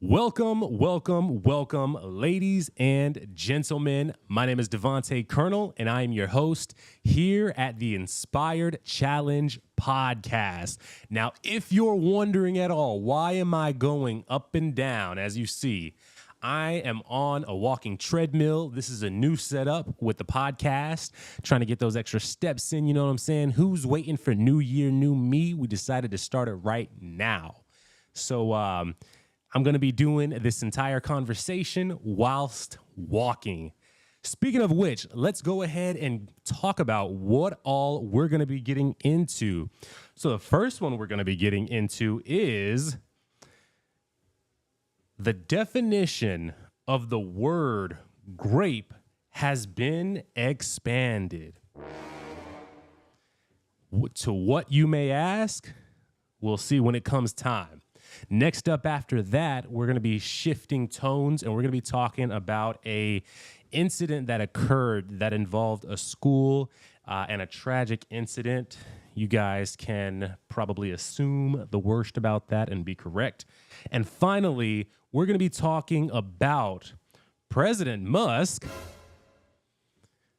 Welcome, ladies and gentlemen. My name is Devontae Colonel, and I am your host here at the Inspired Challenge podcast. Now, if you're wondering at all, why am I going up and down? As you see, I am on a walking treadmill. This is a new setup with the podcast, trying to get those extra steps in, you know what I'm saying? Who's waiting for New Year, New Me? We decided to start it right now. So, I'm going to be doing this entire conversation whilst walking. Speaking of which, let's go ahead and talk about what all we're going to be getting into. So the first one we're going to be getting into is the definition of the word grape has been expanded. To what you may ask, we'll see when it comes time. Next up after that, we're going to be shifting tones, and we're going to be talking about a incident that occurred that involved a school and a tragic incident. You guys can probably assume the worst about that and be correct. And finally, we're going to be talking about President Musk.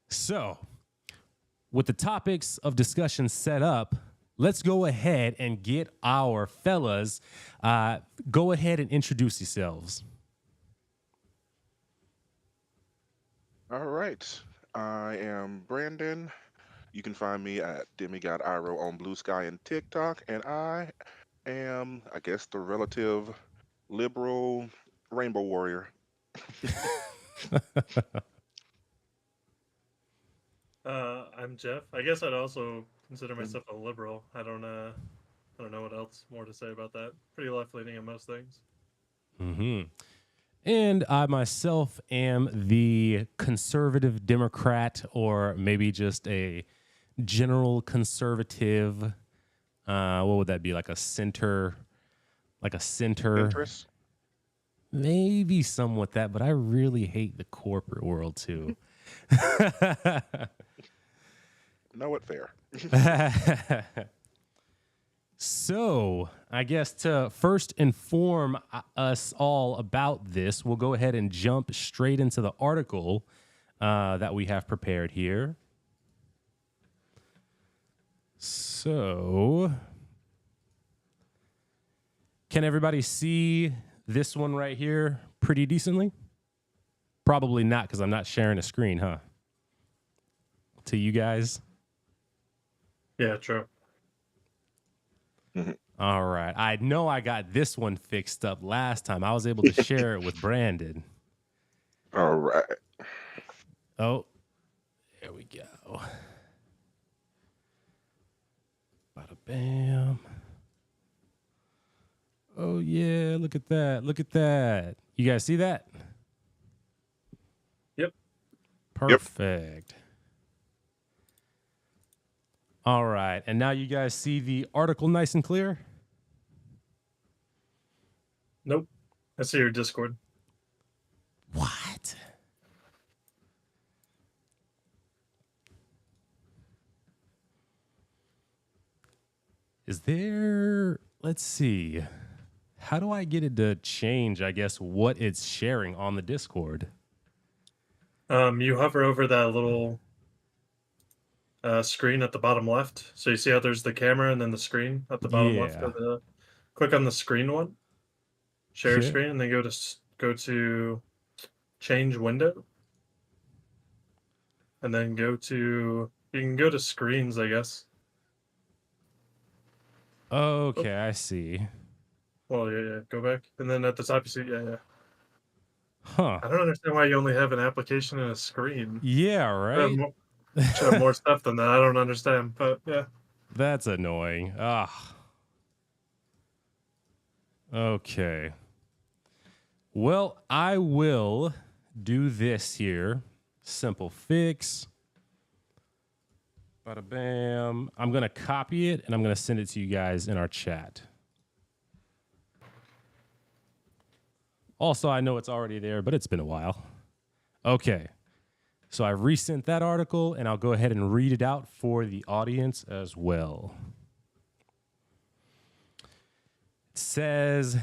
So, with the topics of discussion set up, let's go ahead and get our fellas. Go ahead and introduce yourselves. All right. I am Brandon. You can find me at Demigod Iro on Blue Sky and TikTok. And I am, I guess, the relative liberal rainbow warrior. I'm Jeff. I guess I'd also consider myself a liberal. I don't know what else more to say about that. Pretty left-leaning in most things. Mm-hmm. And I myself am the conservative Democrat, or maybe just a general conservative. What would that be? Like a center? Interest? Maybe somewhat that, but I really hate the corporate world too. Know it fair. So, I guess to first inform us all about this, we'll go ahead and jump straight into the article that we have prepared here. So, can everybody see this one right here pretty decently? Probably not, because I'm not sharing a screen, huh? To you guys? Yeah, true. All right. I know I got this one fixed up last time. I was able to share it with Brandon. All right. Oh, there we go. Bada bam. Oh, yeah. Look at that. Look at that. You guys see that? Yep. Perfect. Yep. All right. And now you guys see the article nice and clear? Nope. I see your Discord. What? Is there... Let's see. How do I get it to change, I guess, what it's sharing on the Discord? You hover over that little screen at the bottom left. So you see how there's the camera and then the screen at the bottom left. Click on the screen one. Share screen, and then go to change window. And then you can go to screens, I guess. Okay, I see. Well, yeah. Go back. And then at the top, you see, yeah. Huh. I don't understand why you only have an application and a screen. Yeah, right? Should have more stuff than that. I don't understand, but yeah. That's annoying. Okay. Well, I will do this here. Simple fix. Bada bam. I'm going to copy it, and I'm going to send it to you guys in our chat. Also, I know it's already there, but it's been a while. Okay. So I resent that article, and I'll go ahead and read it out for the audience as well. It says,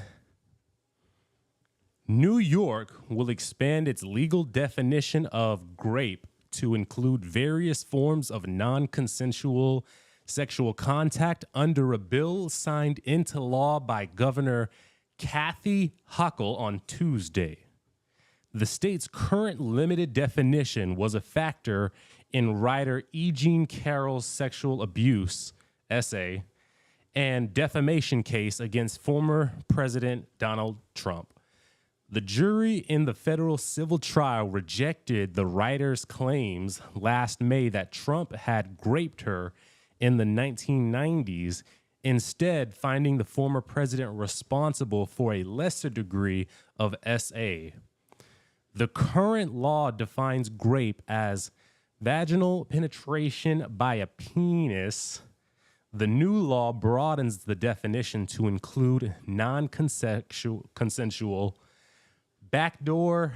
New York will expand its legal definition of grape to include various forms of non-consensual sexual contact under a bill signed into law by Governor Kathy Hochul on Tuesday. The state's current limited definition was a factor in writer E. Jean Carroll's sexual abuse essay and defamation case against former President Donald Trump. The jury in the federal civil trial rejected the writer's claims last May that Trump had graped her in the 1990s, instead finding the former president responsible for a lesser degree of SA. The current law defines grape as vaginal penetration by a penis. The new law broadens the definition to include non-consensual backdoor,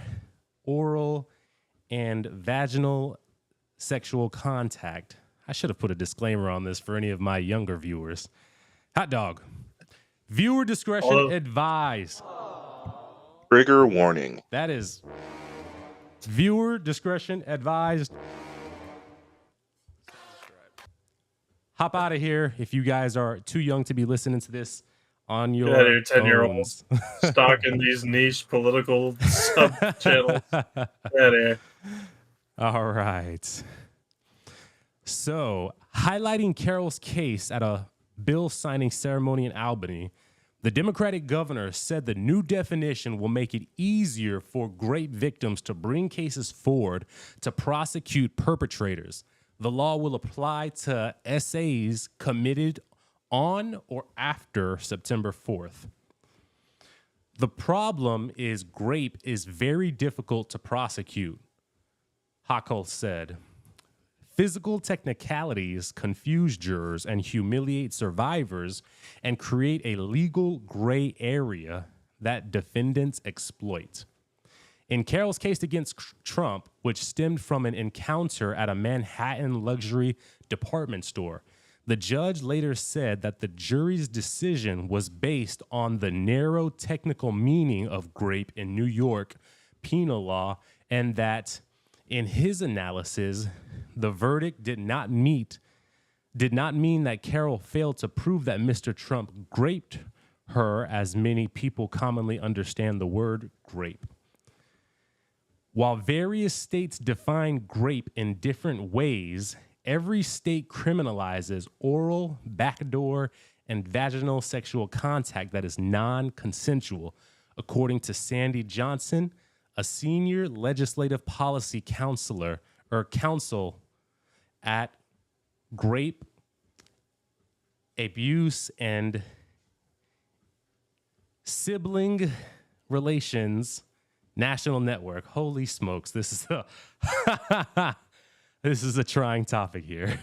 oral, and vaginal sexual contact. I should have put a disclaimer on this for any of my younger viewers. Hot dog. Viewer discretion advised. Trigger warning. That is viewer discretion advised. Hop out of here if you guys are too young to be listening to this on your 10-year-olds stalking these niche political sub-channels. All right. So, highlighting Carroll's case at a bill signing ceremony in Albany, the Democratic governor said the new definition will make it easier for grape victims to bring cases forward to prosecute perpetrators. The law will apply to SAs committed on or after September 4th. The problem is grape is very difficult to prosecute, Hochul said. Physical technicalities confuse jurors and humiliate survivors and create a legal gray area that defendants exploit. In Carroll's case against Trump, which stemmed from an encounter at a Manhattan luxury department store, the judge later said that the jury's decision was based on the narrow technical meaning of grape in New York penal law, and that in his analysis, the verdict did not mean that Carroll failed to prove that Mr. Trump graped her, as many people commonly understand the word grape. While various states define grape in different ways, every state criminalizes oral, backdoor, and vaginal sexual contact that is non-consensual, according to Sandy Johnson, a senior legislative policy counsel at Grape, Abuse, and Sibling Relations National Network. Holy smokes, this is a trying topic here.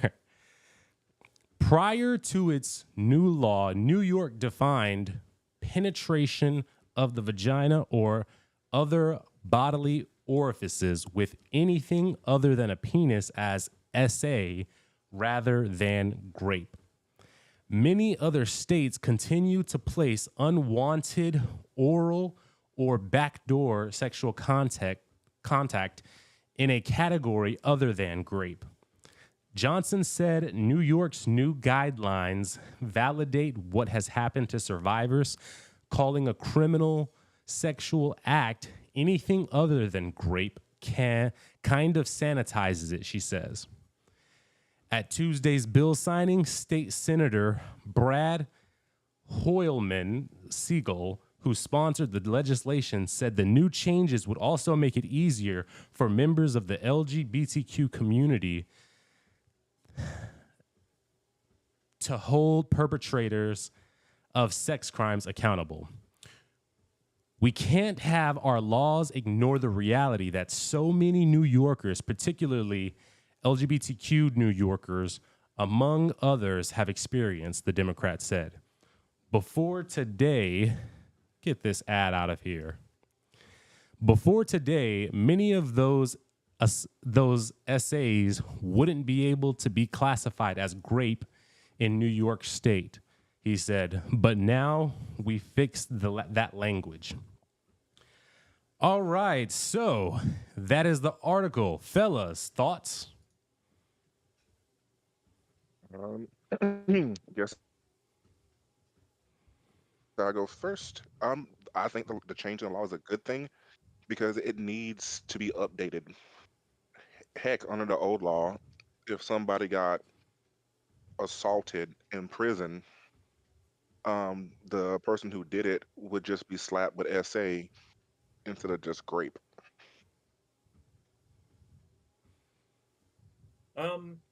Prior to its new law, New York defined penetration of the vagina or other bodily orifices with anything other than a penis as SA rather than grape. Many other states continue to place unwanted oral or backdoor sexual contact in a category other than grape. Johnson said New York's new guidelines validate what has happened to survivors, calling a criminal sexual act anything other than grape kind of sanitizes it, she says. At Tuesday's bill signing, State Senator Brad Hoylman Siegel, who sponsored the legislation, said the new changes would also make it easier for members of the LGBTQ community to hold perpetrators of sex crimes accountable. We can't have our laws ignore the reality that so many New Yorkers, particularly LGBTQ New Yorkers, among others, have experienced, the Democrat said. Before today, get this ad out of here. Before today, many of those SAs wouldn't be able to be classified as grape in New York State, he said, but now we fixed that language. All right, so that is the article. Fellas, thoughts? Um, guess I go first. I think the change in the law is a good thing because it needs to be updated. Heck, under the old law, if somebody got assaulted in prison, the person who did it would just be slapped with SA instead of just grape.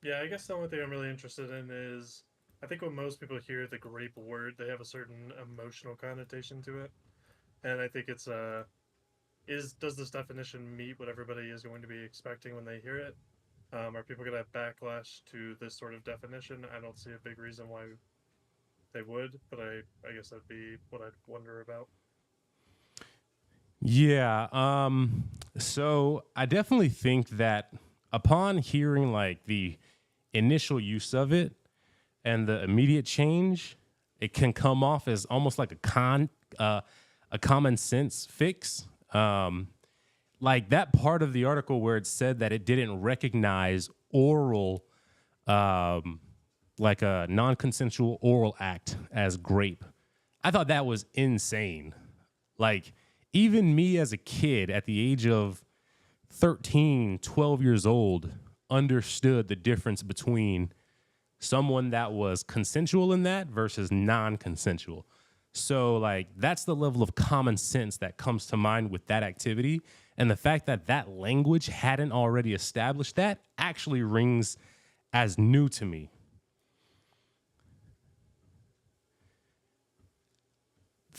Yeah, I guess the only thing I'm really interested in is I think when most people hear the grape word, they have a certain emotional connotation to it, and I think it's is does this definition meet what everybody is going to be expecting when they hear it? Are people going to have backlash to this sort of definition? I don't see a big reason why they would, but I guess that'd be what I'd wonder about. Yeah. So I definitely think that upon hearing like the initial use of it and the immediate change, it can come off as almost like a common sense fix. Like that part of the article where it said that it didn't recognize oral, um, like a non-consensual oral act as grape. I thought that was insane. Like, even me as a kid at the age of 13, 12 years old, understood the difference between someone that was consensual in that versus non consensual. So, like, that's the level of common sense that comes to mind with that activity. And the fact that that language hadn't already established that actually rings as new to me.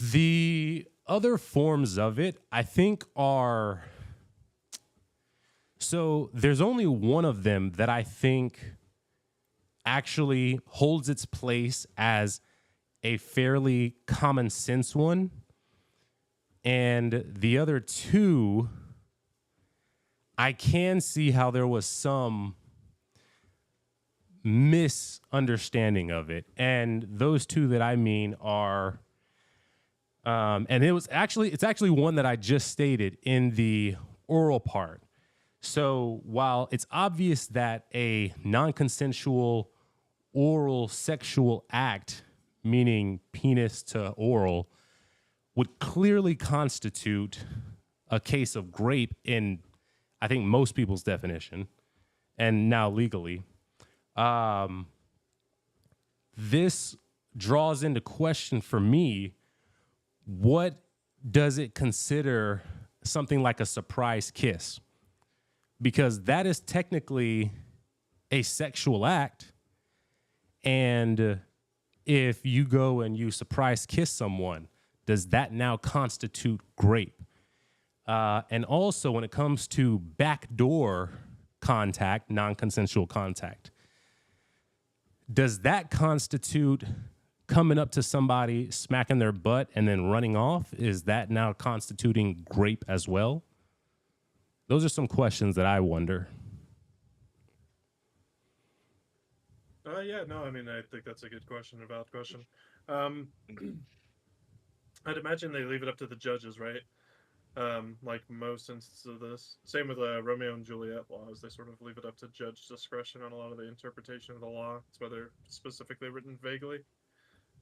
The other forms of it, I think, are so there's only one of them that I think actually holds its place as a fairly common sense one. And the other two, I can see how there was some misunderstanding of it. And those two that I mean are, and it's actually one that I just stated in the oral part. So while it's obvious that a non-consensual oral sexual act, meaning penis to oral, would clearly constitute a case of grape in, I think, most people's definition, and now legally. Um, this draws into question for me, what does it consider something like a surprise kiss? Because that is technically a sexual act. And if you go and you surprise kiss someone, does that now constitute grape? And also, when it comes to backdoor contact, non-consensual contact, does that constitute coming up to somebody, smacking their butt, and then running off? Is that now constituting grape as well? Those are some questions that I wonder. Yeah, no, I mean, I think that's a good question, a valid question. Um, I'd imagine they leave it up to the judges, right? Like most instances of this. Same with Romeo and Juliet laws. They sort of leave it up to judge discretion on a lot of the interpretation of the law. It's whether specifically written vaguely.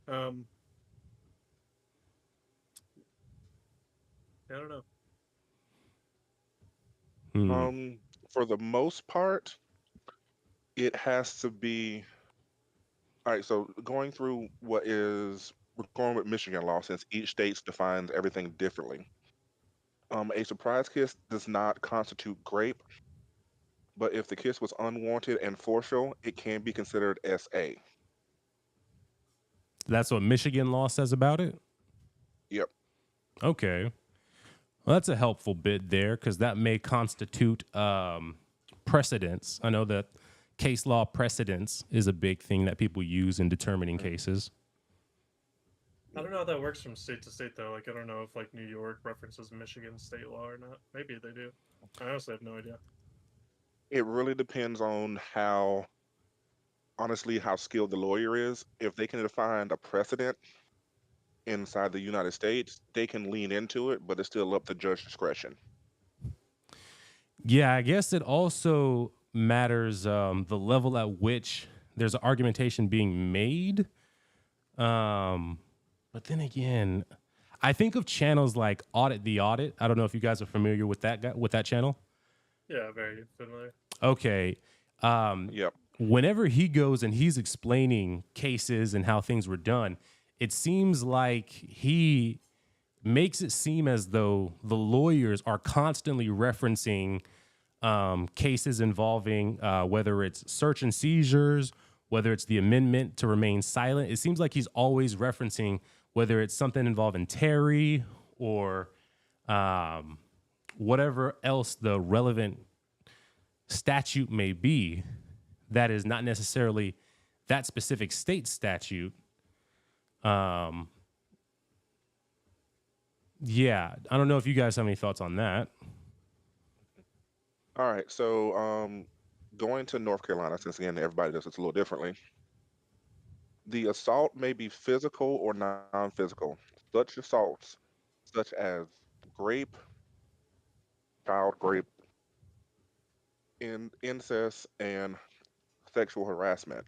Um, I don't know. Hmm. For the most part, it has to be all right. So going through we're going with Michigan law since each state defines everything differently. A surprise kiss does not constitute grape, but if the kiss was unwanted and forceful, it can be considered SA. That's what Michigan law says about it? Yep. Okay. Well, that's a helpful bit there because that may constitute precedence. I know that case law precedence is a big thing that people use in determining cases. I don't know how that works from state to state though. Like I don't know if like New York references Michigan state law or not. Maybe they do. I honestly have no idea. It really depends on honestly, how skilled the lawyer is. If they can find a precedent inside the United States, they can lean into it, but it's still up to judge discretion. Yeah, I guess it also matters the level at which there's argumentation being made. But then again, I think of channels like Audit the Audit. I don't know if you guys are familiar with that guy, with that channel. Yeah, very familiar. Okay. Um, Yep. Whenever he goes and he's explaining cases and how things were done, it seems like he makes it seem as though the lawyers are constantly referencing cases involving whether it's search and seizures, whether it's the amendment to remain silent. It seems like he's always referencing whether it's something involving Terry or um, whatever else the relevant statute may be that is not necessarily that specific state statute. Um, yeah, I don't know if you guys have any thoughts on that. All right. So, going to North Carolina, since again everybody does it a little differently, the assault may be physical or non-physical. Such assaults, such as grape, child grape, incest, and sexual harassment,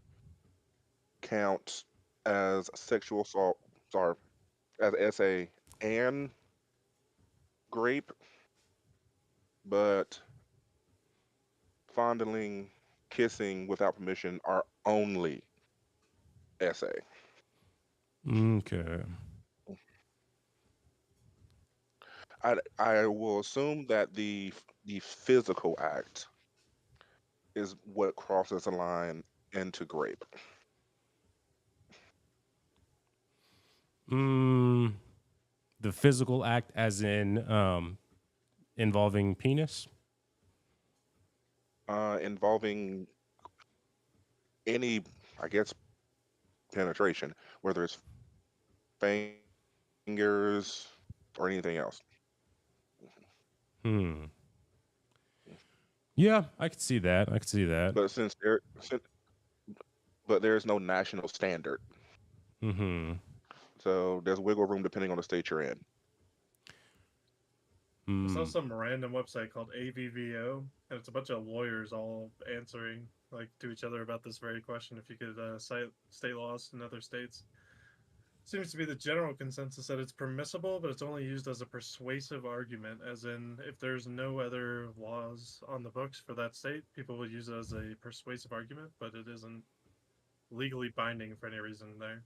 count as sexual assault, sorry, as SA and grape, but fondling, kissing without permission are only SA. Okay. I will assume that the physical act is what crosses the line into grape. Mm, the physical act, as in involving penis. Involving any, I guess, penetration, whether it's fingers or anything else. Hmm. Yeah, I could see that. I could see that. But but there's no national standard, Hmm. so there's wiggle room depending on the state you're in. I saw Mm. some random website called AVVO, and it's a bunch of lawyers all answering like to each other about this very question. If you could cite state laws in other states, seems to be the general consensus that it's permissible, but it's only used as a persuasive argument. As in, if there's no other laws on the books for that state, people will use it as a persuasive argument, but it isn't legally binding for any reason there.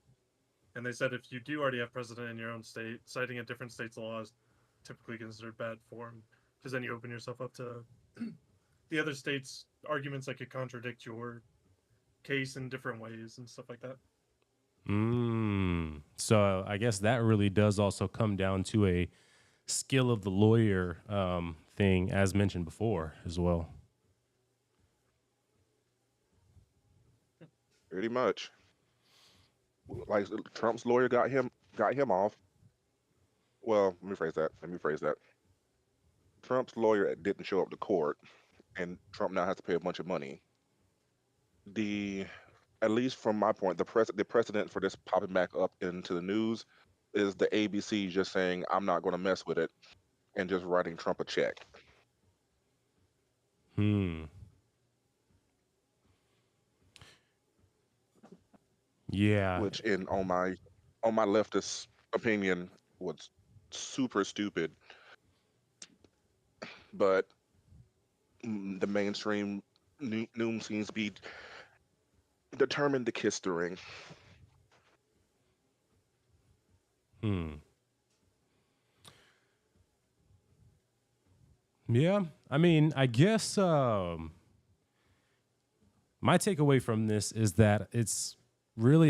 And they said if you do already have precedent in your own state, citing a different state's law is typically considered bad form, because then you open yourself up to the other state's arguments that could contradict your case in different ways and stuff like that. So I guess that really does also come down to a skill of the lawyer thing, as mentioned before, as well. Pretty much. Like Trump's lawyer got him off. Well, let me phrase that. Trump's lawyer didn't show up to court, and Trump now has to pay a bunch of money. The At least from my point, the precedent for this popping back up into the news is the ABC just saying I'm not going to mess with it and just writing Trump a check, Hmm. Yeah. which in on my leftist opinion was super stupid, but the mainstream news seems to be determined to kiss the ring. Hmm. Yeah. I mean, I guess my takeaway from this is that it's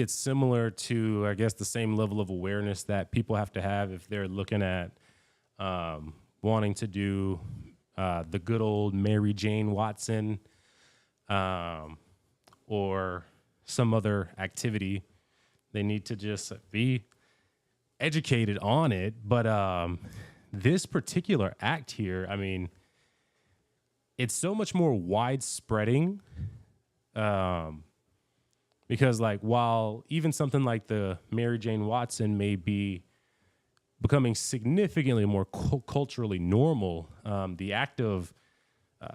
similar to, I guess, the same level of awareness that people have to have if they're looking at wanting to do the good old Mary Jane Watson um, or some other activity. They need to just be educated on it. But this particular act here, I mean, it's so much more widespreading. Um, because like while even something like the Mary Jane Watson may be becoming significantly more culturally normal. The act of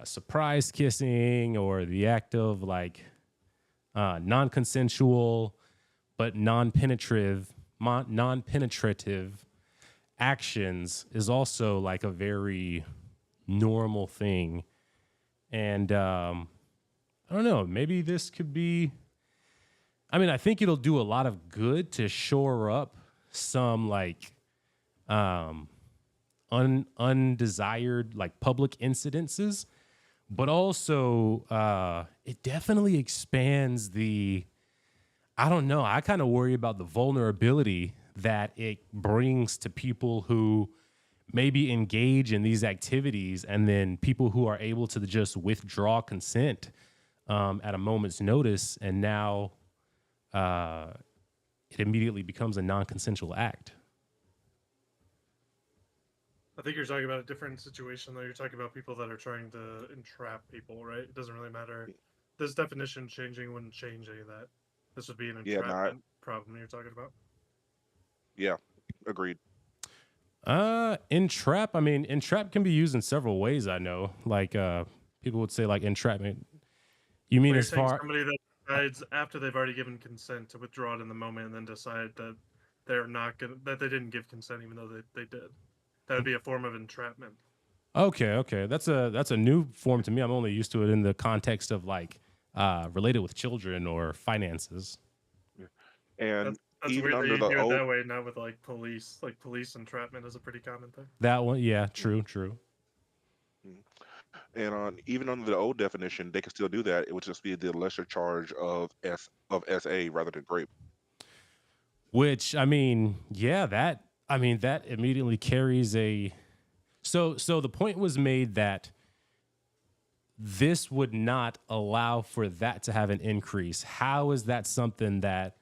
surprise kissing, or the act of like non-consensual but non-penetrative actions is also like a very normal thing. And I don't know, maybe this could be, I mean, I think it'll do a lot of good to shore up some like undesired like public incidences, but also it definitely expands the, I don't know, I kind of worry about the vulnerability that it brings to people who maybe engage in these activities, and then people who are able to just withdraw consent at a moment's notice, and now it immediately becomes a non-consensual act. I think you're talking about a different situation, though. You're talking about people that are trying to entrap people, right? It doesn't really matter. This definition changing wouldn't change any of that. This would be an Yeah, entrapment problem you're talking about. yeah, agreed. Entrap, I mean, entrap can be used in several ways, I know. Like people would say like entrapment. You mean as far somebody that decides after they've already given consent to withdraw it in the moment, and then decide that they're not gonna, that they didn't give consent even though they did. That would be a form of entrapment. Okay. That's a new form to me. I'm only used to it in the context of like related with children or finances. And That's even weird that under you the do it old, that way, not with like police. Like police entrapment is a pretty common thing. That one, yeah, true. and on even under the old definition, they could still do that. It would just be the lesser charge of SA rather than grape. Which, I mean, yeah, that immediately carries a, so the point was made that this would not allow for that to have an increase. How is that something that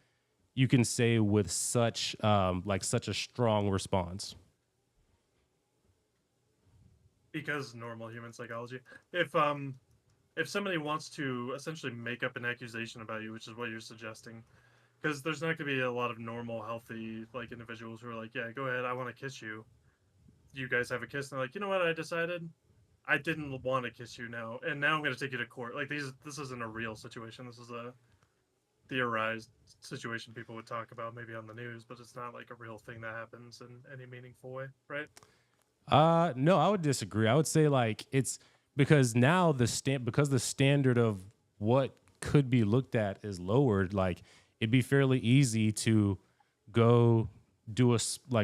you can say with such such a strong response? Because normal human psychology. If somebody wants to essentially make up an accusation about you, which is what you're suggesting, because there's not going to be a lot of normal, healthy like individuals who are like, yeah, go ahead, I want to kiss you. You guys have a kiss, and they're like, you know what, I decided I didn't want to kiss you now, and now I'm going to take you to court. Like this isn't a real situation. This is a theorized situation people would talk about maybe on the news, but it's not like a real thing that happens in any meaningful way, right? No, I would disagree. I would say like it's because now because the standard of what could be looked at is lowered. Like it'd be fairly easy to go do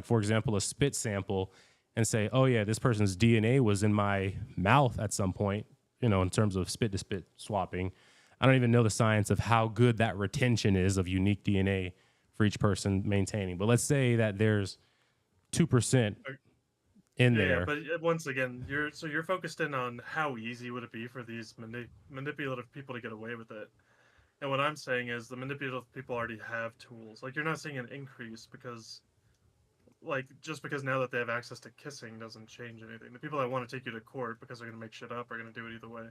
for example, a spit sample and say, oh yeah, this person's DNA was in my mouth at some point, in terms of spit to spit swapping. I don't even know the science of how good that retention is of unique DNA for each person maintaining. But let's say that there's 2% in there. Yeah, but once again, you're focused in on how easy would it be for these manipulative people to get away with it. And what I'm saying is the manipulative people already have tools. Like you're not seeing an increase because, like, just because now that they have access to kissing doesn't change anything. The people that want to take you to court because they're going to make shit up are going to do it either way.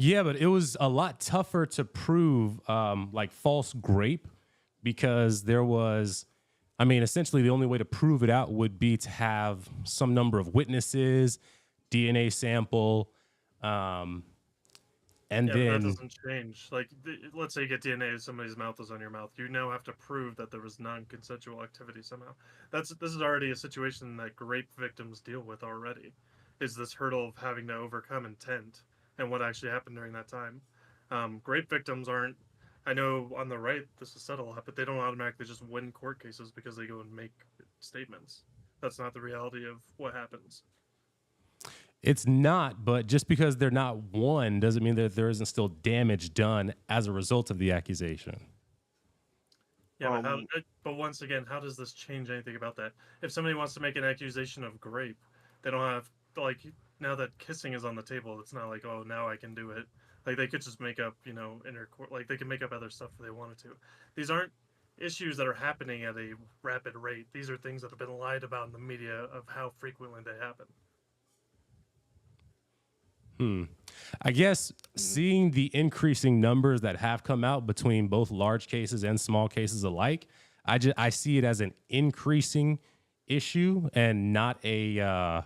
Yeah, but it was a lot tougher to prove like false grape because there was, I mean, essentially the only way to prove it out would be to have some number of witnesses, DNA sample, and yeah, then but that doesn't change. Like, let's say you get DNA, somebody's mouth is on your mouth. You now have to prove that there was non-consensual activity somehow. This is already a situation that grape victims deal with already. Is this hurdle of having to overcome intent and what actually happened during that time. Grape victims aren't. I know on the right this is said a lot, but they don't automatically just win court cases because they go and make statements. That's not the reality of what happens. It's not, but just because they're not won doesn't mean that there isn't still damage done as a result of the accusation. Yeah, but once again, how does this change anything about that? If somebody wants to make an accusation of grape, they don't have, like, now that kissing is on the table, it's not like, oh, now I can do it. Like, they could just make up, like, they can make up other stuff if they wanted to. These aren't issues that are happening at a rapid rate. These are things that have been lied about in the media of how frequently they happen. I guess seeing the increasing numbers that have come out between both large cases and small cases alike, I see it as an increasing issue and not a I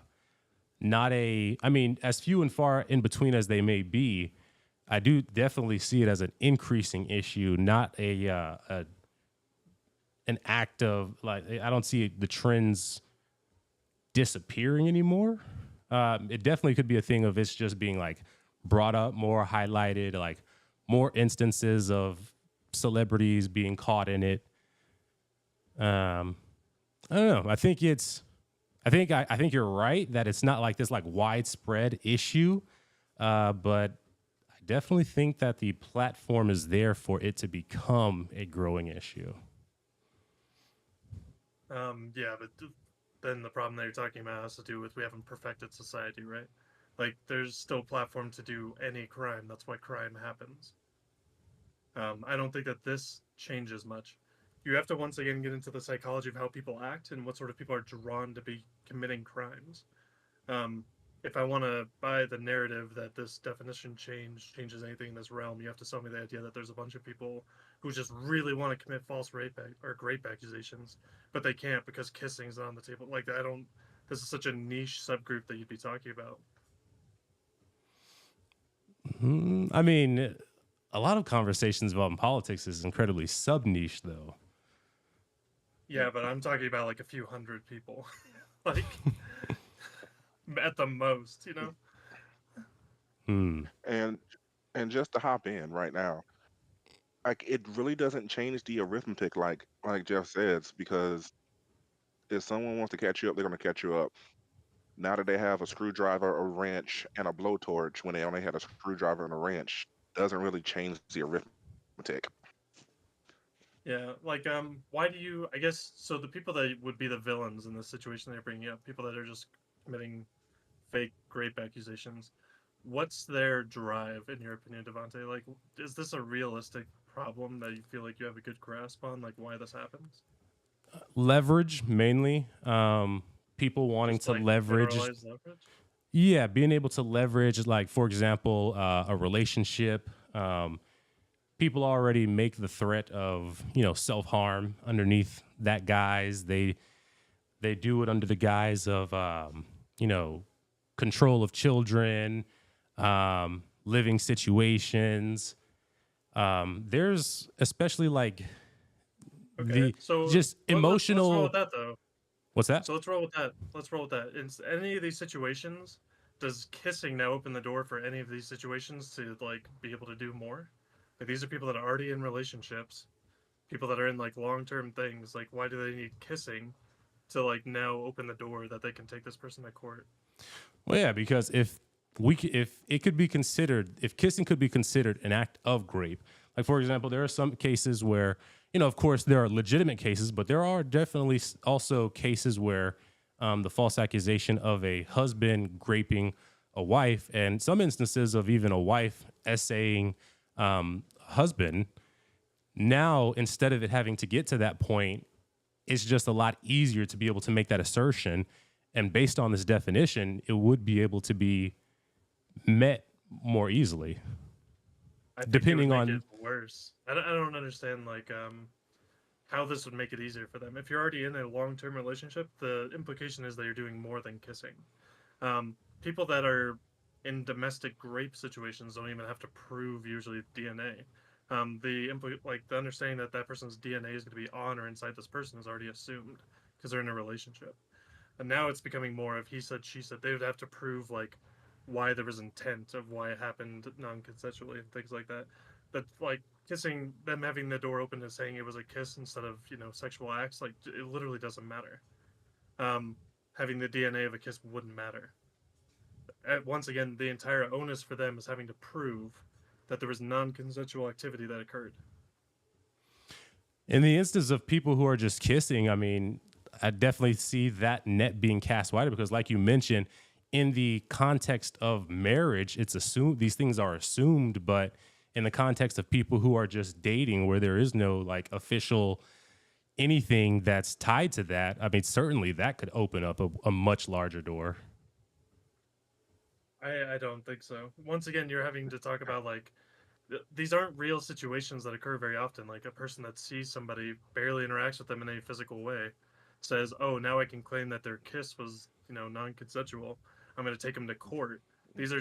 mean, as few and far in between as they may be, I do definitely see it as an increasing issue, not a an act of like I don't see the trends disappearing anymore. It definitely could be a thing of it's just being like brought up more, highlighted, like more instances of celebrities being caught in it. Um, I don't know. I think you're right that it's not like this like widespread issue, but I definitely think that the platform is there for it to become a growing issue. Yeah, but then the problem that you're talking about has to do with we haven't perfected society, right? Like, there's still platform to do any crime. That's why crime happens. I don't think that this changes much. You have to once again get into the psychology of how people act and what sort of people are drawn to be committing crimes. Um, if I want to buy the narrative that this definition changes anything in this realm, you have to sell me the idea that there's a bunch of people who just really want to commit false or rape accusations, but they can't because kissing's on the table. Like, I don't. This is such a niche subgroup that you'd be talking about. I mean, a lot of conversations about politics is incredibly sub niche, though. Yeah, but I'm talking about like a few hundred people, like at the most, you know. Hmm. And just to hop in right now, like it really doesn't change the arithmetic, like Jeff says, because if someone wants to catch you up, they're gonna catch you up. Now that they have a screwdriver, a wrench, and a blowtorch, when they only had a screwdriver and a wrench, doesn't really change the arithmetic. Yeah, like why do you? I guess so. The people that would be the villains in this situation they're bringing up, people that are just committing fake rape accusations. What's their drive, in your opinion, Devonte? Like, is this a realistic problem that you feel like you have a good grasp on, like why this happens? Leverage mainly. People wanting Just to like leverage. generalized leverage? Yeah, being able to leverage, like for example, a relationship. People already make the threat of self harm underneath that guise. They do it under the guise of you know control of children, living situations. There's especially like Okay, the so just let's roll with emotional. that though. What's that? So let's roll with that. Let's roll with that. In any of these situations, does kissing now open the door for any of these situations to like be able to do more? Like, these are people that are already in relationships, people that are in like long term things. Like, why do they need kissing to like now open the door that they can take this person to court? Well, yeah, because if it could be considered, if kissing could be considered an act of grape, like for example, there are some cases where of course, there are legitimate cases, but there are definitely also cases where the false accusation of a husband graping a wife, and some instances of even a wife essaying husband. Now, instead of it having to get to that point, it's just a lot easier to be able to make that assertion. And based on this definition, it would be able to be met more easily, I think it would depending make it on. worse. I don't understand like how this would make it easier for them. If you're already in a long term relationship, the implication is that you're doing more than kissing. People that are in domestic rape situations don't even have to prove usually DNA. The understanding that that person's DNA is going to be on or inside this person is already assumed because they're in a relationship. And now it's becoming more of he said, she said. They would have to prove like why there was intent of why it happened non-consensually and things like that. But like kissing, them having the door open and saying it was a kiss instead of sexual acts, like it literally doesn't matter. Um, Having the DNA of a kiss wouldn't matter. Once again, the entire onus for them is having to prove that there was non-consensual activity that occurred. In the instance of people who are just kissing, I mean, I definitely see that net being cast wider because, like you mentioned, in the context of marriage, it's assumed these things are assumed, but in the context of people who are just dating, where there is no like official anything that's tied to that, I mean, certainly that could open up a much larger door. I don't think so. Once again, you're having to talk about like these aren't real situations that occur very often. Like a person that sees somebody barely interacts with them in a physical way. says, "Oh, now I can claim that their kiss was, non-consensual. I'm going to take them to court." These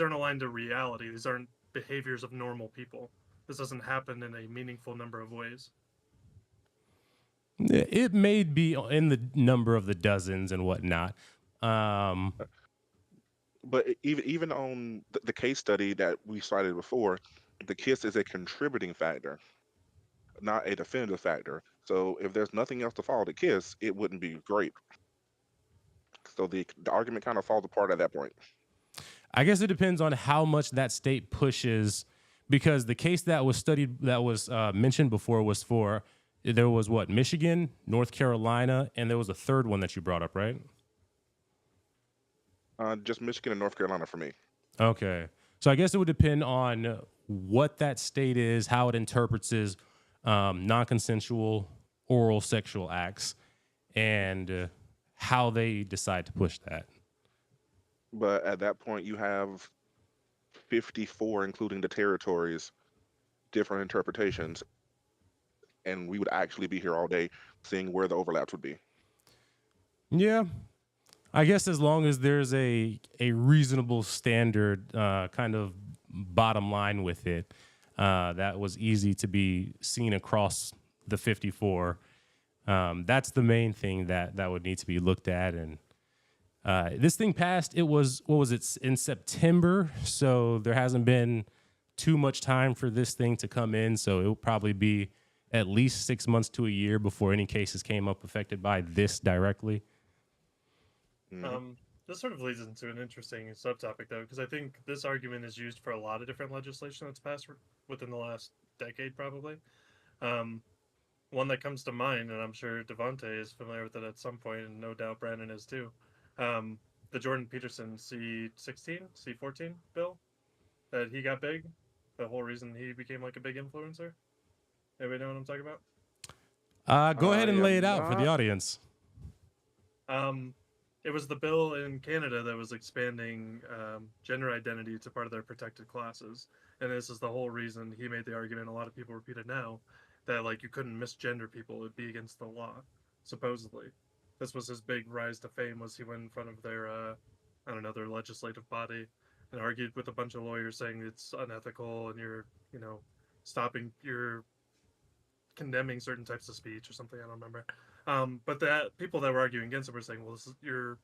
aren't aligned to reality. These aren't behaviors of normal people. This doesn't happen in a meaningful number of ways. It may be in the number of the dozens and whatnot. Um, But even on the case study that we cited before, the kiss is a contributing factor, not a definitive factor. So if there's nothing else to follow the kiss, it wouldn't be great. So the argument kind of falls apart at that point. I guess it depends on how much that state pushes, because the case that was studied, that was mentioned before, was for, there was what, Michigan, North Carolina, and there was a third one that you brought up, right? Just Michigan and North Carolina for me. Okay. So I guess it would depend on what that state is, how it interprets non-consensual oral sexual acts, and how they decide to push that. But at that point, you have 54, including the territories, different interpretations, and we would actually be here all day seeing where the overlaps would be. Yeah. I guess as long as there's a reasonable standard kind of bottom line with it, that was easy to be seen across the 54. That's the main thing that would need to be looked at. And this thing passed, it was, what was it, in September? So there hasn't been too much time for this thing to come in. So it will probably be at least 6 months to a year before any cases came up affected by this directly. This sort of leads into an interesting subtopic, though, because I think this argument is used for a lot of different legislation that's passed within the last decade, probably. One that comes to mind, and I'm sure Devontae is familiar with it at some point, and no doubt Brandon is too. The Jordan Peterson C16, C14 bill that he got big. The whole reason he became like a big influencer. Everybody know what I'm talking about? Go ahead and I lay am it out for the not. audience. It was the bill in Canada that was expanding gender identity to part of their protected classes, and this is the whole reason he made the argument. A lot of people repeat it now that like you couldn't misgender people; it'd be against the law. Supposedly, this was his big rise to fame. Was he went in front of their I don't know, their legislative body and argued with a bunch of lawyers saying it's unethical and you're stopping, you're condemning certain types of speech or something. I don't remember. But that people that were arguing against it were saying, well, you're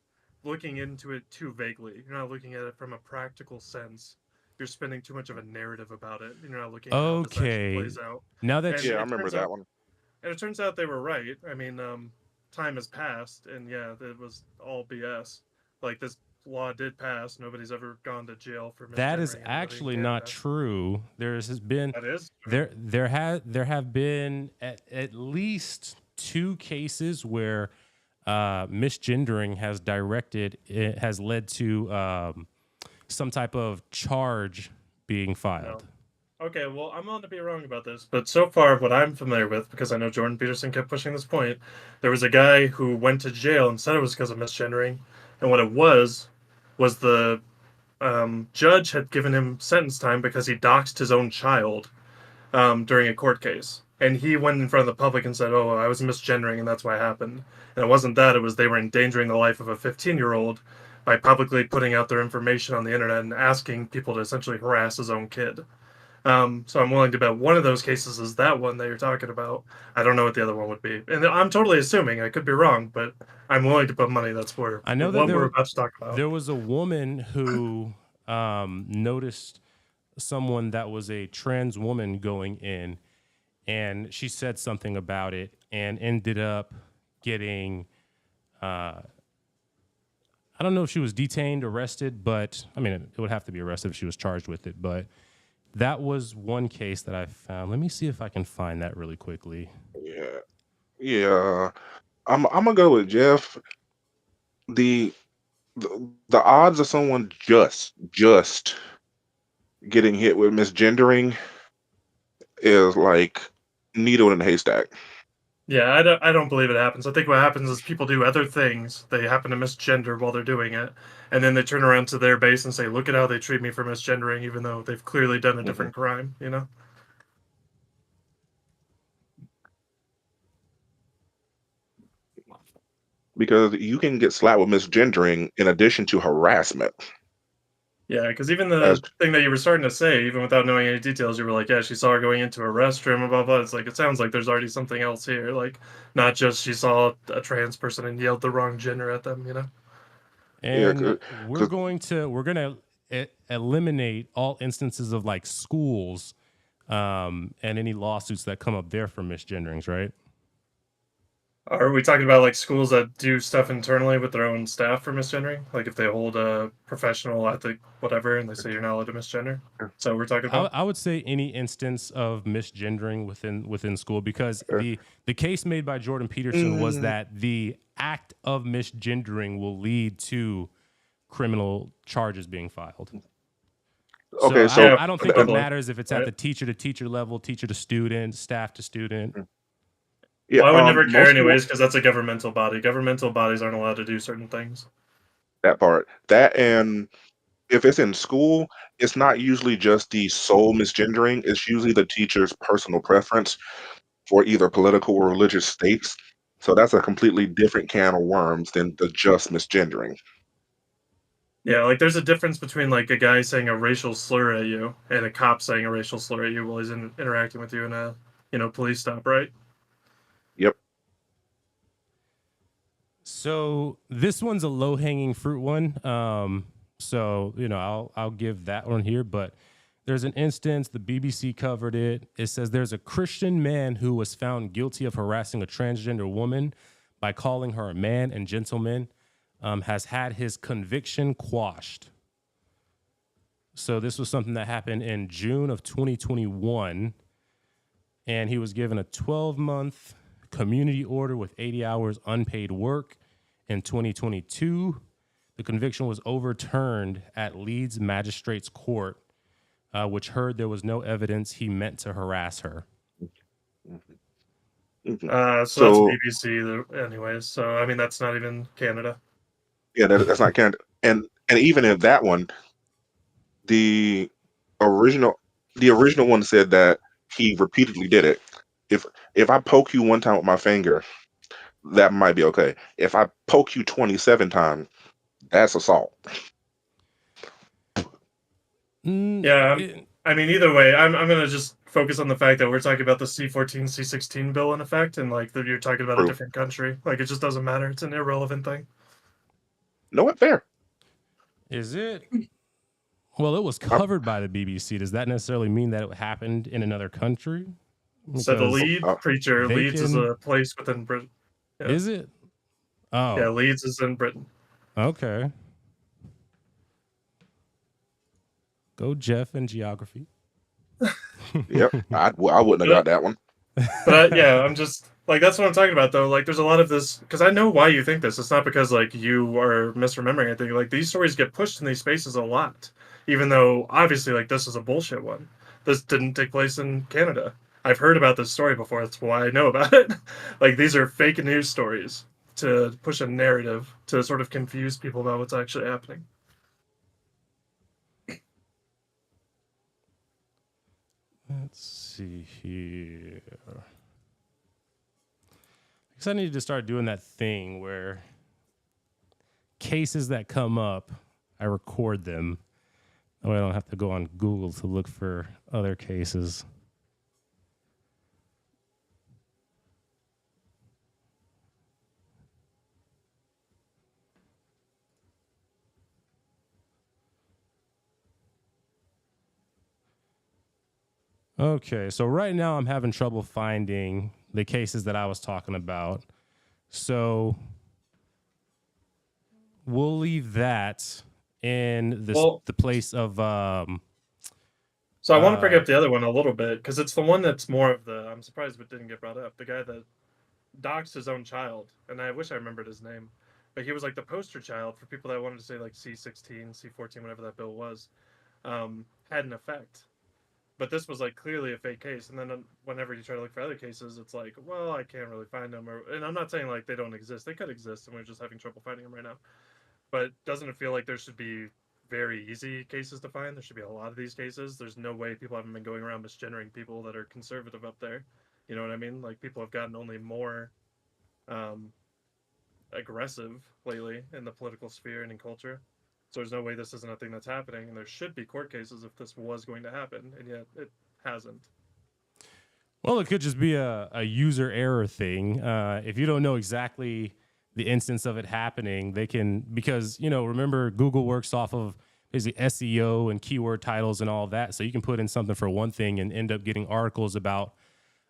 looking into it too vaguely. You're not looking at it from a practical sense. You're spinning too much of a narrative about it. You're not looking at how this actually Okay. plays out. Now that And Yeah, I it remember turns that out, one. and it turns out they were right. I mean, time has passed, and yeah, it was all BS. Like this law did pass. Nobody's ever gone to jail for that is misgendering anybody in actually not Canada. true. Has been That is true. there have been at least 2 cases where misgendering has led to some type of charge being filed. No. Okay, well, I'm going to be wrong about this, but so far, what I'm familiar with, because I know Jordan Peterson kept pushing this point, there was a guy who went to jail and said it was because of misgendering, and what it was the judge had given him sentence time because he doxed his own child during a court case. And he went in front of the public and said, "Oh, I was misgendering, and that's why it happened." And it wasn't that; it was they were endangering the life of a 15-year-old by publicly putting out their information on the internet and asking people to essentially harass his own kid. So I'm willing to bet one of those cases is that one that you're talking about. I don't know what the other one would be, and I'm totally assuming. I could be wrong, but I'm willing to put money that's where I know what that we're about to talk about. there was a woman who noticed someone that was a trans woman going in, and she said something about it and ended up getting I don't know if she was detained, arrested, but I mean, it would have to be arrested if she was charged with it. But that was one case that I found. Let me see if I can find that really quickly. Yeah, yeah. I'm gonna go with Jeff. The the odds of someone just getting hit with misgendering is like needle in a haystack. Yeah, I don't believe it happens. I think what happens is people do other things. They happen to misgender while they're doing it, and then they turn around to their base and say, "Look at how they treat me for misgendering," even though they've clearly done a Hmm. different crime. You know? because you can get slapped with misgendering in addition to harassment. Yeah, because even As the thing that you were starting to say, even without knowing any details, you were like, "Yeah, she saw her going into a restroom and blah blah." It's like it sounds like there's already something else here, like not just she saw a trans person and yelled the wrong gender at them, you know? yeah, And we're gonna eliminate all instances of like schools and any lawsuits that come up there for misgenderings, right? Are we talking about like schools that do stuff internally with their own staff for misgendering? Like if they hold a professional ethic, whatever, and they say you're not allowed to misgender? So we're talking about? I would say any instance of misgendering within school, because the case made by Jordan Peterson was mm, that the act of misgendering will lead to criminal charges being filed. So okay, I don't so Yeah, I don't think it and, probably. matters if it's at Right? the teacher to teacher level, teacher to student, staff to student. yeah, Well, I would never care most schools anyways because that's a governmental body. Governmental bodies aren't allowed to do certain things. that part that and if it's in school, it's not usually just the sole misgendering. It's usually the teacher's personal preference for either political or religious states. So that's a completely different can of worms than the just misgendering. Yeah, like there's a difference between like a guy saying a racial slur at you and a cop saying a racial slur at you while he's interacting with you in a police stop, right? Yep. So this one's a low hanging fruit one. So I'll give that one here, but there's an instance the BBC covered it. It says there's a Christian man who was found guilty of harassing a transgender woman by calling her a man and gentleman, has had his conviction quashed. So this was something that happened in June of 2021, and he was given a 12-month community order with 80 hours unpaid work. In 2022, the conviction was overturned at Leeds Magistrates Court, which heard there was no evidence he meant to harass her. Mhm. Mhm. So that's So BBC, anyways. So I mean, that's not even Canada. yeah, that's not Canada. And even in that one, the original the original one said that he repeatedly did it. If if I poke you one time with my finger, that might be okay. If I poke you 27 times, that's assault. Mm, Yeah, it- I mean, either way, I'm gonna just focus on the fact that we're talking about the C-14, C-16 bill in effect, and like that you're talking about a True. different country. Like it just doesn't matter. It's an irrelevant thing. No, what fair? is it? Well, it was Uh, covered by the BBC. Does that necessarily mean that it happened in another country? So the Because Leeds uh, preacher, they Leeds is can. a place within Britain. Yeah, Is it? yeah, Oh, Leeds is in Britain. okay. Go Jeff in geography. yep. I wouldn't have But got that one. yeah, I'm just like that's what I'm talking about though. Like, there's a lot of this because I know why you think this. It's not because like you are misremembering anything. Like these stories get pushed in these spaces a lot, even though obviously like this is a bullshit one. This didn't take place in Canada. I've heard about this story before. That's why I know about it. Like these are fake news stories to push a narrative to sort of confuse people about what's actually happening. Let's see here. Because I need to start doing that thing where cases that come up, I record them. That way I don't have to go on Google to look for other cases. Okay, so right now I'm having trouble finding the cases that I was talking about. So we'll leave that in this Well, the place of so I want to bring uh up the other one a little bit because it's the one that's more of the. I'm surprised it didn't get brought up. The guy that doxed his own child, and I wish I remembered his name, but he was like the poster child for people that wanted to say like C-16, C-14, whatever that bill was, had an effect. But this was like clearly a fake case, and then whenever you try to look for other cases, it's like, well, I can't really find them. And I'm not saying like they don't exist; they could exist, and we're just having trouble finding them right now. But doesn't it feel like there should be very easy cases to find? There should be a lot of these cases. There's no way people haven't been going around misgendering people that are conservative up there. You know what I mean? Like people have gotten only more um, aggressive lately in the political sphere and in culture. So there's no way this isn't a thing that's happening, and there should be court cases if this was going to happen, and yet it hasn't. Well, it could just be a user error thing. If you don't know exactly the instance of it happening, they can, because, remember, Google works off of basically SEO and keyword titles and all of that. So you can put in something for one thing and end up getting articles about,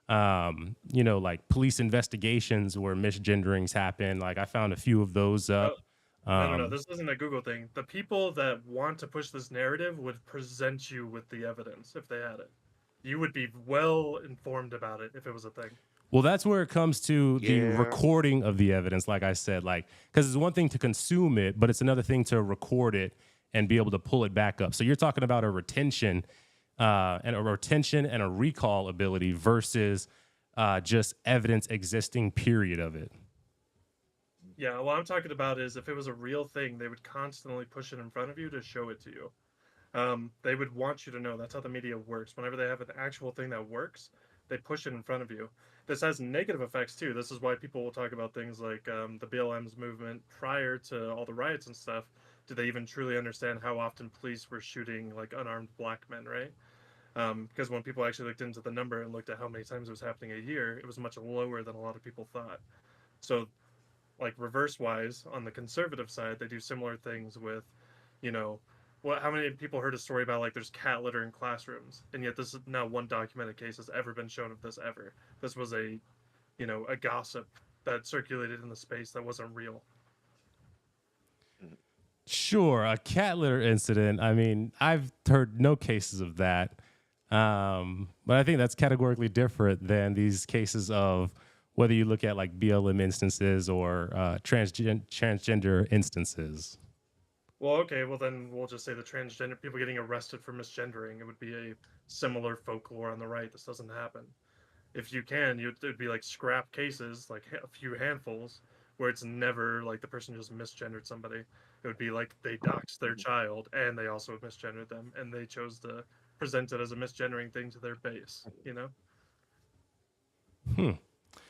like police investigations where misgenderings happen. Like I found a few of those up. No. This isn't a Google thing. The people that want to push this narrative would present you with the evidence if they had it. You would be well informed about it if it was a thing. Well, that's where it comes to the Yeah. recording of the evidence, like I said, because it's one thing to consume it, but it's another thing to record it and be able to pull it back up. So you're talking about a retention and a recall ability versus just evidence existing, period of it. Yeah, what I'm talking about is if it was a real thing, they would constantly push it in front of you to show it to you. They would want you to know. That's how the media works. Whenever they have an actual thing that works, they push it in front of you. This has negative effects too. This is why people will talk about things like the BLM's movement prior to all the riots and stuff. Did they even truly understand how often police were shooting like unarmed black men, right? Because when people actually looked into the number and looked at how many times it was happening a year, it was much lower than a lot of people thought. So, like reverse wise, on the conservative side, they do similar things with, you know, how many people heard a story about like there's cat litter in classrooms, and yet this is not one documented case has ever been shown of this ever. This was a gossip that circulated in the space that wasn't real. Sure, a cat litter incident. I mean, I've heard no cases of that. But I think that's categorically different than these cases of whether you look at like BLM instances or transgender instances. Well, okay, well then we'll just say the transgender people getting arrested for misgendering. It would be a similar folklore on the right. This doesn't happen. If you can, it'd be like scrap cases, like a few handfuls, where it's never like the person just misgendered somebody. It would be like they doxed their child and they also misgendered them, and they chose to present it as a misgendering thing to their base.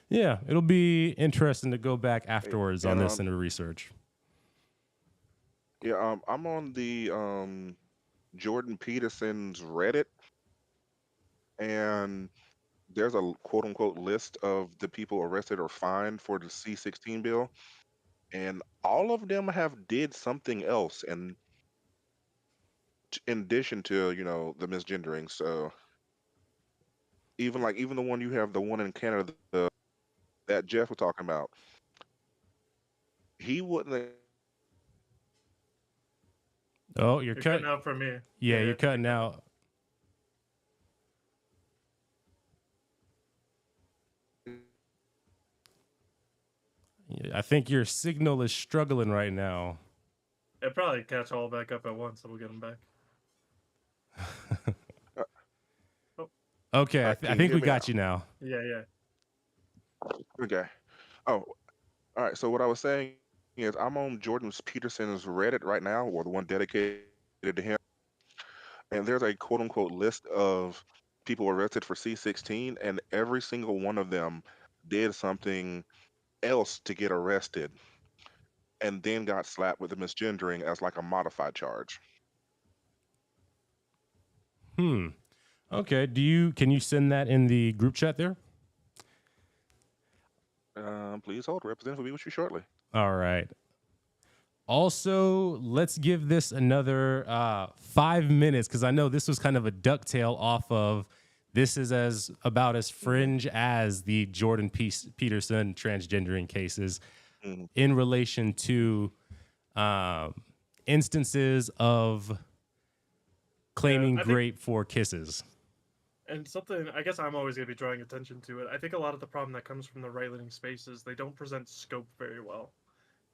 Yeah, it'll be interesting to go back afterwards on and this and research. yeah, I'm on the Jordan Peterson's Reddit, and there's a quote unquote list of the people arrested or fined for the C-16 bill, and all of them have did something else, and in addition to the misgendering. So even the one you have, the one in Canada, that Jeff was talking about, he wouldn't. Oh, You're cutting out for me. Yeah, you're cutting out. I think your signal is struggling right now. It'll probably catch all back up at once, so we'll get them back. Okay, I think we got you now. Yeah. Okay. Oh, all right. So what I was saying is, I'm on Jordan Peterson's Reddit right now, or the one dedicated to him, and there's a quote unquote list of people arrested for C-16, and every single one of them did something else to get arrested, and then got slapped with the misgendering as like a modified charge. Okay. Can you send that in the group chat there? Please hold. Representative will be with you shortly. All right. Also, let's give this another 5 minutes because I know this was kind of a ducktail off of. This is about as fringe as the Jordan Peterson transgendering cases in relation to instances of claiming Grape for kisses. And something, I guess I'm always going to be drawing attention to it. I think a lot of the problem that comes from the right-leaning space is they don't present scope very well.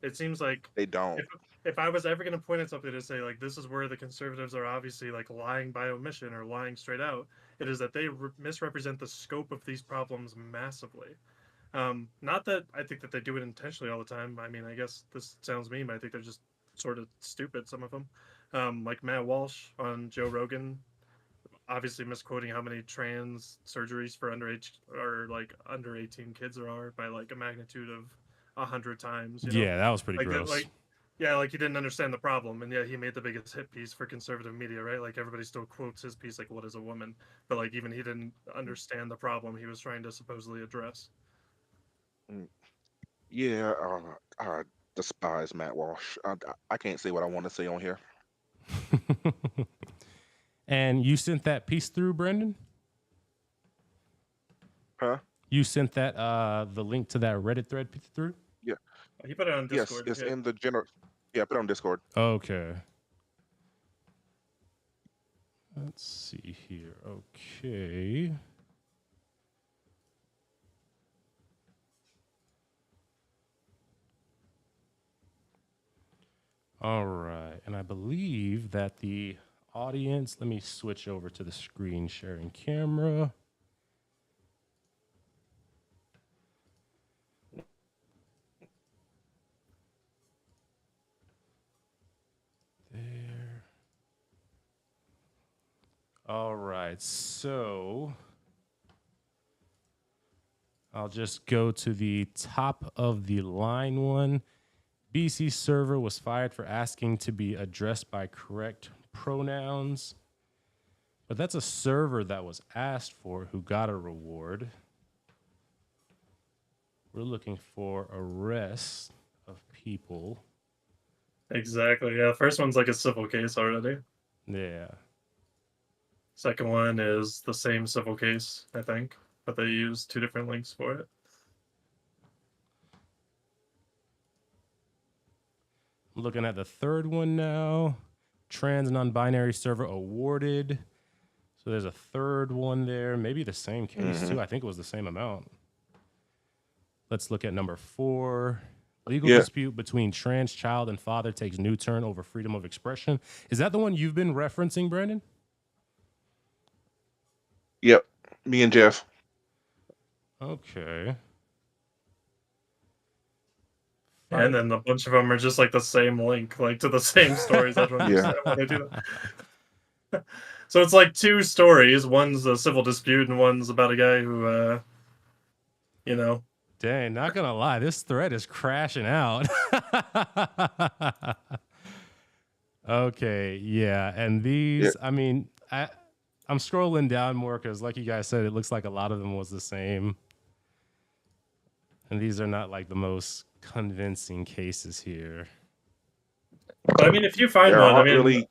It seems like They don't. If I was ever going to point at something to say, like, this is where the conservatives are obviously, like, lying by omission or lying straight out, it is that they misrepresent the scope of these problems massively. Not that I think that they do it intentionally all the time. I mean, I guess this sounds mean, but I think they're just sort of stupid, some of them. Like Matt Walsh on Joe Rogan, obviously misquoting how many trans surgeries for underage or like under 18 kids there are by like a magnitude of 100 times. Yeah, that was pretty like gross. yeah, like he didn't understand the problem, and yeah, he made the biggest hit piece for conservative media, right? Like everybody still quotes his piece, like "What is a woman?" But like even he didn't understand the problem he was trying to supposedly address. Mm, Yeah, I despise Matt Walsh. I can't say what I want to say on here. And you sent that piece through, Brendan? Huh? You sent that the link to that Reddit thread through? Yeah. He put it on Yes, Discord. it's Yeah. in the general. Yeah, put it on Discord. Okay. Let's see here. Okay. All right. And I believe that the audience, let me switch over to the screen sharing camera. There. All right. So I'll just go to the top of the line one. BC server was fired for asking to be addressed by correct pronouns. But that's a server that was asked for who got a reward. We're looking for arrest of people. Exactly. Yeah. First one's like a civil case already. Yeah. Second one is the same civil case, I think, but they use 2 different links for it. I'm looking at the third one now. Trans non-binary server awarded. So there's a third one there. Maybe the same case too. I think it was the same amount. Let's look at number 4. Legal Yeah. dispute between trans child and father takes new turn over freedom of expression. Is that the one you've been referencing, Brandon? Yep. Me and Jeff. Okay. And then a bunch of them are just like the same link, like to the same stories. I don't Yeah. understand why they do that. So it's like 2 stories. One's a civil dispute, and one's about a guy who, you know, Dang, not gonna lie, this thread is crashing out. Okay, yeah, and these, I mean, I'm scrolling down more because, like you guys said, it looks like a lot of them was the same, and these are not like the most convincing cases here. but I mean, if you find There one, I aren't mean, really.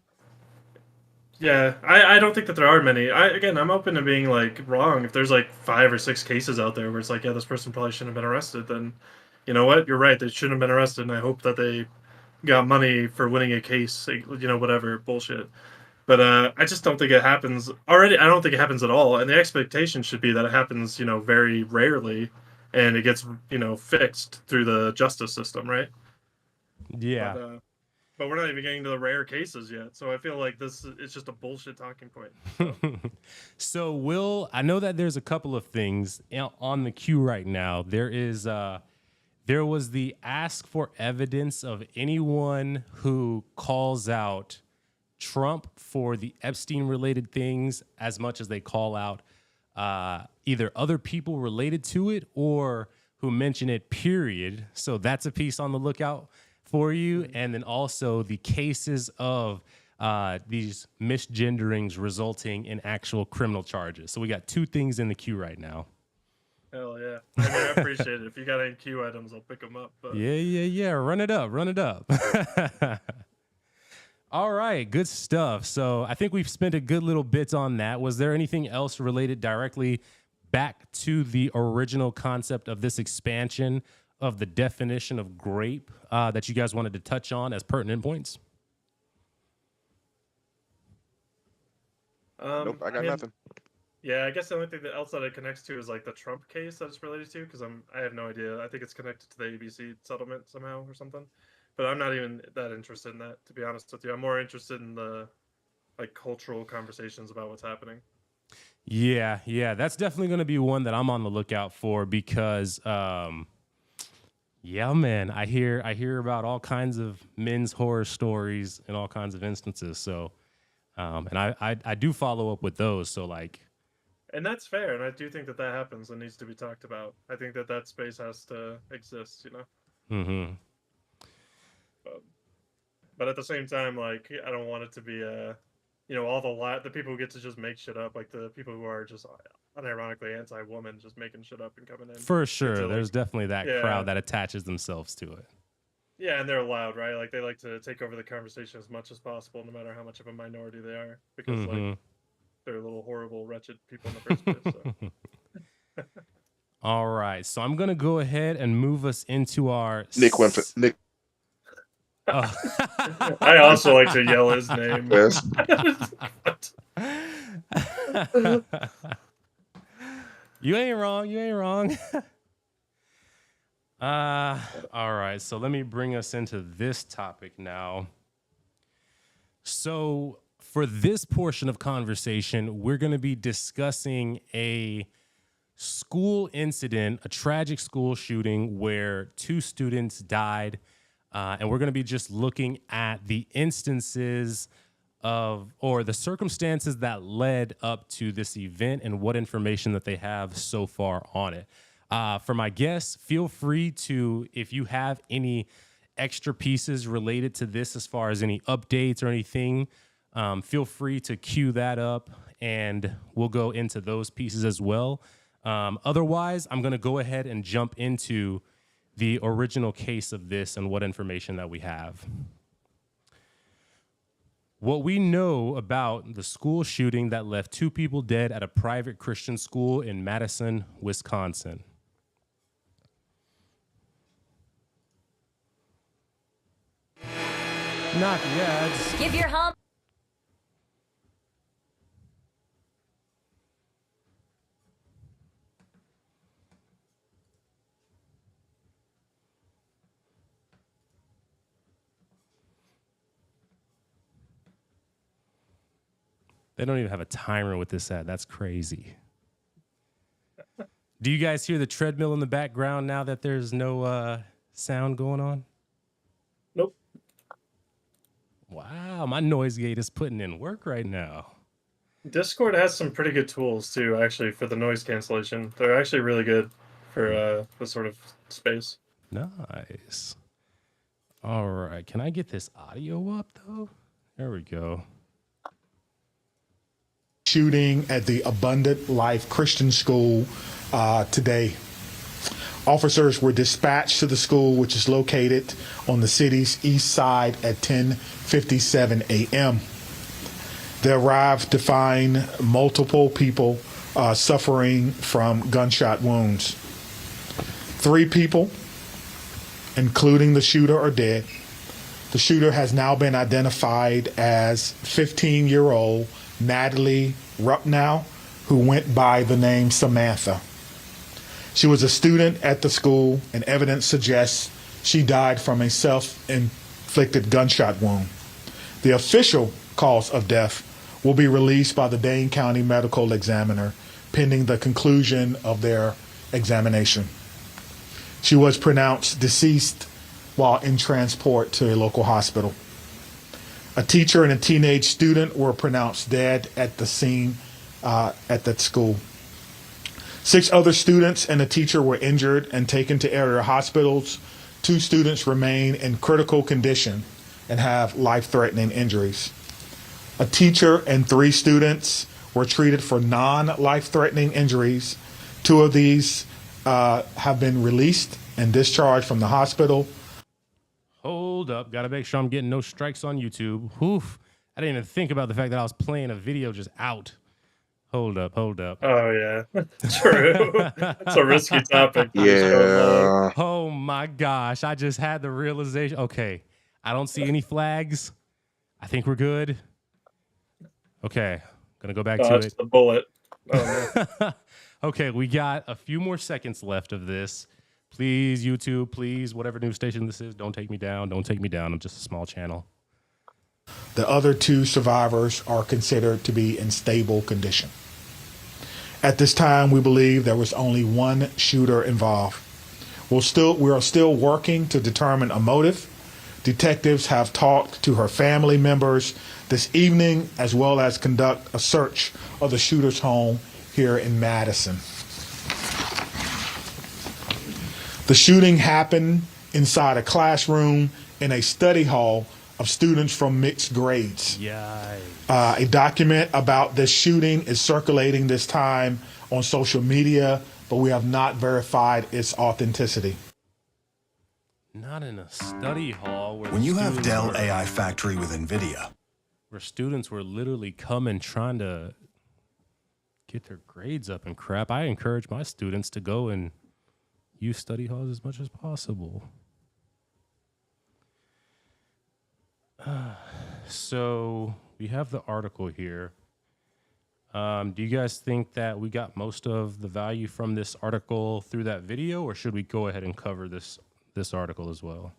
yeah, I don't think that there are many. I'm open to being like wrong. If there's like 5 or 6 cases out there where it's like, yeah, this person probably shouldn't have been arrested, then you know what? You're right. They shouldn't have been arrested, and I hope that they got money for winning a case. You know, whatever bullshit. But I just don't think it happens already. I don't think it happens at all, and the expectation should be that it happens, you know, very rarely, and it gets, you know, fixed through the justice system, right? Yeah. But we're not even getting to the rare cases yet, so I feel like this is just a bullshit talking point. So. So, Will, I know that there's a couple of things on the queue right now. There was the ask for evidence of anyone who calls out Trump for the Epstein-related things as much as they call out either other people related to it or who mention it, period. So that's a piece on the lookout for you. And then also the cases of these misgenderings resulting in actual criminal charges. So we got 2 things in the queue right now. Hell yeah. I mean, I appreciate it. If you got any queue items, I'll pick them up. But... Yeah. Run it up. All right, good stuff. So I think we've spent a good little bit on that. Was there anything else related directly back to the original concept of this expansion of the definition of grape that you guys wanted to touch on as pertinent points? Nope, I got nothing. Yeah, I guess the only thing else that it connects to is like the Trump case that it's related to, because I have no idea. I think it's connected to the ABC settlement somehow or something. But I'm not even that interested in that, to be honest with you. I'm more interested in the like cultural conversations about what's happening. Yeah, that's definitely going to be one that I'm on the lookout for because, yeah, man, I hear about all kinds of men's horror stories in all kinds of instances. So, and I do follow up with those. So like, and that's fair, and I do think that happens and needs to be talked about. I think that space has to exist, you know. Mm-hmm. But at the same time, like, I don't want it to be all the people who get to just make shit up, like the people who are just unironically anti-woman, just making shit up and coming in. For Get sure. to, There's like, definitely that yeah, crowd that attaches themselves to it. yeah, and they're loud, right? Like, they like to take over the conversation as much as possible, no matter how much of a minority they are, because like they're little horrible, wretched people in the first place. So. All right. So I'm gonna go ahead and move us into our Nick went for Nick. Oh. I also like to yell his name. Yes. You ain't wrong. You ain't wrong. All right. So let me bring us into this topic now. So for this portion of conversation, we're going to be discussing a school incident, a tragic school shooting where 2 students died. And we're going to be just looking at the instances or the circumstances that led up to this event and what information that they have so far on it. For my guests, feel free to, if you have any extra pieces related to this as far as any updates or anything, feel free to cue that up and we'll go into those pieces as well. Otherwise, I'm going to go ahead and jump into the original case of this and what information that we have. What we know about the school shooting that left 2 people dead at a private Christian school in Madison, Wisconsin. Not yet. Give your hum. They don't even have a timer with this ad. That's crazy. Do you guys hear the treadmill in the background now that there's no sound going on? Nope. Wow, my noise gate is putting in work right now. Discord has some pretty good tools too, actually, for the noise cancellation. They're actually really good for this sort of space. Nice. All right, can I get this audio up though? There we go. Shooting at the Abundant Life Christian School today. Officers were dispatched to the school, which is located on the city's east side at 10:57 a.m. They arrived to find multiple people suffering from gunshot wounds. 3 people, including the shooter, are dead. The shooter has now been identified as 15-year-old Natalie Rupnow, who went by the name Samantha. She was a student at the school, and evidence suggests she died from a self-inflicted gunshot wound. The official cause of death will be released by the Dane County Medical Examiner pending the conclusion of their examination. She was pronounced deceased while in transport to a local hospital. A teacher and a teenage student were pronounced dead at the scene at that school. 6 other students and a teacher were injured and taken to area hospitals. 2 students remain in critical condition and have life-threatening injuries. A teacher and 3 students were treated for non-life-threatening injuries. 2 of these have been released and discharged from the hospital. Hold up. Got to make sure I'm getting no strikes on YouTube. Oof. I didn't even think about the fact that I was playing a video just out. Hold up. Oh, yeah. True. That's a risky topic. Yeah. Oh, my gosh. I just had the realization. Okay. I don't see any flags. I think we're good. Okay. Going to go back to it. The bullet. Oh, no. Okay. We got a few more seconds left of this. Please, YouTube, please, whatever news station this is, don't take me down. Don't take me down. I'm just a small channel. The other 2 survivors are considered to be in stable condition. At this time, we believe there was only one shooter involved. We are still working to determine a motive. Detectives have talked to her family members this evening, as well as conduct a search of the shooter's home here in Madison. The shooting happened inside a classroom in a study hall of students from mixed grades. Yikes. A document about this shooting is circulating this time on social media, but we have not verified its authenticity. Not in a study hall where When the you have students Dell were, AI Factory with NVIDIA, where students were literally coming trying to get their grades up and crap, I encourage my students to go and use study halls as much as possible. So we have the article here. Do you guys think that we got most of the value from this article through that video, or should we go ahead and cover this article as well?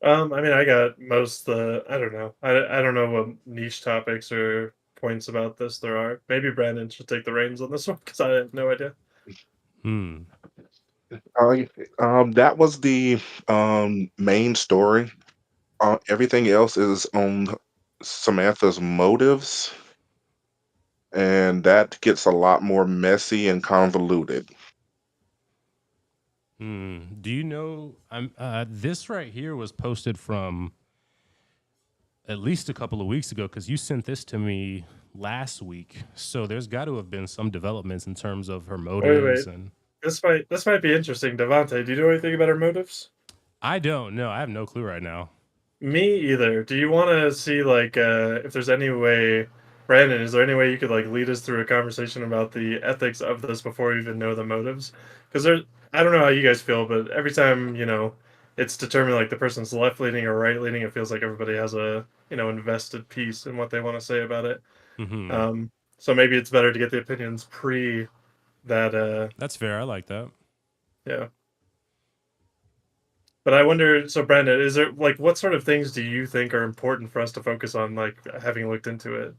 I mean, I got most I don't know. I don't know what niche topics or points about this there are. Maybe Brandon should take the reins on this one because I have no idea. Hmm. That was the main story. Everything else is on Samantha's motives, and that gets a lot more messy and convoluted. Do you know? This right here was posted from at least a couple of weeks ago because you sent this to me last week. So there's got to have been some developments in terms of her Wait. motives, and This might be interesting, Devontae. Do you know anything about her motives? I don't know. I have no clue right now. Me either. Do you want to see like if there's any way, Brandon? Is there any way you could like lead us through a conversation about the ethics of this before we even know the motives? Because I don't know how you guys feel, but every time it's determined like the person's left leaning or right leaning, it feels like everybody has a invested piece in what they want to say about it. Mm-hmm. So maybe it's better to get the opinions pre that. That's fair. I like that. Yeah. But I wonder, so Brandon, is there like what sort of things do you think are important for us to focus on, like having looked into it?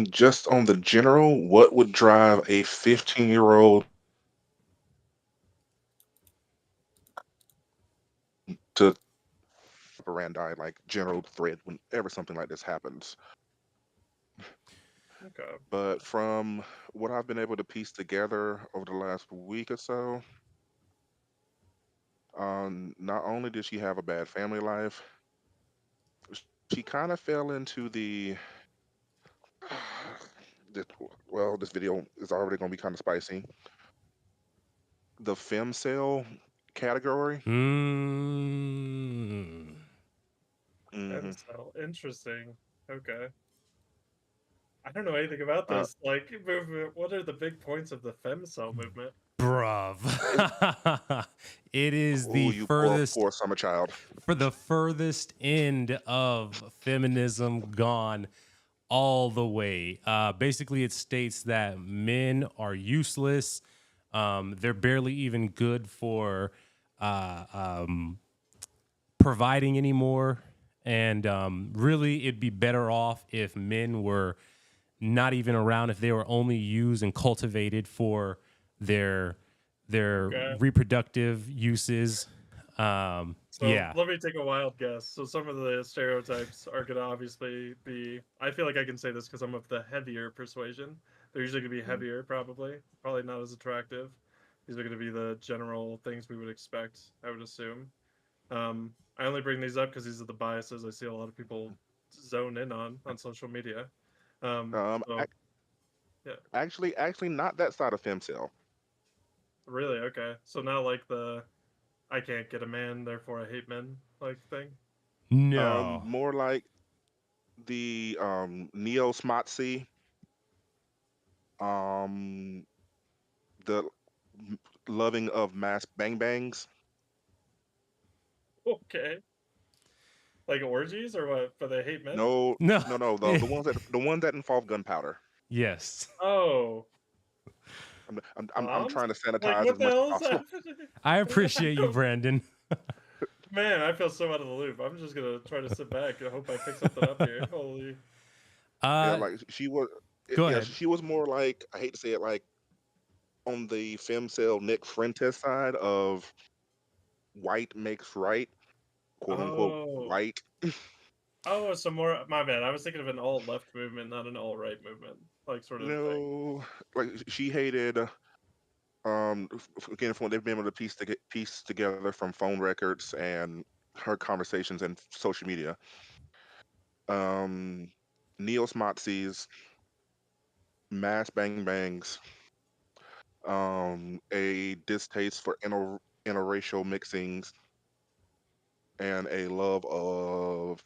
Just on the general, what would drive a 15-year-old to operandi, like general thread whenever something like this happens? Okay. But from what I've been able to piece together over the last week or so, not only did she have a bad family life, she kind of fell into this, well, this video is already going to be kind of spicy. The femcell category. hmm And so interesting. Okay. I don't know anything about Uh, this like movement. What are the big points of the femcell movement? Bruv. It is oh, the you furthest poor summer child. for the furthest end of feminism gone all the way. Basically, it states that men are useless. They're barely even good for uh, um, providing anymore. And really, it'd be better off if men were not even around, if they were only used and cultivated for their Okay. reproductive uses. So Yeah. let me take a wild guess. So some of the stereotypes are going to obviously be. I feel like I can say this because I'm of the heavier persuasion. They're usually going to be Mm. heavier, probably not as attractive. These are going to be the general things we would expect. I would assume. I only bring these up because these are the biases I see a lot of people zone in on social media. So Ac- yeah, actually, not that side of femcell. really okay. So not like the I can't get a man, therefore I hate men like thing. No. More like the neo smotsy, um, the loving of mass bang bangs. Okay, like orgies or what? But they hate men. No, No. no, the ones that involve gunpowder. Yes. Oh, I'm bombs? trying to Like sanitize what as the much as hell is possible. happening? I appreciate you, I Brandon. Man, I feel so out of the loop. I'm just gonna try to sit back and hope I pick something up here. Holy. Yeah, Uh, like she was. Go Yeah, ahead. she was more like, I hate to say it, like on the femcell Nick Fuentes side of white makes right, quote unquote Oh. white. Oh, some more. My bad. I was thinking of an alt left movement, not an alt right movement. like sort of thing. No, like she hated. Again, from what they've been able to piece together from phone records and her conversations and social media. Um, neo Smotsies, mass bang bangs, a distaste for interracial mixings, and a love of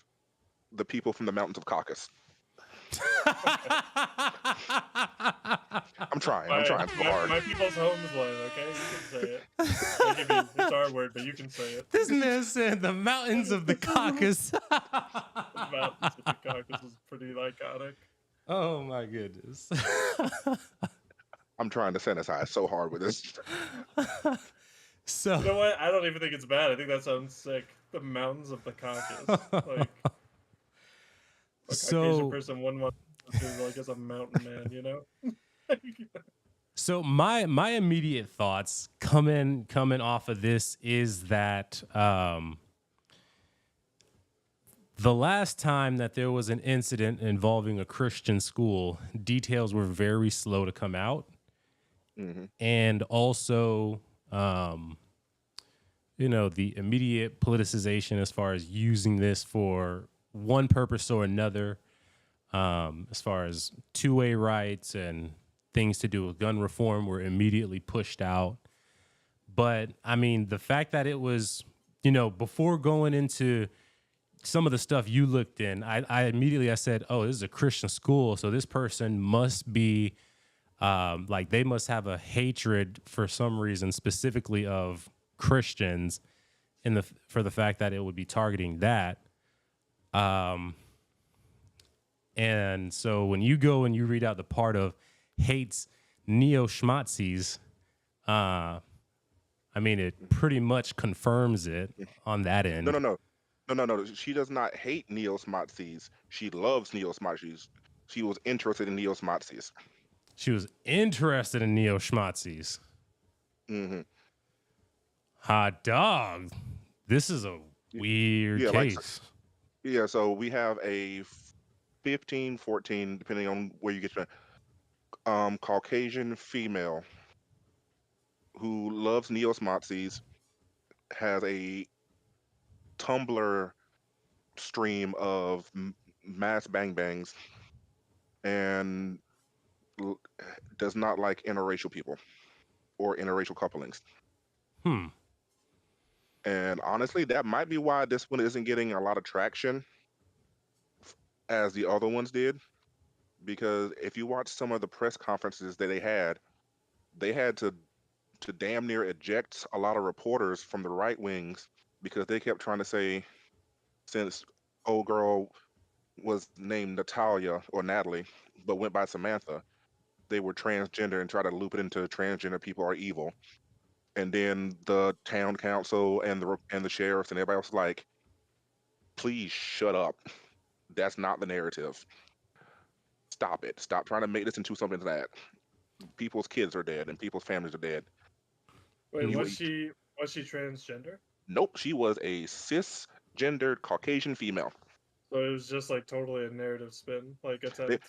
the people from the mountains of Caucasus. I'm trying. I'm trying so hard. My people's homeland, okay? You can say it. I'll give you, it's our word, but you can say it. This man said the mountains of the Caucasus. The mountains of the Caucasus is pretty iconic. Oh my goodness. I'm trying to synthesize so hard with this. So You know what? I don't even think it's bad. I think that sounds sick. The mountains of the Caucasus. Like a Caucasian person wouldn't want to do like as a mountain man, you know? So my immediate thoughts coming off of this is that the last time that there was an incident involving a Christian school, details were very slow to come out. Mm-hmm. And also, the immediate politicization as far as using this for one purpose or another, as far as two-way rights and things to do with gun reform were immediately pushed out. But, I mean, the fact that it was, before going into some of the stuff you looked in, I immediately said, oh, this is a Christian school, so this person must be, they must have a hatred for some reason, specifically of Christians, for the fact that it would be targeting that. And so when you go and you read out the part of hates neo-schmatzis, it pretty much confirms it on that end. No. She does not hate neo-Smotsies. She loves neo-Smotsies. She was interested in neo-Smotsies. She was interested in neo-schmatzis. Mm-hmm. Hot dog. This is a weird case. So we have a 15, 14, depending on where you get your Caucasian female who loves neo-Smotsies, has a Tumblr stream of mass bang bangs, and does not like interracial people or interracial couplings. And honestly, that might be why this one isn't getting a lot of traction as the other ones did. Because if you watch some of the press conferences that they had to damn near eject a lot of reporters from the right wings because they kept trying to say, since old girl was named Natalia or Natalie, but went by Samantha, they were transgender and try to loop it into transgender people are evil. And then the town council and the sheriffs and everybody else was like, please shut up. That's not the narrative. Stop it. Stop trying to make this into something that people's kids are dead and people's families are dead. Wait, was she transgender? Nope, she was a cisgendered Caucasian female. So it was just like totally a narrative spin, like attempt.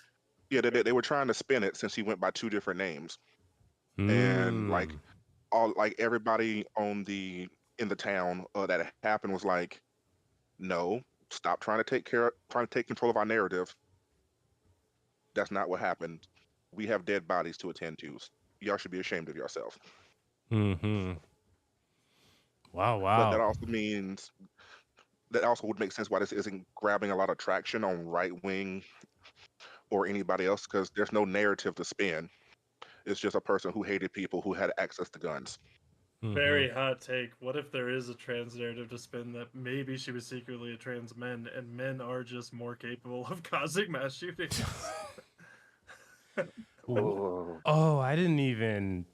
They were trying to spin it since she went by two different names. And everybody in the town that it happened was like, no, stop trying to take control of our narrative. That's not what happened. We have dead bodies to attend to. Y'all should be ashamed of yourself. Mm-hmm. Wow. But that also would make sense why this isn't grabbing a lot of traction on right wing or anybody else, because there's no narrative to spin. It's just a person who hated people who had access to guns. Very hot take. What if there is a trans narrative to spin that maybe she was secretly a trans man and men are just more capable of causing mass shootings? Oh, I didn't even.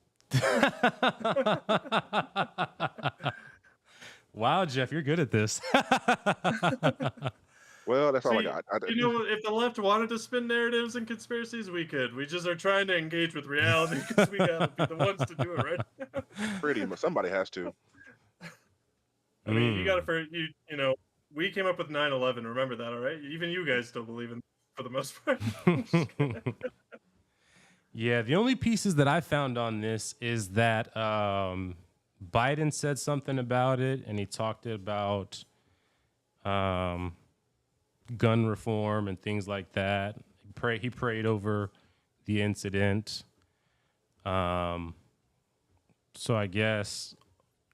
Wow, Jeff, you're good at this. Well, that's all I got. If the left wanted to spin narratives and conspiracies, we could. We just are trying to engage with reality because we gotta be the ones to do it, right? Pretty much, somebody has to. I mean, you gotta we came up with 9/11. Remember that, all right? Even you guys still believe in, for the most part. Yeah, the only pieces that I found on this is that Biden said something about it, and he talked about gun reform and things like that. He prayed over the incident. So I guess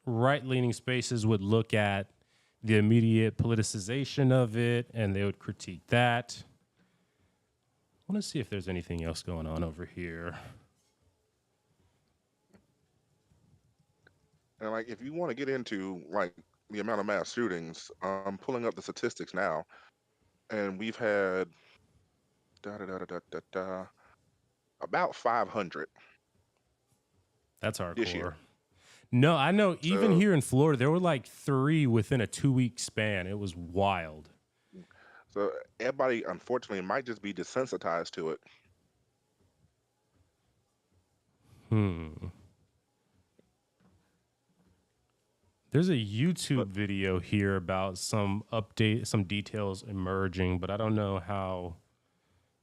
right-leaning spaces would look at the immediate politicization of it, and they would critique that. I want to see if there's anything else going on over here. And like, if you want to get into like the amount of mass shootings, I'm pulling up the statistics now, and we've had about 500 That's this year. hardcore. No, I know even So, here in Florida, there were like 3 within a 2-week span. It was wild. so everybody, unfortunately, might just be desensitized to it. There's a YouTube video here about some details emerging, but I don't know how.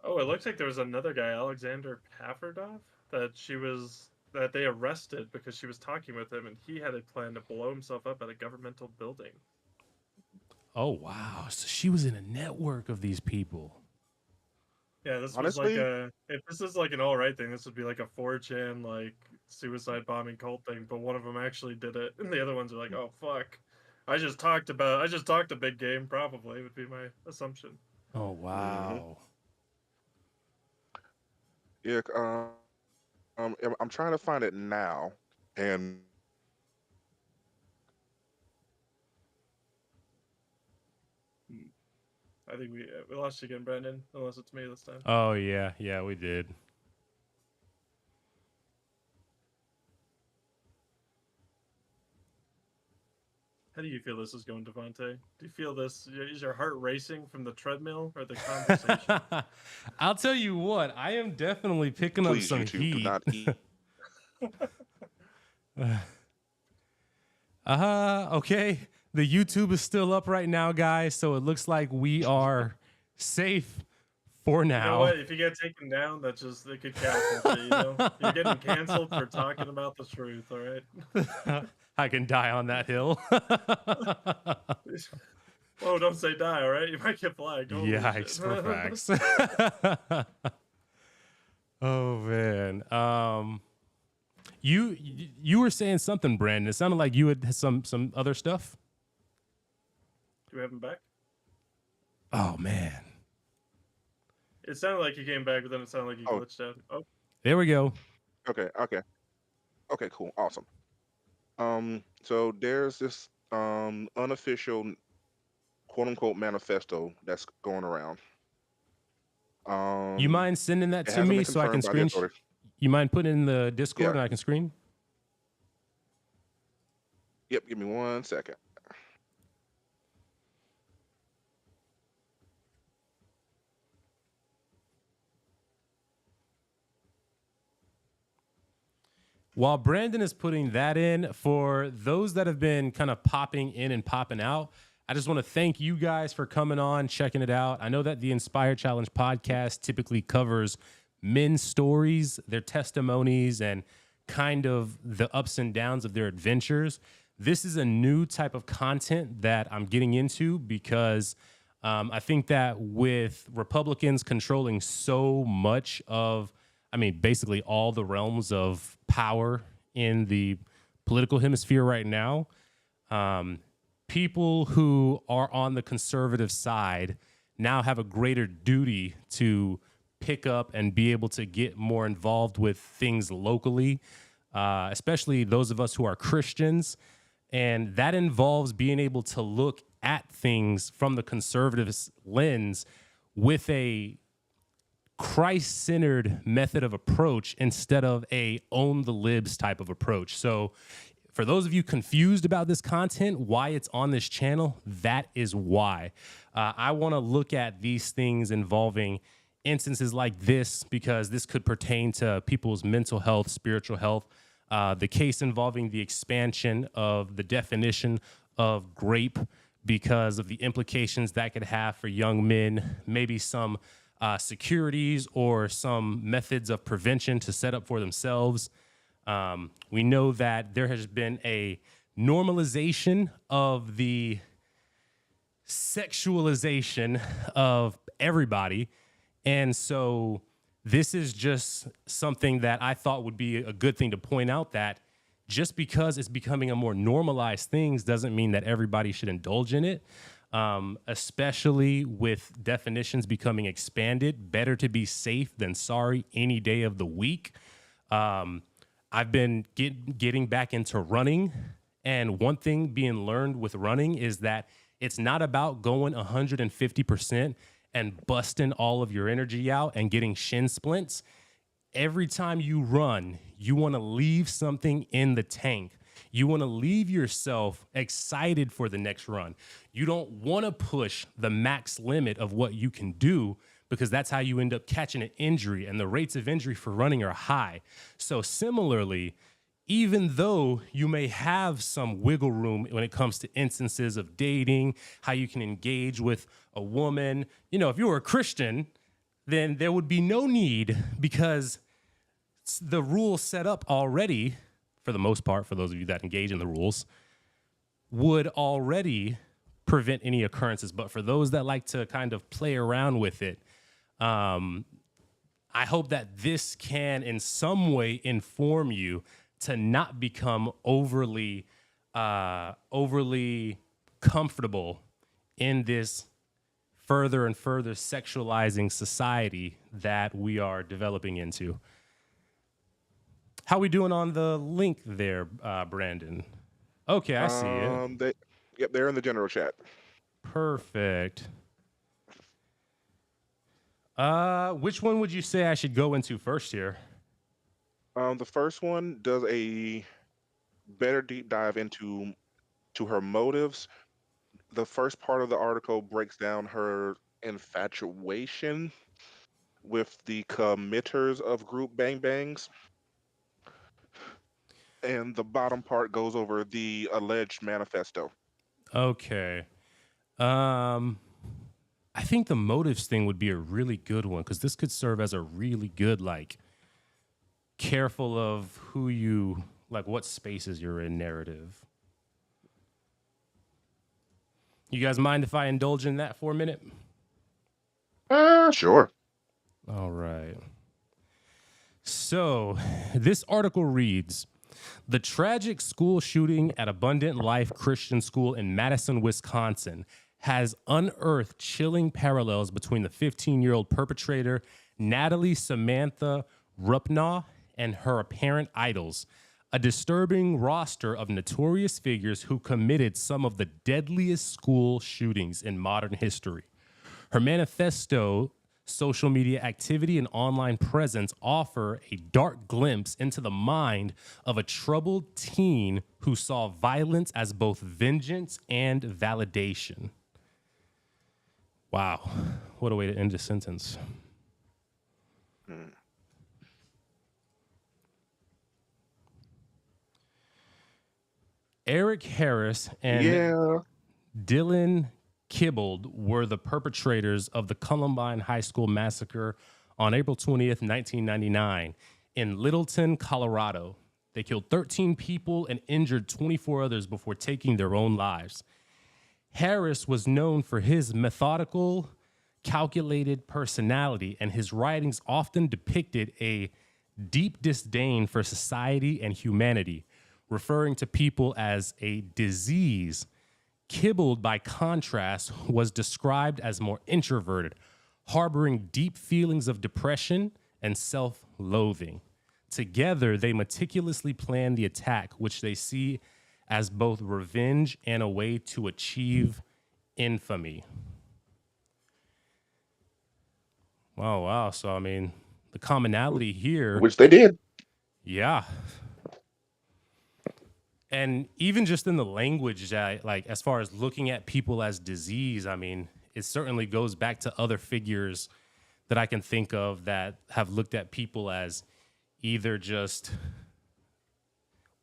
Oh, it looks like there was another guy, Alexander Paferdov, that they arrested because she was talking with him, and he had a plan to blow himself up at a governmental building. Oh, wow. So she was in a network of these people. Yeah, this was Honestly, like if this is like an all right thing, this would be like a 4chan like suicide bombing cult thing, but one of them actually did it, and the other ones are like, oh fuck, I just talked to big game, probably would be my assumption. Oh, wow. yeah. I'm trying to find it now, and I think we lost you again, Brandon, unless it's me this time. Oh, yeah. Yeah, we did. How do you feel this is going, Devontae? Do you feel this? Is your heart racing from the treadmill or the conversation? I'll tell you what, I am definitely picking up please, some YouTube, do heat. not eat. Okay. The YouTube is still up right now, guys, so it looks like we are safe for You know now. what? If you get taken down, that just they could cancel you. You're getting canceled for talking about the truth. All right. I can die on that hill. Oh, don't say die. All right, you might get flagged. Holy Yikes shit. for facts. Oh man. You were saying something, Brandon. It sounded like you had some other stuff. Do we have him back? Oh man. It sounded like he came back, but then it sounded like he Oh. glitched out. Oh, There we go. Okay, cool, awesome. So there's this unofficial quote unquote manifesto that's going around. You mind sending that It to hasn't me been so I can confirmed by the screen? authorities. You mind putting it in the Discord and Yeah. I can screen? Yep, give me 1 second. While Brandon is putting that in, for those that have been kind of popping in and popping out, I just want to thank you guys for coming on, checking it out. I know that the Inspire Challenge podcast typically covers men's stories, their testimonies, and kind of the ups and downs of their adventures. This is a new type of content that I'm getting into because I think that with Republicans controlling so much of, basically all the realms of power in the political hemisphere right now, people who are on the conservative side now have a greater duty to pick up and be able to get more involved with things locally, especially those of us who are Christians. And that involves being able to look at things from the conservative lens with a Christ-centered method of approach instead of a own the libs type of approach. So for those of you confused about this content, why it's on this channel, that is why. I want to look at these things involving instances like this because this could pertain to people's mental health, spiritual health. The case involving the expansion of the definition of grape because of the implications that could have for young men, maybe some securities or some methods of prevention to set up for themselves. We know that there has been a normalization of the sexualization of everybody. And so this is just something that I thought would be a good thing to point out, that just because it's becoming a more normalized thing doesn't mean that everybody should indulge in it, especially with definitions becoming expanded. Better to be safe than sorry any day of the week. I've been getting back into running, and one thing being learned with running is that it's not about going 150% and busting all of your energy out and getting shin splints. Every time you run, you want to leave something in the tank. You want to leave yourself excited for the next run. You don't want to push the max limit of what you can do, because that's how you end up catching an injury, and the rates of injury for running are high. So similarly, even though you may have some wiggle room when it comes to instances of dating, how you can engage with a woman, if you were a Christian, then there would be no need, because the rules set up already, for the most part, for those of you that engage in the rules, would already prevent any occurrences. But for those that like to kind of play around with it, I hope that this can in some way inform you to not become overly comfortable in this further and further sexualizing society that we are developing into. How we doing on the link there, Brandon? Okay, I see it. They're in the general chat. Perfect. Which one would you say I should go into first here? The first one does a better deep dive into her motives. The first part of the article breaks down her infatuation with the committers of group bangbangs. And the bottom part goes over the alleged manifesto. Okay. I think the motives thing would be a really good one, because this could serve as a really good, careful of who you, what spaces you're in narrative. You guys mind if I indulge in that for a minute? Sure. All right. So this article reads, the tragic school shooting at Abundant Life Christian School in Madison, Wisconsin, has unearthed chilling parallels between the 15-year-old perpetrator, Natalie Samantha Rupnaugh, and her apparent idols, a disturbing roster of notorious figures who committed some of the deadliest school shootings in modern history. Her manifesto, social media activity, and online presence offer a dark glimpse into the mind of a troubled teen who saw violence as both vengeance and validation. Wow, what a way to end a sentence. Eric Harris and Dylan Kibbled were the perpetrators of the Columbine High School massacre on April 20th, 1999 in Littleton, Colorado. They killed 13 people and injured 24 others before taking their own lives. Harris was known for his methodical, calculated personality, and his writings often depicted a deep disdain for society and humanity, referring to people as a disease. Kibbled, by contrast, was described as more introverted, harboring deep feelings of depression and self-loathing. Together, they meticulously plan the attack, which they see as both revenge and a way to achieve infamy. Wow. So, the commonality here... Which they did. Yeah. And even just in the language, as far as looking at people as disease, it certainly goes back to other figures that I can think of that have looked at people as either just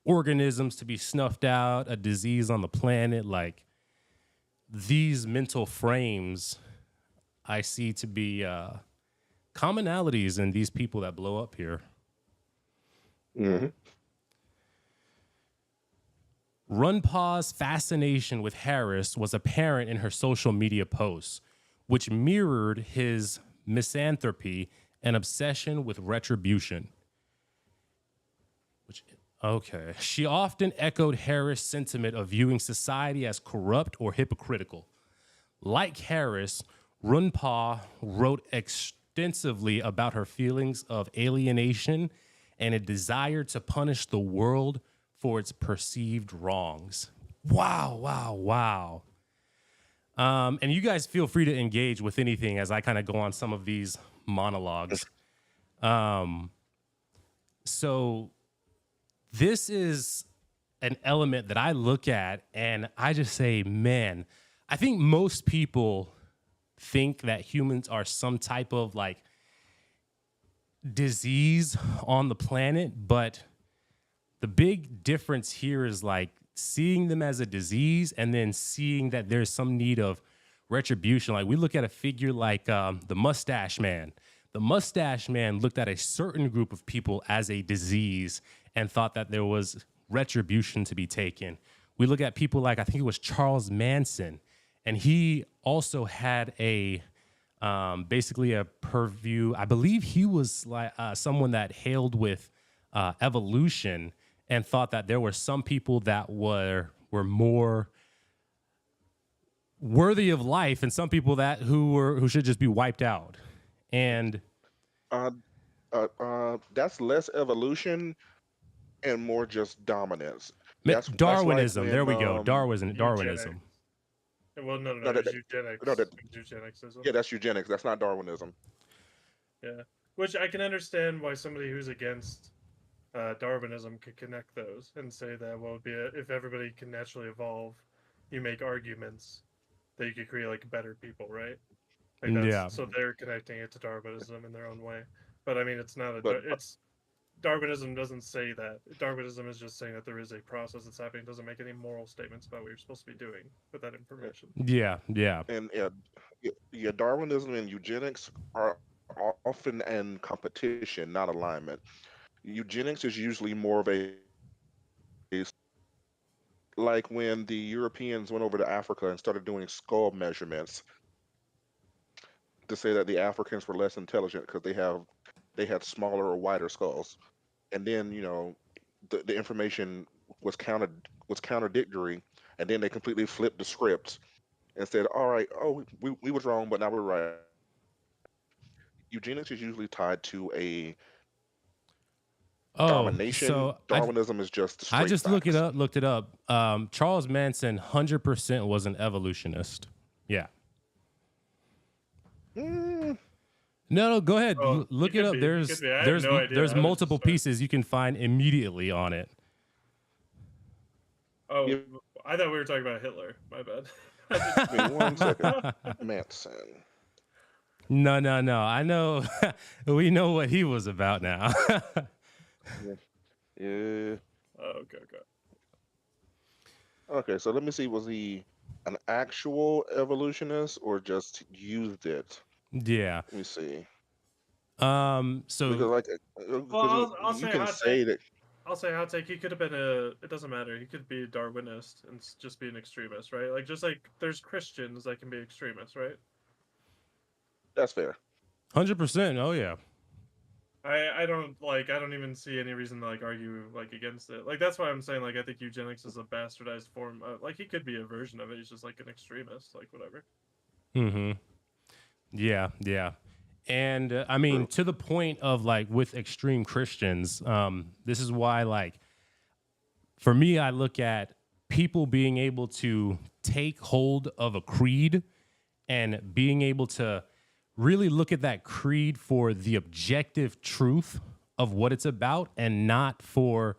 organisms to be snuffed out, a disease on the planet. These mental frames I see to be commonalities in these people that blow up here. Hmm. Runpaw's fascination with Harris was apparent in her social media posts, which mirrored his misanthropy and obsession with retribution. Okay. She often echoed Harris' sentiment of viewing society as corrupt or hypocritical. Like Harris, Runpaw wrote extensively about her feelings of alienation and a desire to punish the world for its perceived wrongs. Wow, wow, wow. And you guys feel free to engage with anything as I kind of go on some of these monologues. So this is an element that I look at and I just say, man, I think most people think that humans are some type of like disease on the planet, but the big difference here is like seeing them as a disease and then seeing that there's some need of retribution. Like we look at a figure like the Mustache Man. The Mustache Man looked at a certain group of people as a disease and thought that there was retribution to be taken. We look at people like, I think it was Charles Manson, and he also had a basically a purview. I believe he was like someone that hailed with evolution and thought that there were some people that were more worthy of life and some people that who should just be wiped out. And That's less evolution and more just dominance. That's Darwinism. like There we when, go. Darwinism. Well, no, no, it's eugenics. no, Eugenicsism. yeah, that's eugenics. That's not Darwinism. Yeah, which I can understand why somebody who's against Darwinism could connect those and say that, well, if everybody can naturally evolve, you make arguments that you could create like better people, right? Like that's, Yeah. So they're connecting it to Darwinism in their own way. But I mean, it's not a. But It's Darwinism doesn't say that. Darwinism is just saying that there is a process that's happening. It doesn't make any moral statements about what you're supposed to be doing with that information. Yeah. and Darwinism and eugenics are often in competition, not alignment. Eugenics is usually more of a like when the Europeans went over to Africa and started doing skull measurements to say that the Africans were less intelligent because they had smaller or wider skulls. And then, the information was contradictory, and then they completely flipped the script and said, all right, oh, we was wrong, but now we're right. Eugenics is usually tied to a domination. So Darwinism is just straight I just facts. looked it up. Charles Manson, 100% was an evolutionist. Yeah. No, go ahead. Oh, Look he it could up. be. He There's could be. I have no idea. there's I was multiple just- pieces you can find immediately on it. Oh, Yeah. I thought we were talking about Hitler. My bad. Give me 1 second. Manson. No. I know. We know what he was about now. Yeah. Oh, okay. Okay, so let me see. Was he an actual evolutionist or just used it? Yeah. Let me see. So Because like, Well, I'll you say can hot say take. that. I'll say hot take. He could have been it doesn't matter. He could be a Darwinist and just be an extremist, right? Like just like there's Christians that can be extremists, right? That's fair. 100%. Oh yeah. I don't even see any reason to like argue like against it. Like that's why I'm saying like I think eugenics is a bastardized form of, like he could be a version of it. He's just like an extremist, like whatever. Mm-hmm. Yeah. And I mean, to the point of like with extreme Christians, this is why, like, for me, I look at people being able to take hold of a creed and being able to really look at that creed for the objective truth of what it's about and not for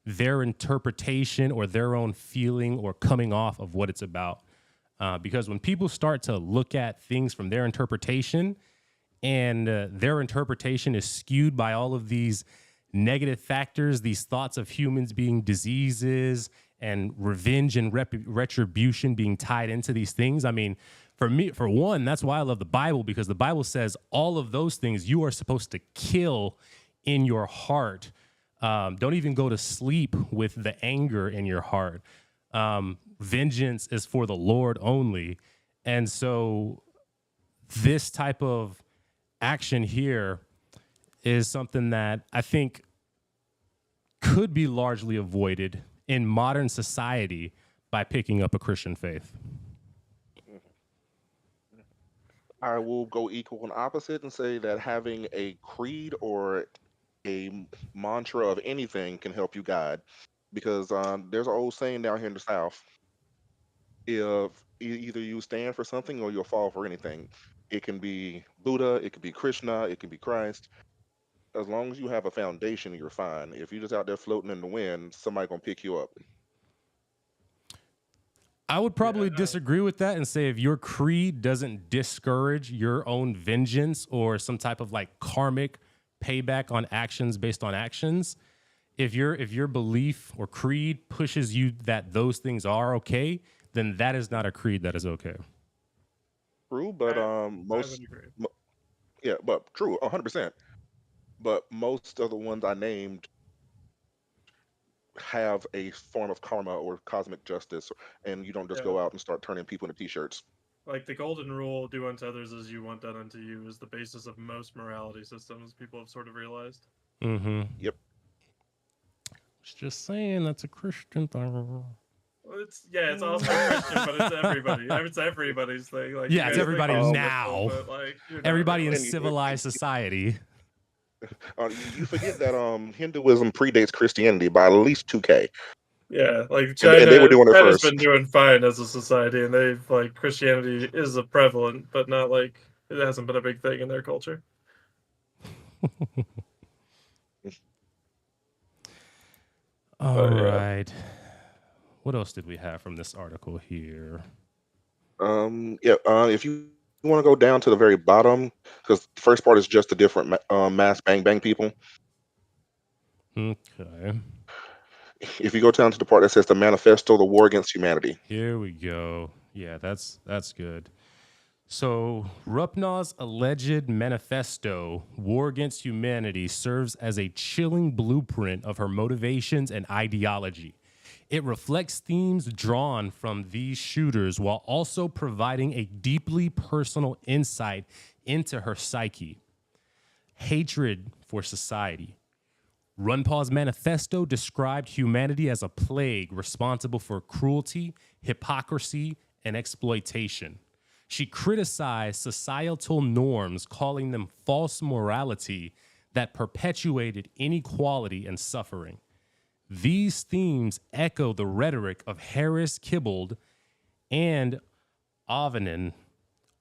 their interpretation or their own feeling or coming off of what it's about. Because when people start to look at things from their interpretation and their interpretation is skewed by all of these negative factors, these thoughts of humans being diseases and revenge and retribution being tied into these things. I mean, for me, for one, that's why I love the Bible, because the Bible says all of those things you are supposed to kill in your heart. Don't even go to sleep with the anger in your heart. Vengeance is for the Lord only. And so this type of action here is something that I think could be largely avoided in modern society by picking up a Christian faith. I will go equal and opposite and say that having a creed or a mantra of anything can help you guide. Because there's an old saying down here in the South: if either you stand for something or you'll fall for anything. It can be Buddha, it could be Krishna, it can be Christ. As long as you have a foundation, you're fine. If you're just out there floating in the wind, somebody gonna pick you up. I would probably disagree with that and say if your creed doesn't discourage your own vengeance or some type of like karmic payback on actions based on actions, if your belief or creed pushes you that those things are okay, then that is not a creed that is okay. True, but I most would agree. yeah, but true, 100%. But most of the ones I named have a form of karma or cosmic justice, and you don't just Yeah. go out and start turning people into t-shirts. Like the golden rule, do unto others as you want done unto you, is the basis of most morality systems, people have sort of realized. Mm-hmm. Yep. Just saying that's a Christian thing. Well, it's also Christian, but it's everybody. It's everybody's thing. Like, Yeah, you it's guys everybody think it's now. special, but, like, you're not Everybody in really. And civilized society. you forget that Hinduism predates Christianity by at least 2K, Yeah, like and they were doing it China's first. been doing fine as a society, and they've like Christianity is a prevalent, but not like it hasn't been a big thing in their culture. All But yeah, right. What else did we have from this article here? Yeah. If you want to go down to the very bottom, because the first part is just the different mass bang bang people. Okay. If you go down to the part that says the manifesto, the war against humanity. Here we go. Yeah, that's good. So, Rupnaw's alleged manifesto, War Against Humanity, serves as a chilling blueprint of her motivations and ideology. It reflects themes drawn from these shooters while also providing a deeply personal insight into her psyche. Hatred for society. Runpaw's manifesto described humanity as a plague responsible for cruelty, hypocrisy, and exploitation. She criticized societal norms, calling them false morality that perpetuated inequality and suffering. These themes echo the rhetoric of Harris Kibble and Ovanen,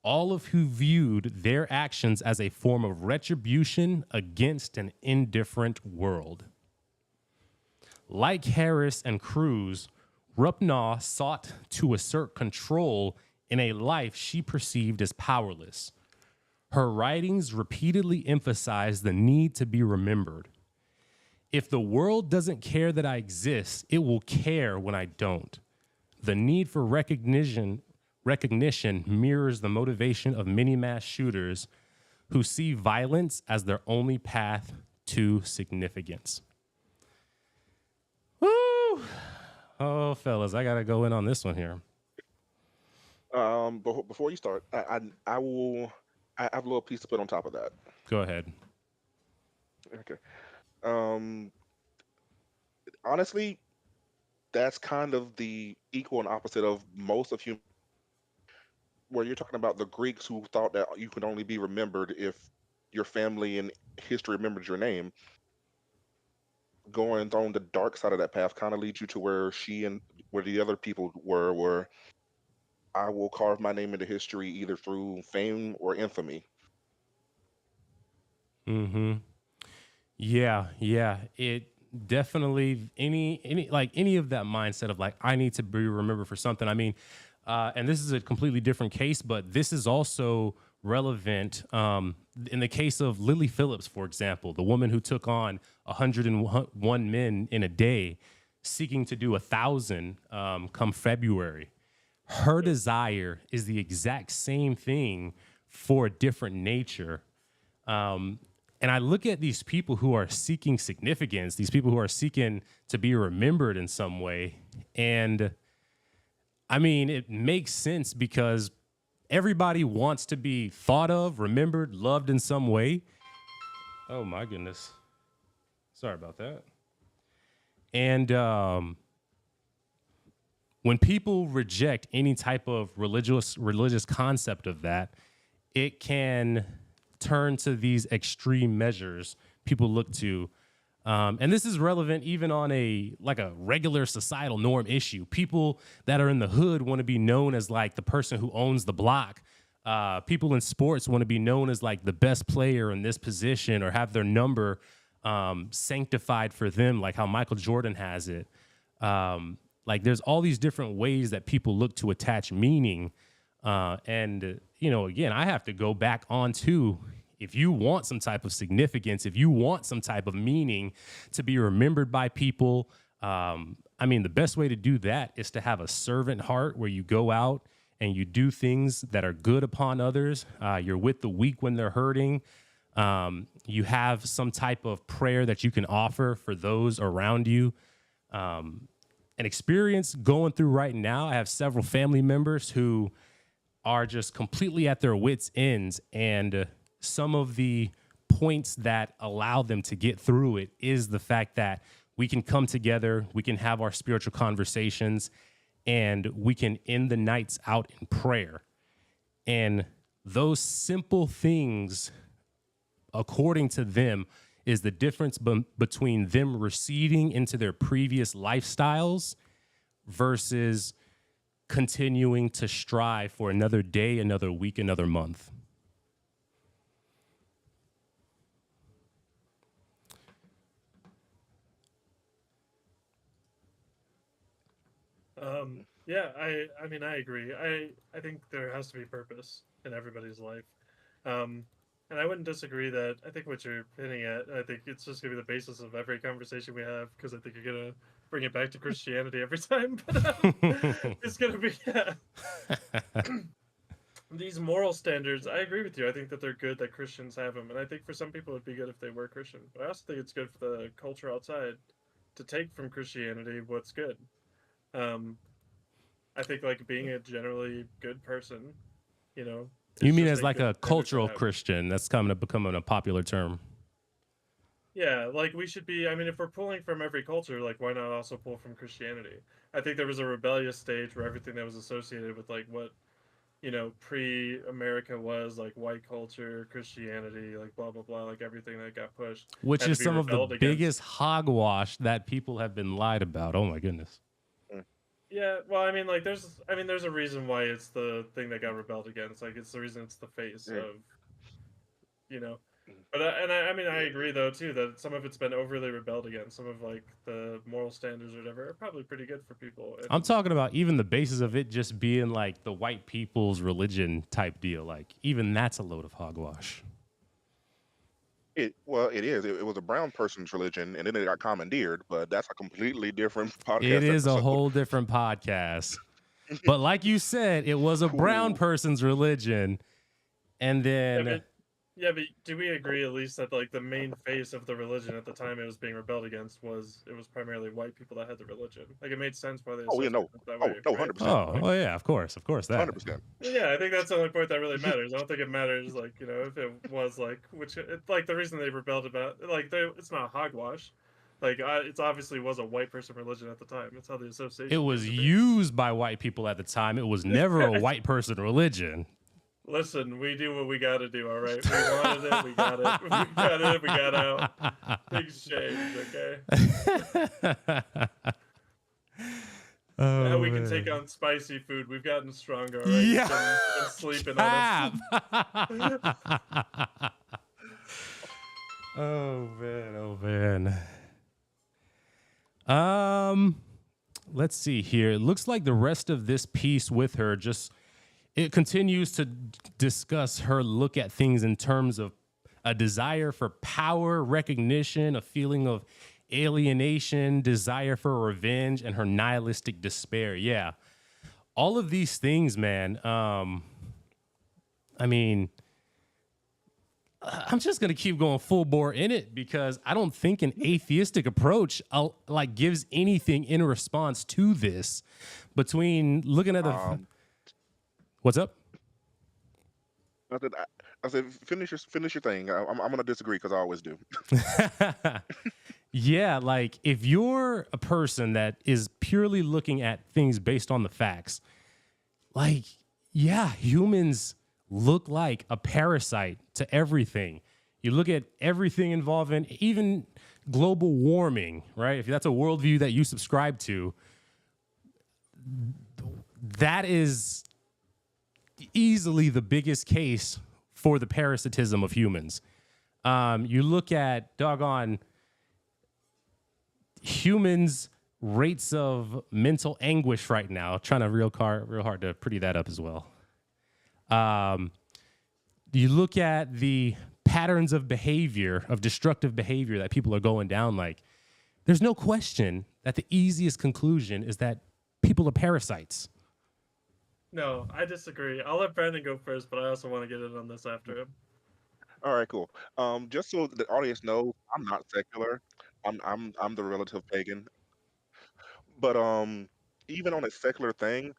all of who viewed their actions as a form of retribution against an indifferent world. Like Harris and Cruz, Rupnaw sought to assert control in a life she perceived as powerless. Her writings repeatedly emphasize the need to be remembered. If the world doesn't care that I exist, it will care when I don't. The need for recognition mirrors the motivation of many mass shooters who see violence as their only path to significance. Woo! Oh, fellas, I gotta go in on this one here. But before you start, I have a little piece to put on top of that. Go ahead. Okay. Um, Honestly, that's kind of the equal and opposite of most of human. Where you're talking about the Greeks who thought that you could only be remembered if your family and history remembered your name. Going on the dark side of that path kind of leads you to where she and where the other people were, where I will carve my name into history either through fame or infamy. Mm-hmm. Yeah. It definitely any of that mindset of like I need to be remembered for something. I mean, and this is a completely different case, but this is also relevant in the case of Lily Phillips, for example, the woman who took on 101 men in a day, seeking to do 1,000 come February. her desire is the exact same thing for a different nature. And I look at these people who are seeking significance, these people who are seeking to be remembered in some way. And I mean, it makes sense because everybody wants to be thought of, remembered, loved in some way. Oh, my goodness. Sorry about that. And when people reject any type of religious concept of that, it can turn to these extreme measures people look to. And this is relevant even on a regular societal norm issue. People that are in the hood want to be known as like the person who owns the block. People in sports want to be known as like the best player in this position or have their number sanctified for them, like how Michael Jordan has it. Like there's all these different ways that people look to attach meaning. And, again, I have to go back on to, if you want some type of significance, if you want some type of meaning to be remembered by people, the best way to do that is to have a servant heart where you go out and you do things that are good upon others. You're with the weak when they're hurting. You have some type of prayer that you can offer for those around you. An experience going through right now, I have several family members who are just completely at their wits' ends, and some of the points that allow them to get through it is the fact that we can come together, we can have our spiritual conversations, and we can end the nights out in prayer. And those simple things, according to them, is the difference between them receding into their previous lifestyles versus continuing to strive for another day, another week, another month. I agree. I think there has to be purpose in everybody's life. And I wouldn't disagree that I think what you're hinting at, I think it's just going to be the basis of every conversation we have, because I think you're going to bring it back to Christianity every time. But it's going to be these moral standards. I agree with you. I think that they're good that Christians have them. And I think for some people it'd be good if they were Christian. But I also think it's good for the culture outside to take from Christianity what's good. I think like being a generally good person, You mean as like a cultural Christian? That's becoming a popular term. Yeah, like we should be, if we're pulling from every culture, like why not also pull from Christianity? I think there was a rebellious stage where everything that was associated with like what, pre-America was, like white culture, Christianity, like blah, blah, blah, like everything that got pushed. Which is some of the biggest hogwash that people have been lied about. Oh my goodness. Yeah, well, there's a reason why it's the thing that got rebelled against. Like, it's the reason it's the face of, But I agree though too that some of it's been overly rebelled against. Some of like the moral standards or whatever are probably pretty good for people. And I'm talking about even the basis of it just being like the white people's religion type deal. Like even that's a load of hogwash. It is. It was a brown person's religion, and then it got commandeered. But that's a completely different podcast. It is episode. a whole different podcast. But like you said, it was a brown person's religion, and then. Yeah, but do we agree at least that like the main face of the religion at the time it was being rebelled against was primarily white people that had the religion? Like it made sense why they. Oh, yeah, no. That Oh, way, no, right? 100%. Oh, yeah, of course that. 100%. Yeah, I think that's the only point that really matters. I don't think it matters, like, if it was, like, the reason they rebelled about, like, it's not hogwash. Like, it obviously was a white person religion at the time. It's how the association... It was used by white people at the time. It was never a white person religion. Listen, we do what we gotta do, all right? We wanted it, we got it. We got it, we got out. Things change, okay? Now we can take on spicy food. We've gotten stronger, right? Yeah. Been sleeping on us. Oh man. Let's see here. It looks like the rest of this piece with her it continues to discuss her look at things in terms of a desire for power, recognition, a feeling of alienation, desire for revenge, and her nihilistic despair. Yeah. all of these things, man. I mean, I'm just gonna keep going full bore in it because I don't think an atheistic approach like gives anything in response to this. Between looking at the Um, what's up? I said, I said, finish your thing. I'm gonna disagree because I always do. Yeah, like if you're a person that is purely looking at things based on the facts, like, yeah, humans look like a parasite to everything. You look at everything involving even global warming, right? If that's a worldview that you subscribe to, that is easily the biggest case for the parasitism of humans. You look at doggone humans' rates of mental anguish right now. Trying to real hard to pretty that up as well. You look at the patterns of behavior, of destructive behavior that people are going down. Like, there's no question that the easiest conclusion is that people are parasites. No, I disagree. I'll let Brandon go first, but I also want to get in on this after him. All right, cool. Just so the audience knows, I'm not secular. I'm the relative pagan. But even on a secular thing,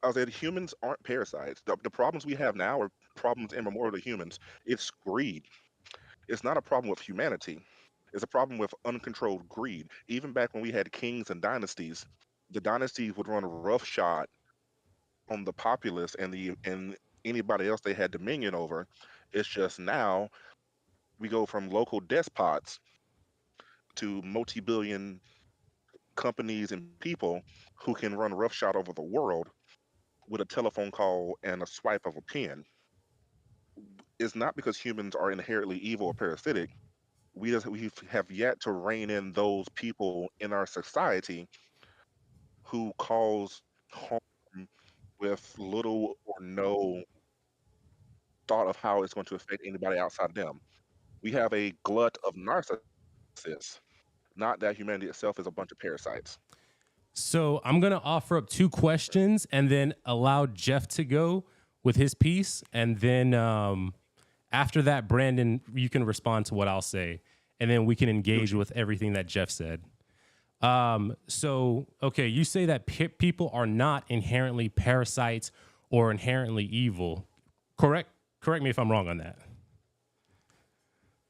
I said humans aren't parasites. The problems we have now are problems immemorial to humans. It's greed. It's not a problem with humanity. It's a problem with uncontrolled greed. Even back when we had kings and dynasties, the dynasties would run roughshod on the populace and anybody else they had dominion over. It's just now we go from local despots to multi-billion companies and people who can run roughshod over the world with a telephone call and a swipe of a pen. It's not because humans are inherently evil or parasitic. We have yet to rein in those people in our society who cause harm with little or no thought of how it's going to affect anybody outside of them. We have a glut of narcissists, not that humanity itself is a bunch of parasites. So I'm going to offer up two questions and then allow Jeff to go with his piece. And then after that, Brandon, you can respond to what I'll say. And then we can engage with everything that Jeff said. So, okay, you say that people are not inherently parasites or inherently evil. Correct? Correct me if I'm wrong on that.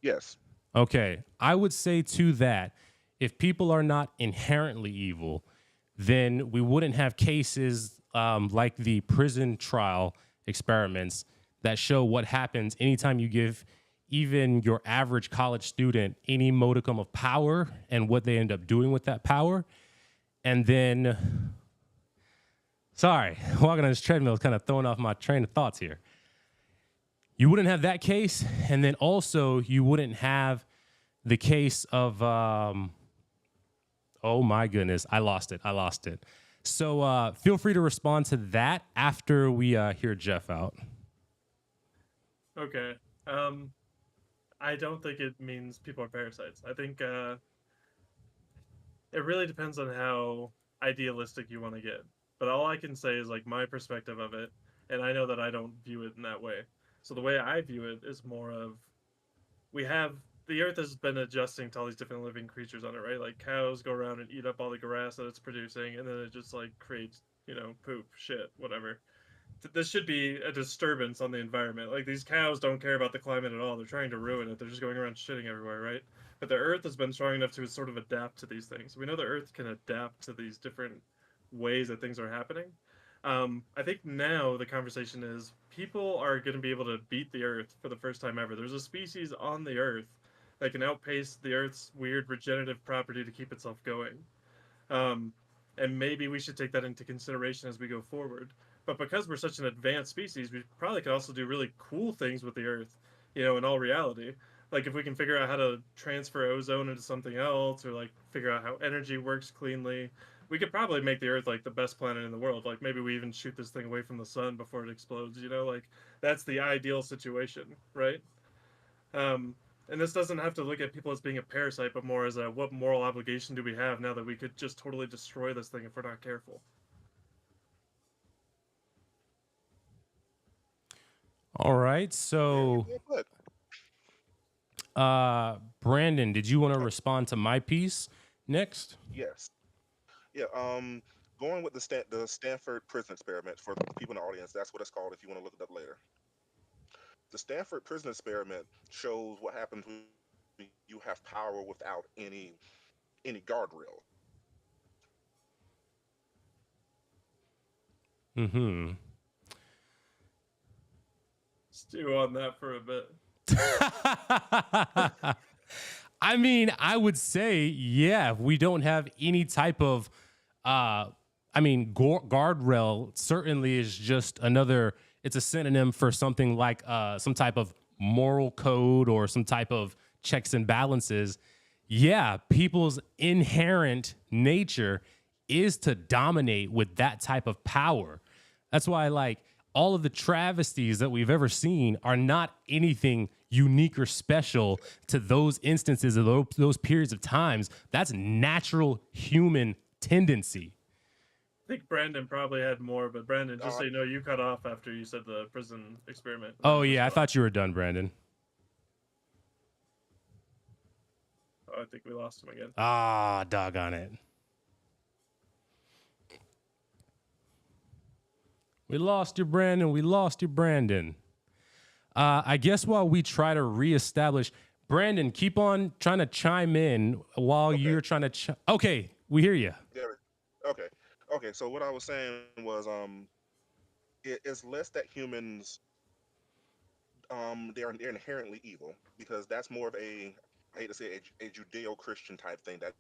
Yes. Okay, I would say to that, if people are not inherently evil, then we wouldn't have cases like the prison trial experiments that show what happens anytime you give even your average college student any modicum of power and what they end up doing with that power. And then, sorry, walking on this treadmill is kind of throwing off my train of thoughts here. You wouldn't have that case, and then also you wouldn't have the case of, oh my goodness, I lost it. So feel free to respond to that after we hear Jeff out. Okay. I don't think it means people are parasites. I think it really depends on how idealistic you want to get. But all I can say is like my perspective of it, and I know that I don't view it in that way. So the way I view it is more of we have the earth has been adjusting to all these different living creatures on it, right? Like cows go around and eat up all the grass that it's producing, and then it just like creates, poop, shit, whatever. This should be a disturbance on the environment. Like these cows don't care about the climate at all. They're trying to ruin it. They're just going around shitting everywhere, right? But the earth has been strong enough to sort of adapt to these things. We know the earth can adapt to these different ways that things are happening. I think now the conversation is people are going to be able to beat the earth for the first time ever. There's a species on the earth that can outpace the earth's weird regenerative property to keep itself going. And maybe we should take that into consideration as we go forward. But because we're such an advanced species, we probably could also do really cool things with the Earth, in all reality. Like if we can figure out how to transfer ozone into something else, or like figure out how energy works cleanly, we could probably make the Earth like the best planet in the world. Like maybe we even shoot this thing away from the sun before it explodes. Like that's the ideal situation, right? Um, And this doesn't have to look at people as being a parasite, but more as a what moral obligation do we have now that we could just totally destroy this thing if we're not careful. All right. So, Good. Brandon, did you want to respond to my piece next? Yes. Yeah. Going with the Stanford prison experiment for the people in the audience. That's what it's called. If you want to look it up later. The Stanford prison experiment shows what happens when you have power without any guardrail. Mm-hmm. Stew on that for a bit. I mean, I would say, yeah, if we don't have any type of, guardrail certainly is just another, it's a synonym for something like some type of moral code or some type of checks and balances. Yeah, people's inherent nature is to dominate with that type of power. That's why, like, all of the travesties that we've ever seen are not anything unique or special to those instances of those periods of times. That's natural human tendency. I think Brandon probably had more, but Brandon, just so you know, you cut off after you said the prison experiment. Oh, yeah, I thought you were done, Brandon. Oh, I think we lost him again. Ah, doggone it. We lost you, Brandon. We lost you, Brandon. I guess while we try to reestablish, Brandon, keep on trying to chime in while you're trying to. Okay, we hear you. Okay. So what I was saying was, it's less that humans, they're inherently evil, because that's more of I hate to say a Judeo-Christian type thing that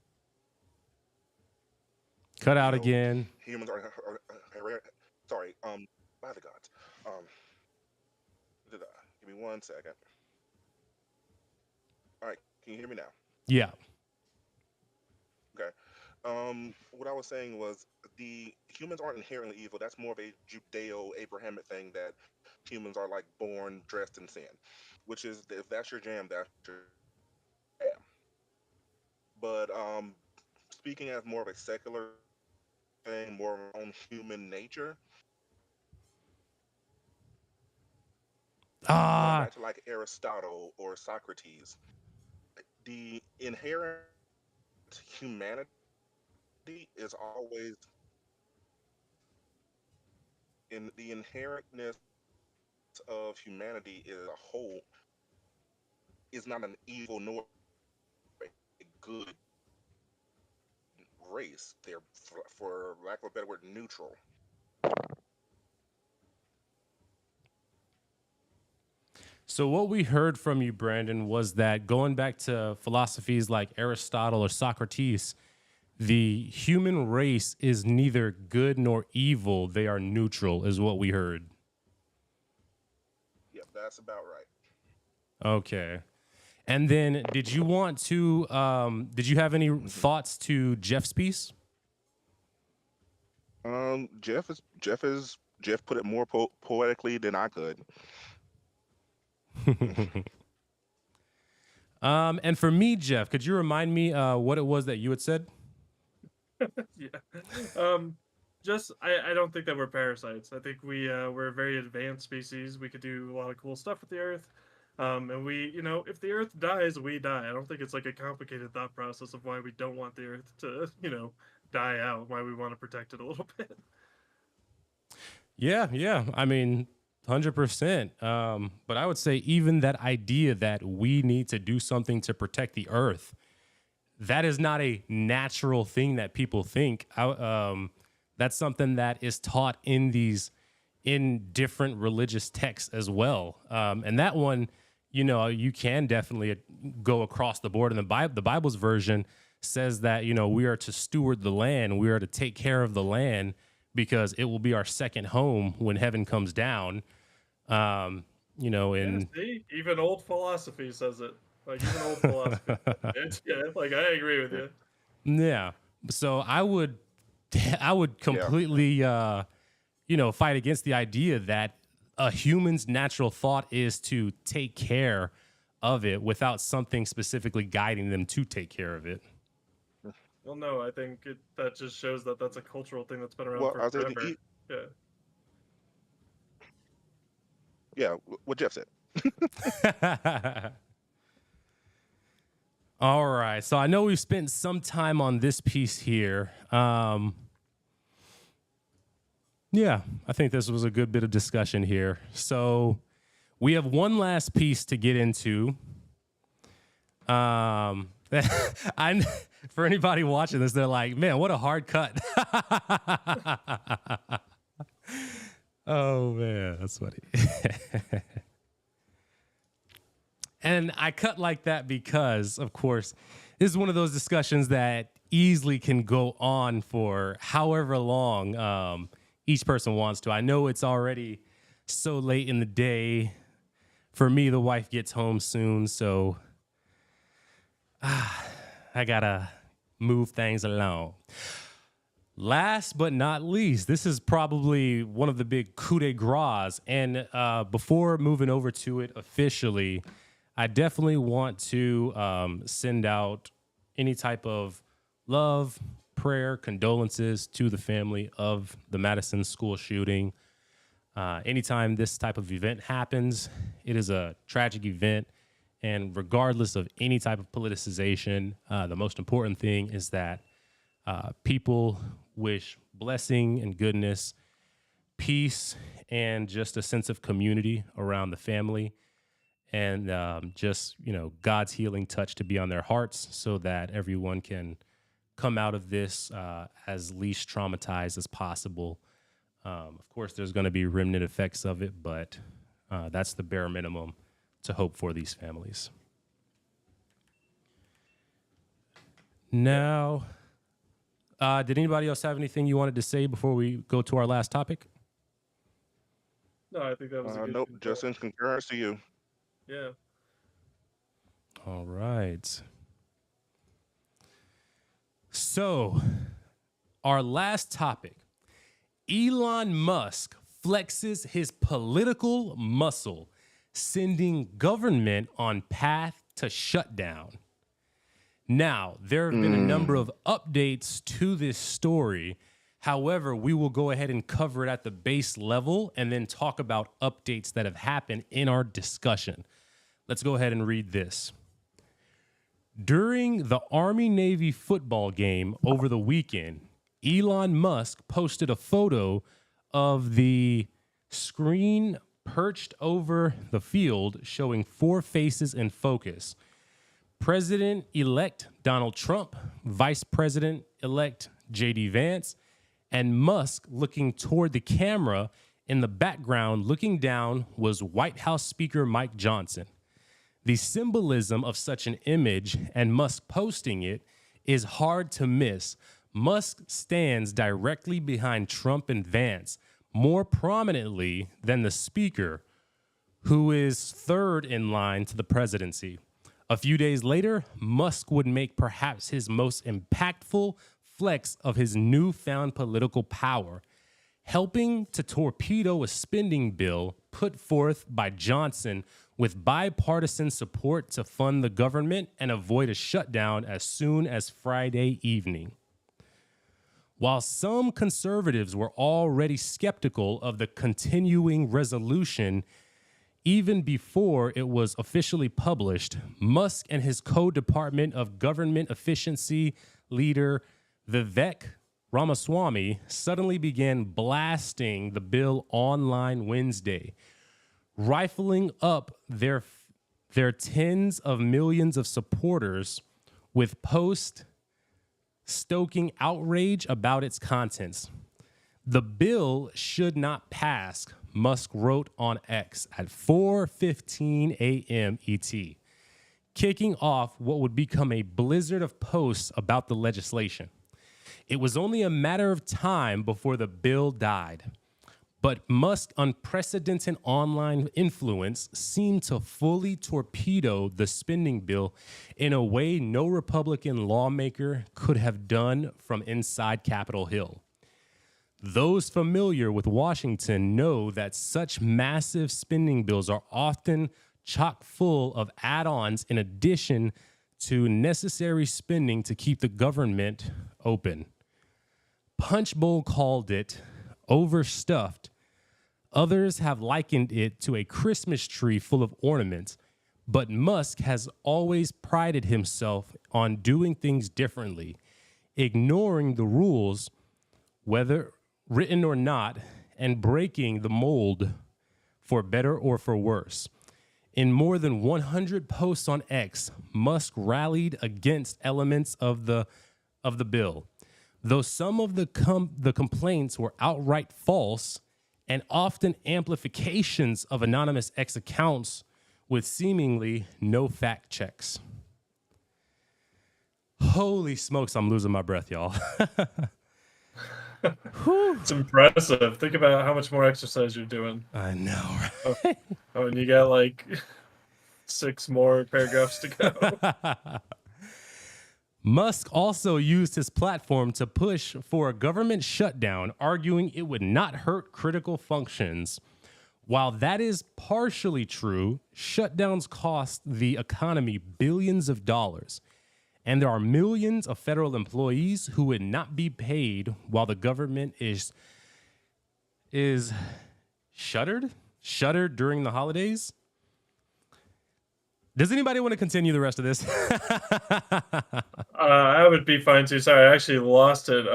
Cut out again. humans are sorry, by the gods. Give me 1 second. All right, can you hear me now? Yeah. Okay. What I was saying was the humans aren't inherently evil. That's more of a Judeo-Abrahamic thing, that humans are like born dressed in sin, which is, if that's your jam, that's your jam. But speaking as more of a secular thing, more of our own human nature, going back to like Aristotle or Socrates, the inherent humanity is always in the inherentness of humanity as a whole is not an evil nor a good race. They're, for lack of a better word, neutral. So what we heard from you, Brandon, was that going back to philosophies like Aristotle or Socrates, the human race is neither good nor evil. They are neutral, is what we heard. Yep, that's about right. Okay. And then did you want to, did you have any thoughts to Jeff's piece? Jeff put it more poetically than I could. And for me, Jeff, could you remind me what it was that you had said? Yeah. I don't think that we're parasites. I think we're a very advanced species. We could do a lot of cool stuff with the Earth. And we, if the Earth dies, we die. I don't think it's like a complicated thought process of why we don't want the Earth to, die out, why we want to protect it a little bit. Yeah. I mean, 100%. But I would say even that idea that we need to do something to protect the Earth, that is not a natural thing that people think. That's something that is taught in different religious texts as well. And that one, you can definitely go across the board. And the Bible's version says that, we are to steward the land. We are to take care of the land because it will be our second home when heaven comes down. See, even old philosophy says it. Like, even old philosophy. Like, I agree with you. Yeah. So I would completely, fight against the idea that a human's natural thought is to take care of it without something specifically guiding them to take care of it. Well, no, I think that just shows that that's a cultural thing that's been around Well, for I was thinking, forever. Yeah. yeah, what Jeff said. All right. So I know we've spent some time on this piece here. Yeah, I think this was a good bit of discussion here. So we have one last piece to get into. For anybody watching this, they're like, man, what a hard cut. Oh, man, that's funny. And I cut like that because, of course, this is one of those discussions that easily can go on for however long each person wants to. I know it's already so late in the day. For me, the wife gets home soon, so I gotta move things along. Last but not least, this is probably one of the big coup de grace. And before moving over to it officially, I definitely want to send out any type of love, prayer, condolences to the family of the Madison school shooting. Anytime this type of event happens, it is a tragic event. And regardless of any type of politicization, the most important thing is that people wish blessing and goodness, peace, and just a sense of community around the family. And just, God's healing touch to be on their hearts so that everyone can come out of this as least traumatized as possible. Of course, there's going to be remnant effects of it, but that's the bare minimum to hope for these families. Now, did anybody else have anything you wanted to say before we go to our last topic? No, I think that was a good Nope, control. just in concurrence to you. Yeah. All right. So, our last topic. Elon Musk flexes his political muscle, sending government on path to shutdown. Now, there have been a number of updates to this story. However, we will go ahead and cover it at the base level and then talk about updates that have happened in our discussion. Let's go ahead and read this. During the Army-Navy football game over the weekend, Elon Musk posted a photo of the screen perched over the field showing four faces in focus. President-elect Donald Trump, Vice President-elect J.D. Vance, and Musk looking toward the camera. In the background, looking down, was White House Speaker Mike Johnson. The symbolism of such an image and Musk posting it is hard to miss. Musk stands directly behind Trump and Vance, more prominently than the speaker, who is third in line to the presidency. A few days later, Musk would make perhaps his most impactful flex of his newfound political power, helping to torpedo a spending bill put forth by Johnson with bipartisan support to fund the government and avoid a shutdown as soon as Friday evening. While some conservatives were already skeptical of the continuing resolution, even before it was officially published, Musk and his co-Department of Government Efficiency leader Vivek Ramaswamy suddenly began blasting the bill online Wednesday, rifling up their tens of millions of supporters with posts stoking outrage about its contents. The bill should not pass, Musk wrote on X at 4:15 a.m. ET, kicking off what would become a blizzard of posts about the legislation. It was only a matter of time before the bill died. But Musk's unprecedented online influence seemed to fully torpedo the spending bill in a way no Republican lawmaker could have done from inside Capitol Hill. Those familiar with Washington know that such massive spending bills are often chock full of add-ons in addition to necessary spending to keep the government open. Punchbowl called it overstuffed. Others have likened it to a Christmas tree full of ornaments, but Musk has always prided himself on doing things differently, ignoring the rules, whether written or not, and breaking the mold for better or for worse. In more than 100 posts on X, Musk rallied against elements of the bill. Though some of the complaints were outright false and often amplifications of anonymous X accounts with seemingly no fact checks. Holy smokes, I'm losing my breath, y'all. It's impressive. Think about how much more exercise you're doing. I know, right? Oh, and you got like 6 more paragraphs to go. Musk also used his platform to push for a government shutdown, arguing it would not hurt critical functions. While that is partially true, shutdowns cost the economy billions of dollars, and there are millions of federal employees who would not be paid while the government is shuttered during the holidays. Does anybody want to continue the rest of this? I would be fine too. Sorry, I actually lost it.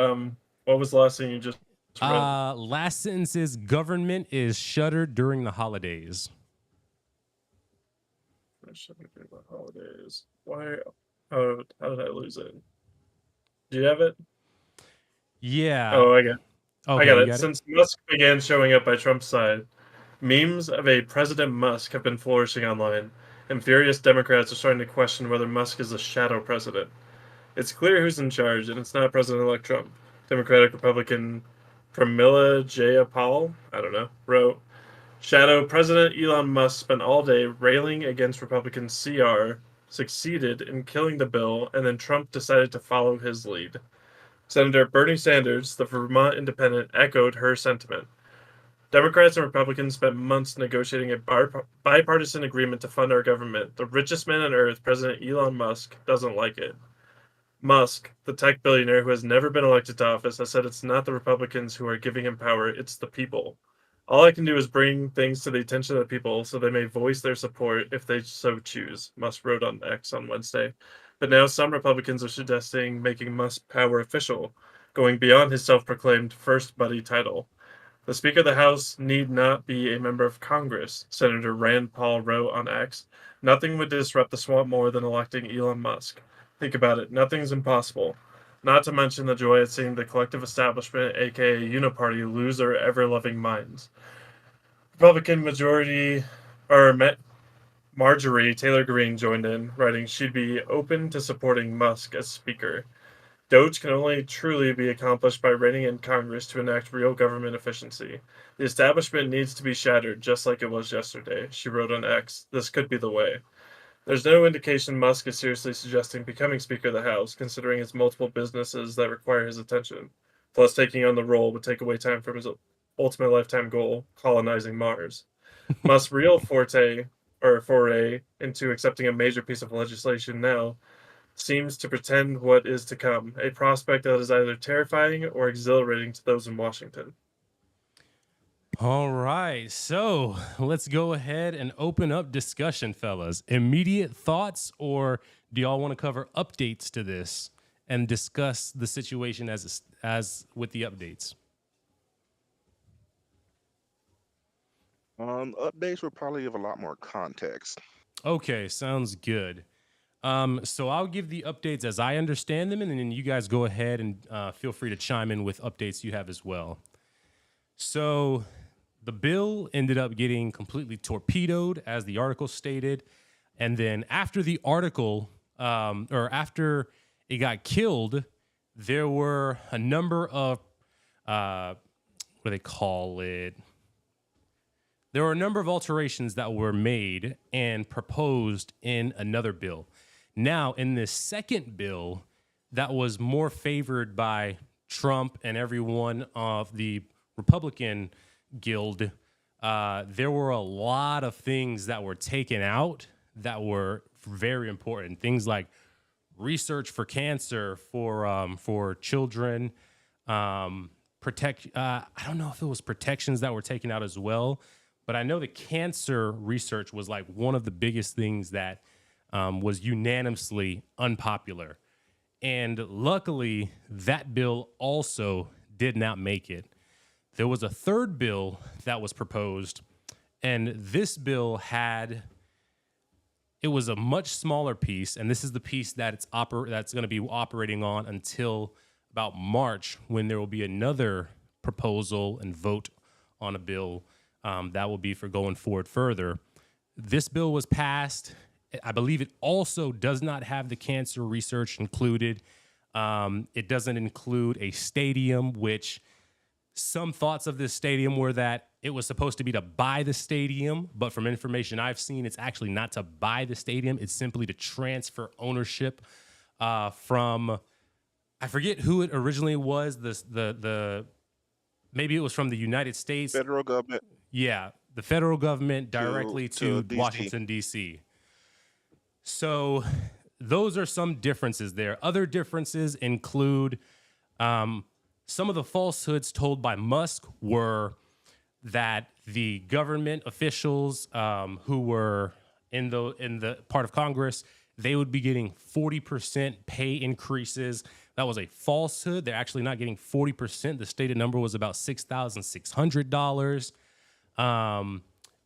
What was the last thing you just read? Last sentence is government is shuttered during the holidays. Shuttered during the holidays. Why? Oh, how did I lose it? Do you have it? Yeah. Oh, I got it. Okay, I got you it. got Since Musk began showing up by Trump's side, memes of a President Musk have been flourishing online, and furious Democrats are starting to question whether Musk is a shadow president. It's clear who's in charge, and it's not President-elect Trump. Democratic Republican Pramila Jayapal, I don't know, wrote, Shadow President Elon Musk spent all day railing against Republican CR, succeeded in killing the bill, and then Trump decided to follow his lead. Senator Bernie Sanders, the Vermont Independent, echoed her sentiment. Democrats and Republicans spent months negotiating a bipartisan agreement to fund our government. The richest man on earth, President Elon Musk, doesn't like it. Musk, the tech billionaire who has never been elected to office, has said it's not the Republicans who are giving him power, it's the people. All I can do is bring things to the attention of the people so they may voice their support if they so choose, Musk wrote on X on Wednesday. But now some Republicans are suggesting making Musk's power official, going beyond his self-proclaimed first buddy title. The Speaker of the House need not be a member of Congress, Senator Rand Paul wrote on X. Nothing would disrupt the swamp more than electing Elon Musk. Think about it, nothing's impossible. Not to mention the joy at seeing the collective establishment, aka Uniparty, lose their ever-loving minds. Republican Marjorie Taylor Greene joined in, writing she'd be open to supporting Musk as Speaker. Doge can only truly be accomplished by reining in Congress to enact real government efficiency. The establishment needs to be shattered just like it was yesterday, she wrote on X. This could be the way. There's no indication Musk is seriously suggesting becoming Speaker of the House, considering his multiple businesses that require his attention. Plus, taking on the role would take away time from his ultimate lifetime goal, colonizing Mars. Musk's real foray into accepting a major piece of legislation now seems to pretend what is to come, a prospect that is either terrifying or exhilarating to those in Washington. All right, so let's go ahead and open up discussion, fellas. Immediate thoughts, or do y'all want to cover updates to this and discuss the situation as with the updates? Updates will probably give a lot more context. Okay, sounds good. So I'll give the updates as I understand them, and then you guys go ahead and feel free to chime in with updates you have as well. So the bill ended up getting completely torpedoed, as the article stated. And then after the article, or after it got killed, there were a number of, what do they call it? There were a number of alterations that were made and proposed in another bill. Now, in this second bill that was more favored by Trump and everyone of the Republican guild, there were a lot of things that were taken out that were very important. Things like research for cancer for children, I don't know if it was protections that were taken out as well, but I know the cancer research was like one of the biggest things that was unanimously unpopular. And luckily, that bill also did not make it. There was a third bill that was proposed, and this bill it was a much smaller piece, and this is the piece that that's going to be operating on until about March, when there will be another proposal and vote on a bill that will be for going forward further. This bill was passed. I believe it also does not have the cancer research included. It doesn't include a stadium, which some thoughts of this stadium were that it was supposed to be to buy the stadium, but from information I've seen, it's actually not to buy the stadium. It's simply to transfer ownership from, I forget who it originally was. Maybe it was from the United States. Federal government. Yeah, the federal government directly to DC. Washington, D.C. So those are some differences there. Other differences include some of the falsehoods told by Musk were that the government officials who were in the part of Congress, they would be getting 40% pay increases. That was a falsehood. They're actually not getting 40%. The stated number was about $6,600.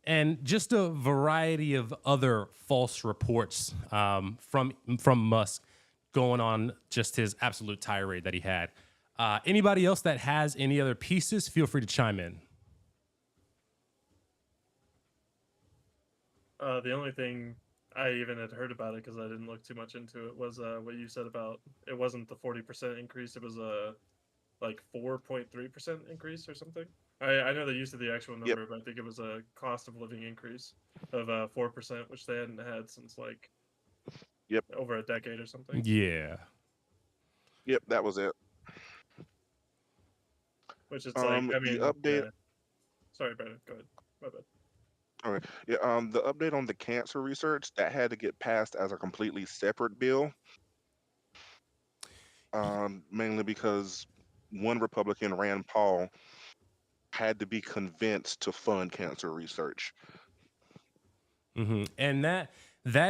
And just a variety of other false reports from Musk going on just his absolute tirade that he had. Anybody else that has any other pieces, feel free to chime in. The only thing I even had heard about it, because I didn't look too much into it, was what you said about it wasn't the 40% increase. It was a like 4.3% increase or something. I know they used the actual number, but I think it was a cost of living increase of 4%, which they hadn't had since like over a decade or something. Yeah. Yep, that was it. Which is like, I mean, the update. Yeah. Sorry, Brandon. Go ahead. My bad. All right. Yeah. The update on the cancer research that had to get passed as a completely separate bill. Mainly because one Republican, Rand Paul, had to be convinced to fund cancer research. Mm-hmm. And that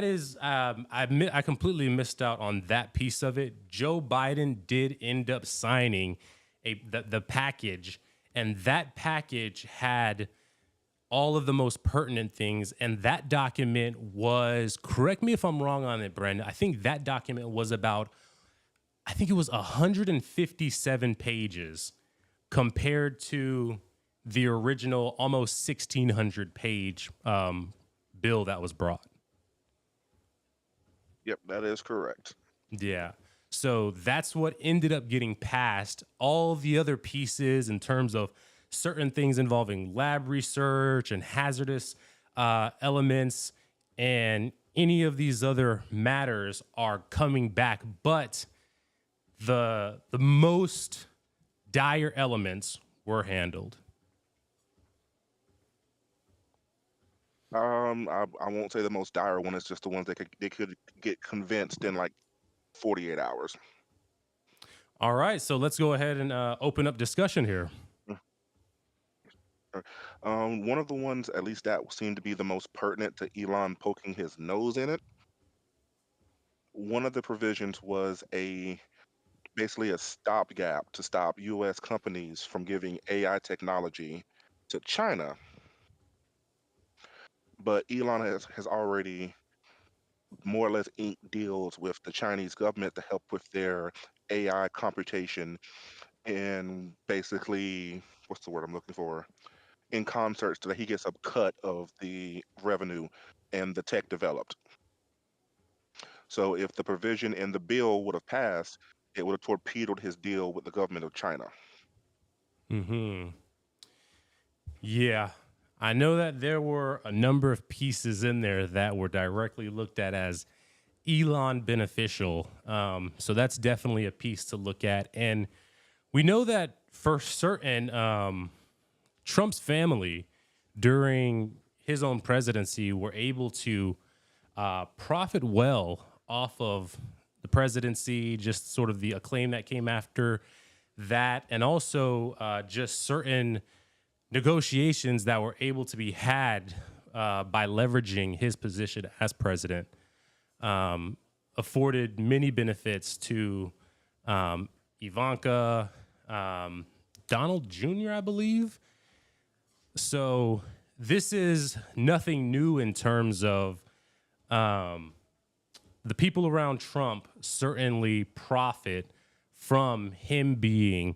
is, I completely missed out on that piece of it. Joe Biden did end up signing the package, and that package had all of the most pertinent things. And that document was, correct me if I'm wrong on it, Brendan, I think that document was about, I think it was 157 pages compared to the original almost 1,600 page bill that was brought. Yep, that is correct. Yeah. So that's what ended up getting passed. All the other pieces in terms of certain things involving lab research and hazardous elements and any of these other matters are coming back. But the most dire elements were handled. I won't say the most dire one. It's just the ones that they could get convinced in like 48 hours. All right, so let's go ahead and open up discussion here. One of the ones, at least that seemed to be the most pertinent to Elon poking his nose in it. One of the provisions was basically a stopgap to stop U.S. companies from giving AI technology to China. But Elon has already more or less inked deals with the Chinese government to help with their AI computation and basically, what's the word I'm looking for? In concert so that he gets a cut of the revenue and the tech developed. So if the provision in the bill would have passed, it would have torpedoed his deal with the government of China. Mm-hmm. Yeah. I know that there were a number of pieces in there that were directly looked at as Elon beneficial. So that's definitely a piece to look at. And we know that for certain, Trump's family, during his own presidency were able to profit well off of the presidency, just sort of the acclaim that came after that, and also just certain negotiations that were able to be had by leveraging his position as president, afforded many benefits to Ivanka, Donald Jr., I believe. So this is nothing new in terms of the people around Trump certainly profit from him being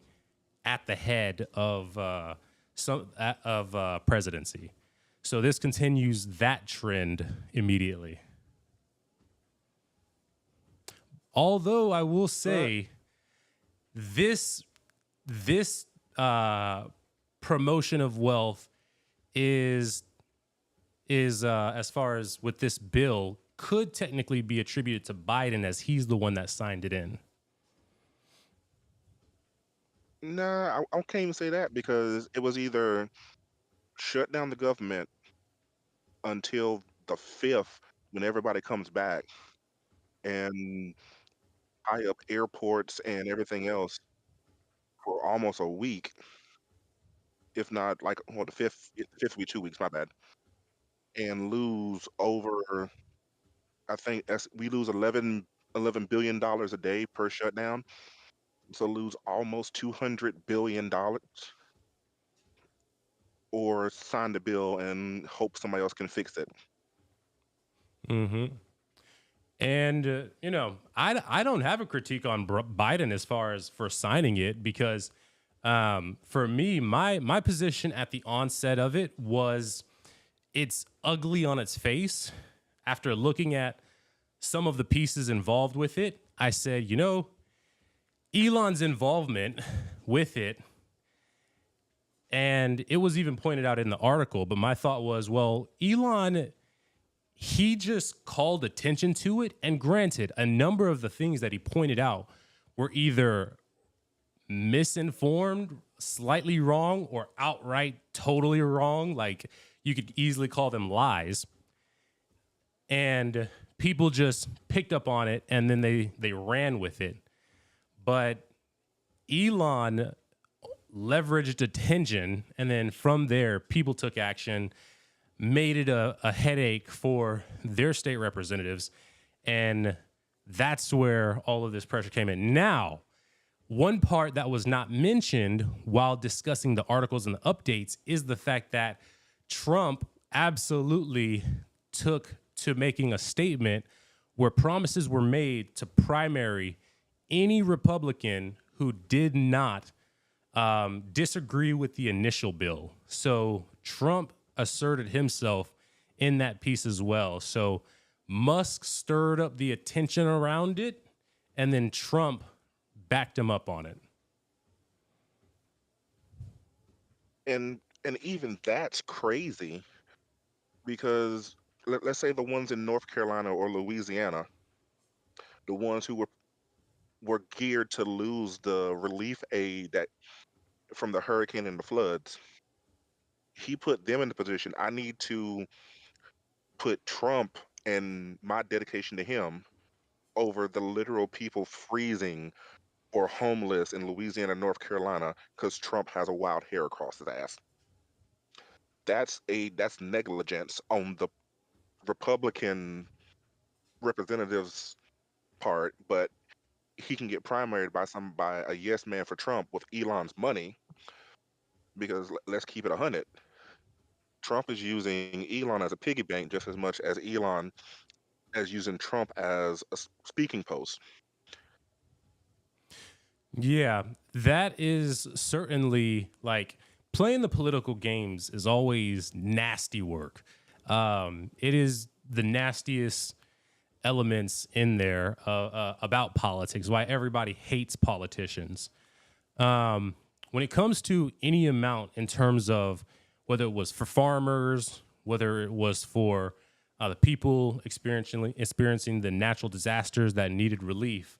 at the head of presidency. So this continues that trend immediately. Although I will say, this promotion of wealth is as far as with this bill could technically be attributed to Biden, as he's the one that signed it in. Nah, I can't even say that because it was either shut down the government until the 5th when everybody comes back and tie up airports and everything else for almost a week, if not like well, the fifth week, 2 weeks, my bad, and lose over. I think we lose $11 billion a day per shutdown, so lose almost $200 billion, or sign the bill and hope somebody else can fix it. Mm-hmm. And, I don't have a critique on Biden as far as for signing it, because for me, my position at the onset of it was it's ugly on its face. After looking at some of the pieces involved with it, I said, Elon's involvement with it, and it was even pointed out in the article, but my thought was, well, Elon, he just called attention to it. And granted, a number of the things that he pointed out were either misinformed, slightly wrong, or outright totally wrong. Like, you could easily call them lies. And people just picked up on it, and then they ran with it. But Elon leveraged attention, and then from there, people took action, made it a headache for their state representatives, and that's where all of this pressure came in. Now, one part that was not mentioned while discussing the articles and the updates is the fact that Trump absolutely took to making a statement where promises were made to primary any Republican who did not disagree with the initial bill. So Trump asserted himself in that piece as well. So Musk stirred up the attention around it, and then Trump backed him up on it. And even that's crazy because let's say the ones in North Carolina or Louisiana, the ones who were geared to lose the relief aid that from the hurricane and the floods, he put them in the position. I need to put Trump and my dedication to him over the literal people freezing or homeless in Louisiana, North Carolina, because Trump has a wild hair across his ass. That's negligence on the Republican representatives' part, but he can get primaried by a yes man for Trump with Elon's money because let's keep it 100. Trump is using Elon as a piggy bank just as much as Elon as using Trump as a speaking post. Yeah, that is certainly, like, playing the political games is always nasty work. It is the nastiest elements in there about politics, why everybody hates politicians. When it comes to any amount in terms of whether it was for farmers, whether it was for the people experiencing the natural disasters that needed relief,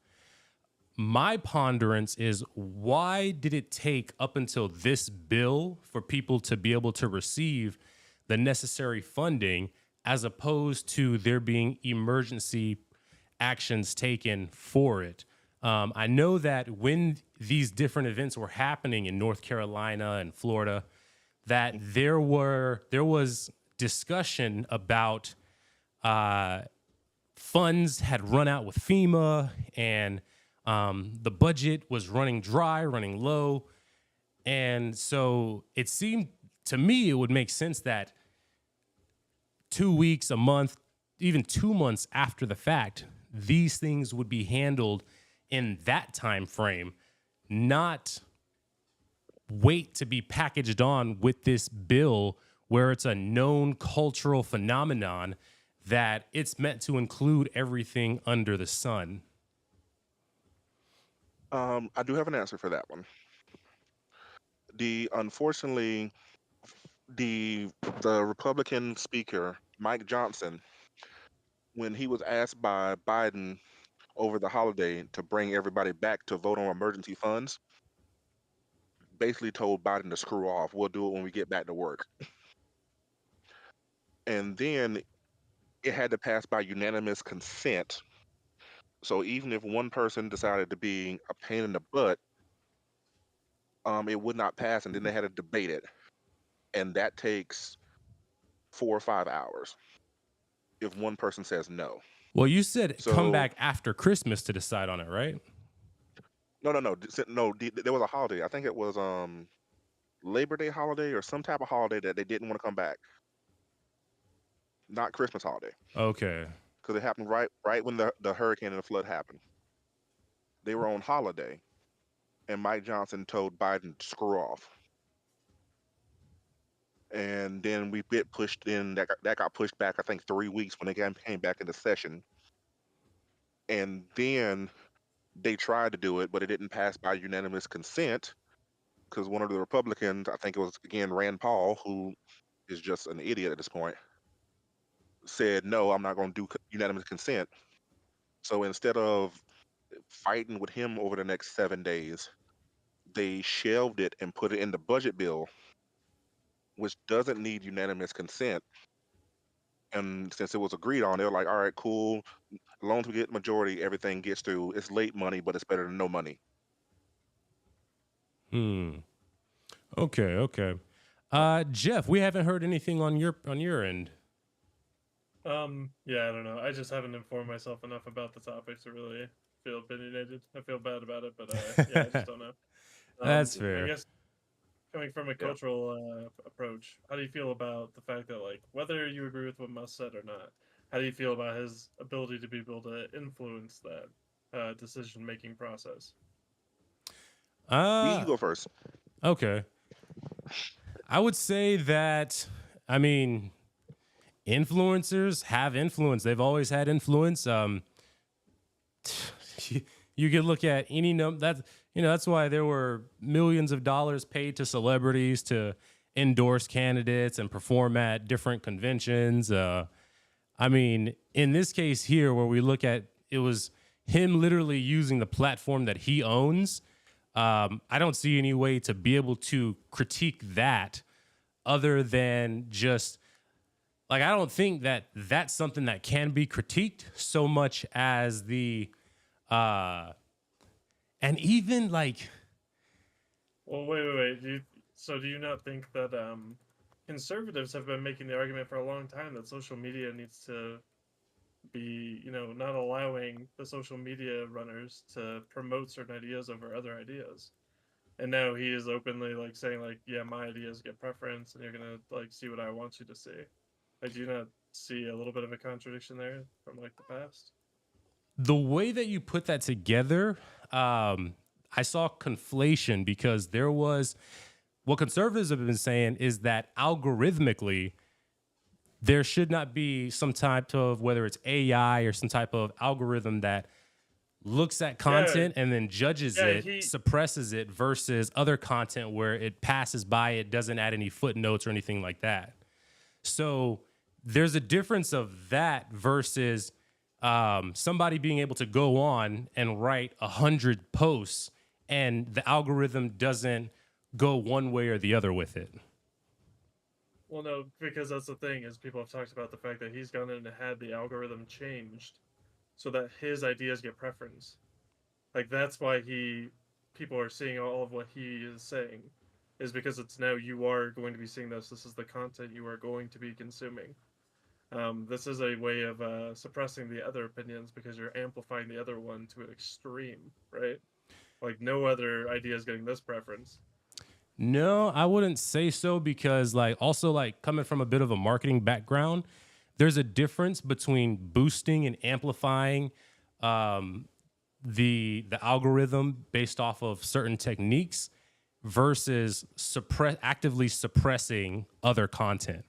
my ponderance is, why did it take up until this bill for people to be able to receive the necessary funding, as opposed to there being emergency actions taken for it. I know that when these different events were happening in North Carolina and Florida, that there was discussion about funds had run out with FEMA, and the budget was running dry, running low. And so it seemed to me it would make sense that 2 weeks, a month, even 2 months after the fact, these things would be handled in that time frame, not wait to be packaged on with this bill where it's a known cultural phenomenon that it's meant to include everything under the sun. I do have an answer for that one. Unfortunately, the Republican speaker, Mike Johnson, when he was asked by Biden over the holiday to bring everybody back to vote on emergency funds, basically told Biden to screw off. We'll do it when we get back to work. And then it had to pass by unanimous consent. So even if one person decided to be a pain in the butt, it would not pass, and then they had to debate it, and that takes 4 or 5 hours if one person says no. Well, you said come So back after Christmas to decide on it, right? no. There was a holiday. I think it was Labor Day holiday or some type of holiday that they didn't want to come back. Not Christmas holiday, Okay. because it happened right when the hurricane and the flood happened. They were on holiday, and Mike Johnson told Biden to screw off. And then we bit pushed in. That got pushed back, I think, 3 weeks when they came back into session. And then they tried to do it, but it didn't pass by unanimous consent because one of the Republicans, I think it was again Rand Paul, who is just an idiot at this point, said, no, I'm not going to do unanimous consent. So instead of fighting with him over the next 7 days, they shelved it and put it in the budget bill, which doesn't need unanimous consent. And since it was agreed on, they were like, all right, cool. As long as we get majority, everything gets through. It's late money, but it's better than no money. Okay. Jeff, we haven't heard anything on your end. Yeah, I don't know. I just haven't informed myself enough about the topic to really feel opinionated. I feel bad about it, but yeah, I just don't know. That's fair. I guess coming from a cultural approach, how do you feel about the fact that, like, whether you agree with what Musk said or not, how do you feel about his ability to be able to influence that decision-making process? You go first. Okay. I would say that, I mean, influencers have influence. They've always had influence. You could look at any number. That's why there were millions of dollars paid to celebrities to endorse candidates and perform at different conventions. I mean, in this case here, where we look at, it was him literally using the platform that he owns. I don't see any way to be able to critique that other than just, like, I don't think that that's something that can be critiqued so much as the, and even like. Well, wait. Do you not think that conservatives have been making the argument for a long time that social media needs to be, not allowing the social media runners to promote certain ideas over other ideas? And now he is openly like saying, like, yeah, my ideas get preference and you're gonna like see what I want you to see. Like, do you not see a little bit of a contradiction there from like the past? The way that you put that together, I saw conflation, because there was, what conservatives have been saying is that algorithmically, there should not be some type of, whether it's AI or some type of algorithm that looks at content and then judges it, suppresses it, versus other content where it passes by, it doesn't add any footnotes or anything like that. So there's a difference of that versus somebody being able to go on and write 100 posts and the algorithm doesn't go one way or the other with it. Well, no, because that's the thing is people have talked about the fact that he's gone in and had the algorithm changed so that his ideas get preference. Like that's why people are seeing all of what he is saying, is because it's now you are going to be seeing this. This is the content you are going to be consuming. This is a way of suppressing the other opinions because you're amplifying the other one to an extreme, right? Like no other idea is getting this preference. No, I wouldn't say so because like also like coming from a bit of a marketing background, there's a difference between boosting and amplifying the algorithm based off of certain techniques versus actively suppressing other content.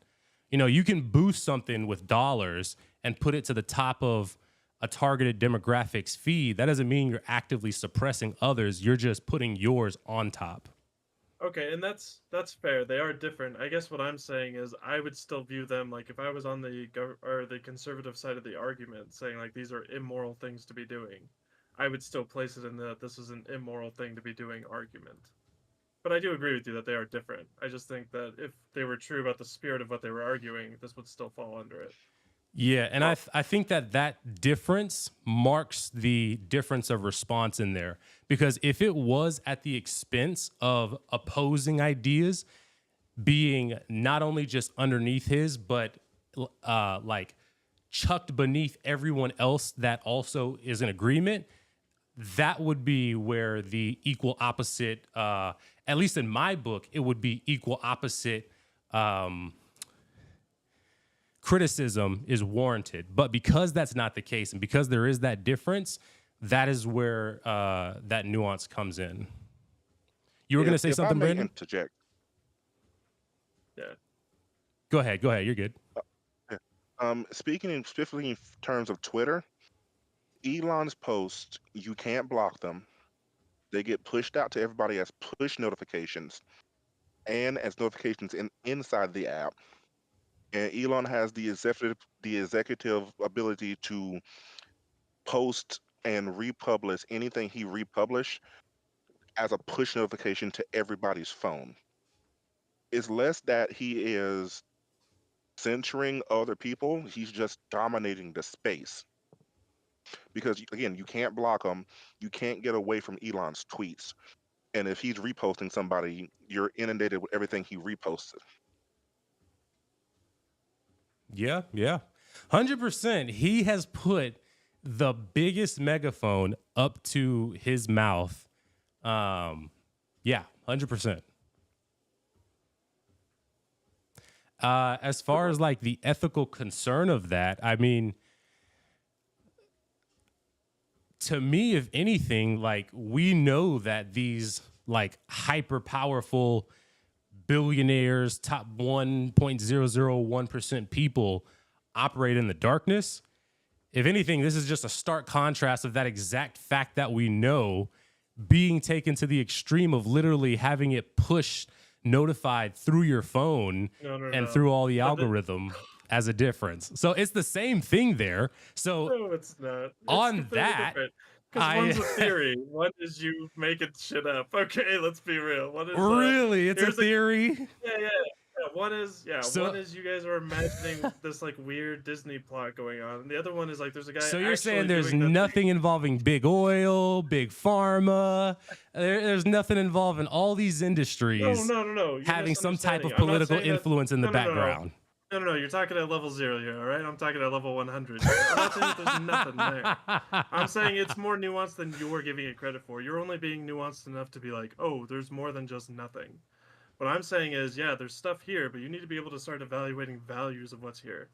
You know, you can boost something with dollars and put it to the top of a targeted demographics feed. That doesn't mean you're actively suppressing others. You're just putting yours on top. Okay, and that's fair. They are different. I guess what I'm saying is I would still view them like if I was on the the conservative side of the argument, saying like these are immoral things to be doing, I would still place it in the this is an immoral thing to be doing argument. But I do agree with you that they are different. I just think that if they were true about the spirit of what they were arguing, this would still fall under it. Yeah, and I think that difference marks the difference of response in there. Because if it was at the expense of opposing ideas being not only just underneath his, but like chucked beneath everyone else that also is in agreement, that would be where the equal opposite, at least in my book, it would be equal opposite criticism is warranted. But because that's not the case and because there is that difference, that is where that nuance comes in. You were going to say something, Brandon? Interject. Yeah. Go ahead. You're good. Speaking specifically in terms of Twitter, Elon's posts, you can't block them. They get pushed out to everybody as push notifications and as notifications inside the app. And Elon has the executive ability to post and republish anything he republish as a push notification to everybody's phone. It's less that he is censoring other people, he's just dominating the space. Because again, you can't block him, you can't get away from Elon's tweets. And if he's reposting somebody, you're inundated with everything he reposted. Yeah. 100%. He has put the biggest megaphone up to his mouth. Yeah, 100%. As far as like the ethical concern of that, I mean, to me, if anything, like we know that these like hyper powerful billionaires, top 1.001% people operate in the darkness. If anything, this is just a stark contrast of that exact fact that we know being taken to the extreme of literally having it pushed, notified through your phone and through all the algorithm as a difference. So it's the same thing there. So no, it's not. It's on that, because one's a theory, one is you making shit up. Okay, let's be real. One is really, it's a theory. Yeah. One is you guys are imagining this like weird Disney plot going on, and the other one is like there's a guy. So you're saying there's nothing involving big oil, big pharma. There's nothing involving all these industries. No. Having some type of political influence in the background. No. You're talking at level 0 here, all right? I'm talking at level 100. I'm not saying that there's nothing there. I'm saying it's more nuanced than you're giving it credit for. You're only being nuanced enough to be like, oh, there's more than just nothing. What I'm saying is, yeah, there's stuff here, but you need to be able to start evaluating values of what's here,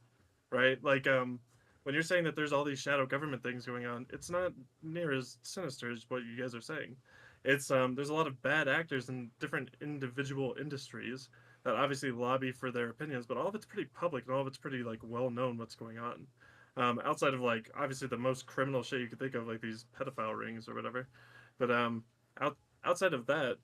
right? Like, when you're saying that there's all these shadow government things going on, it's not near as sinister as what you guys are saying. It's there's a lot of bad actors in different individual industries that obviously lobby for their opinions, but all of it's pretty public and all of it's pretty like well known what's going on. Outside of like obviously the most criminal shit you could think of, like these pedophile rings or whatever, but outside of that,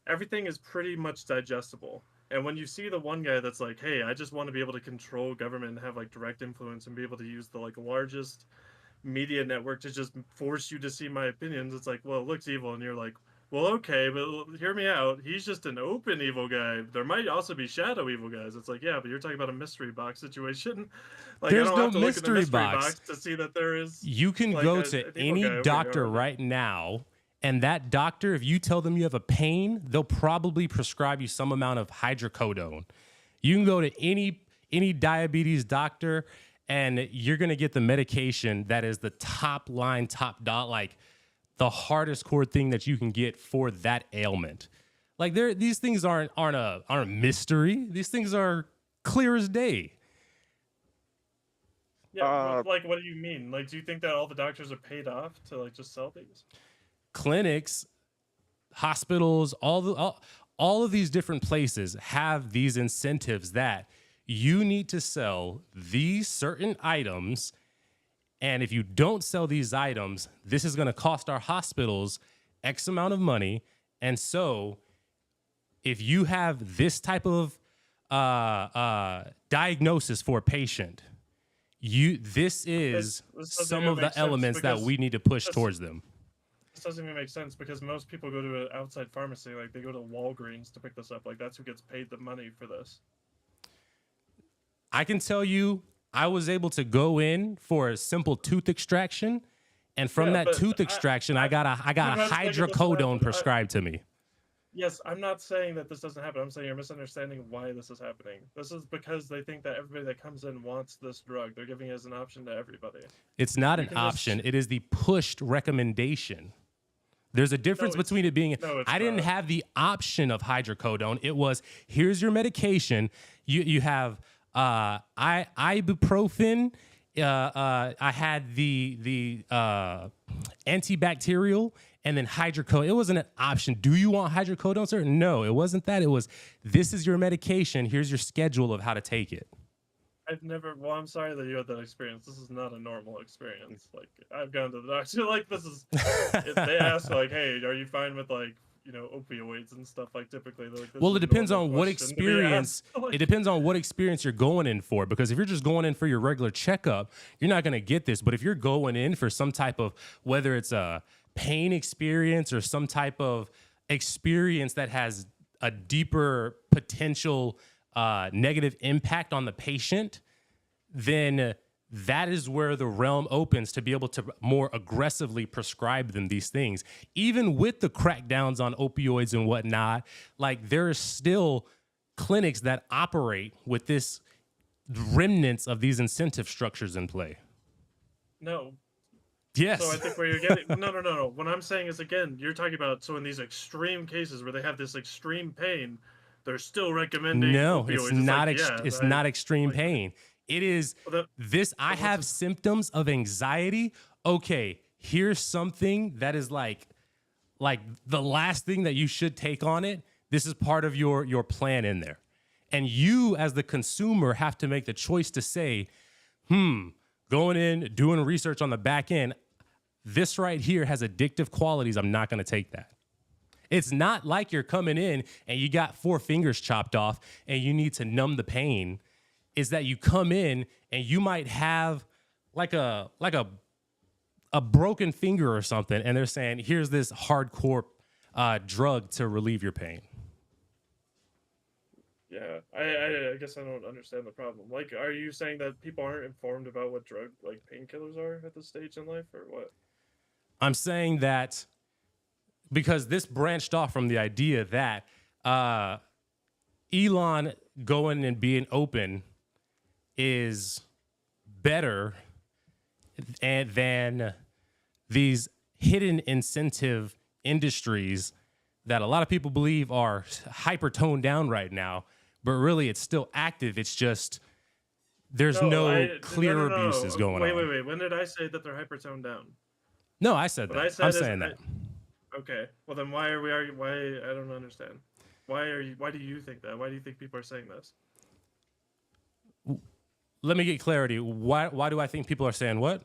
everything is pretty much digestible. And when you see the one guy that's like, hey, I just want to be able to control government and have like direct influence and be able to use the like largest media network to just force you to see my opinions, it's like, well, it looks evil, and you're like, well, okay, but hear me out. He's just an open evil guy. There might also be shadow evil guys. It's like, yeah, but you're talking about a mystery box situation. Like, There's I don't no have to look in the mystery mystery box. box to see that there is. You can like go an to evil any guy over doctor here. right now, and that doctor, if you tell them you have a pain, they'll probably prescribe you some amount of hydrocodone. You can go to any diabetes doctor, and you're gonna get the medication that is the top line, top dot, like the hardest core thing that you can get for that ailment. Like these things aren't a mystery. These things are clear as day. Yeah, like, what do you mean? Like, do you think that all the doctors are paid off to like just sell these? Clinics, hospitals, all of these different places have these incentives that you need to sell these certain items. And if you don't sell these items, this is going to cost our hospitals X amount of money. And so if you have this type of diagnosis for a patient, this is This doesn't some even of the make sense elements that because we need to push this- towards them. This doesn't even make sense because most people go to an outside pharmacy, like they go to Walgreens to pick this up. Like that's who gets paid the money for this. I can tell you, I was able to go in for a simple tooth extraction, and from Yeah, that but tooth extraction, I got a I'm not saying it doesn't hydrocodone happen. prescribed to me. Yes, I'm not saying that this doesn't happen. I'm saying you're misunderstanding why this is happening. This is because they think that everybody that comes in wants this drug. They're giving it as an option to everybody. It's not You an can just- option. It is the pushed recommendation. There's a difference it's- between it being. no, it's I didn't not. have the option of hydrocodone. It was, here's your medication. You have ibuprofen. I had the antibacterial, and then hydrocodone. It wasn't an option. Do you want hydrocodone, sir? No, it wasn't that. It was, this is your medication. Here's your schedule of how to take it. I've never. Well, I'm sorry that you had that experience. This is not a normal experience. Like I've gone to the doctor. Like this is. If they ask like, "Hey, are you fine with like opioids and stuff?" Like typically, they're like, this Well, is it a depends normal on what question to be experience. asked. Like, It depends on what experience you're going in for. Because if you're just going in for your regular checkup, you're not going to get this. But if you're going in for some type of, whether it's a pain experience or some type of experience that has a deeper potential negative impact on the patient, then that is where the realm opens to be able to more aggressively prescribe them these things. Even with the crackdowns on opioids and whatnot, like there are still clinics that operate with this remnants of these incentive structures in play. no. Yes. So I think where you're getting no. What I'm saying is again, you're talking about so in these extreme cases where they have this extreme pain, they're still recommending No, opioids. it's not. Like, yeah, It's right? not extreme Like, pain. It is Well, this. I what's have the- symptoms of anxiety. Okay, here's something that is like the last thing that you should take on it. This is part of your plan in there, and you as the consumer have to make the choice to say, going in, doing research on the back end, this right here has addictive qualities. I'm not going to take that. It's not like you're coming in and you got 4 fingers chopped off and you need to numb the pain. Is that you come in and you might have like a broken finger or something, and they're saying, here's this hardcore drug to relieve your pain. Yeah, I guess I don't understand the problem. Like, are you saying that people aren't informed about what drug like painkillers are at this stage in life, or what? I'm saying that because this branched off from the idea that Elon going and being open is better than these hidden incentive industries that a lot of people believe are hyper toned down right now, but really it's still active. It's just there's clear abuses going on. Wait. When did I say that they're hyper toned down? No, I said What that. I said I'm is saying that. Okay, well then why are we arguing? Why I don't understand. Why do you think that? Why do you think people are saying this? Let me get clarity. Why do I think people are saying what?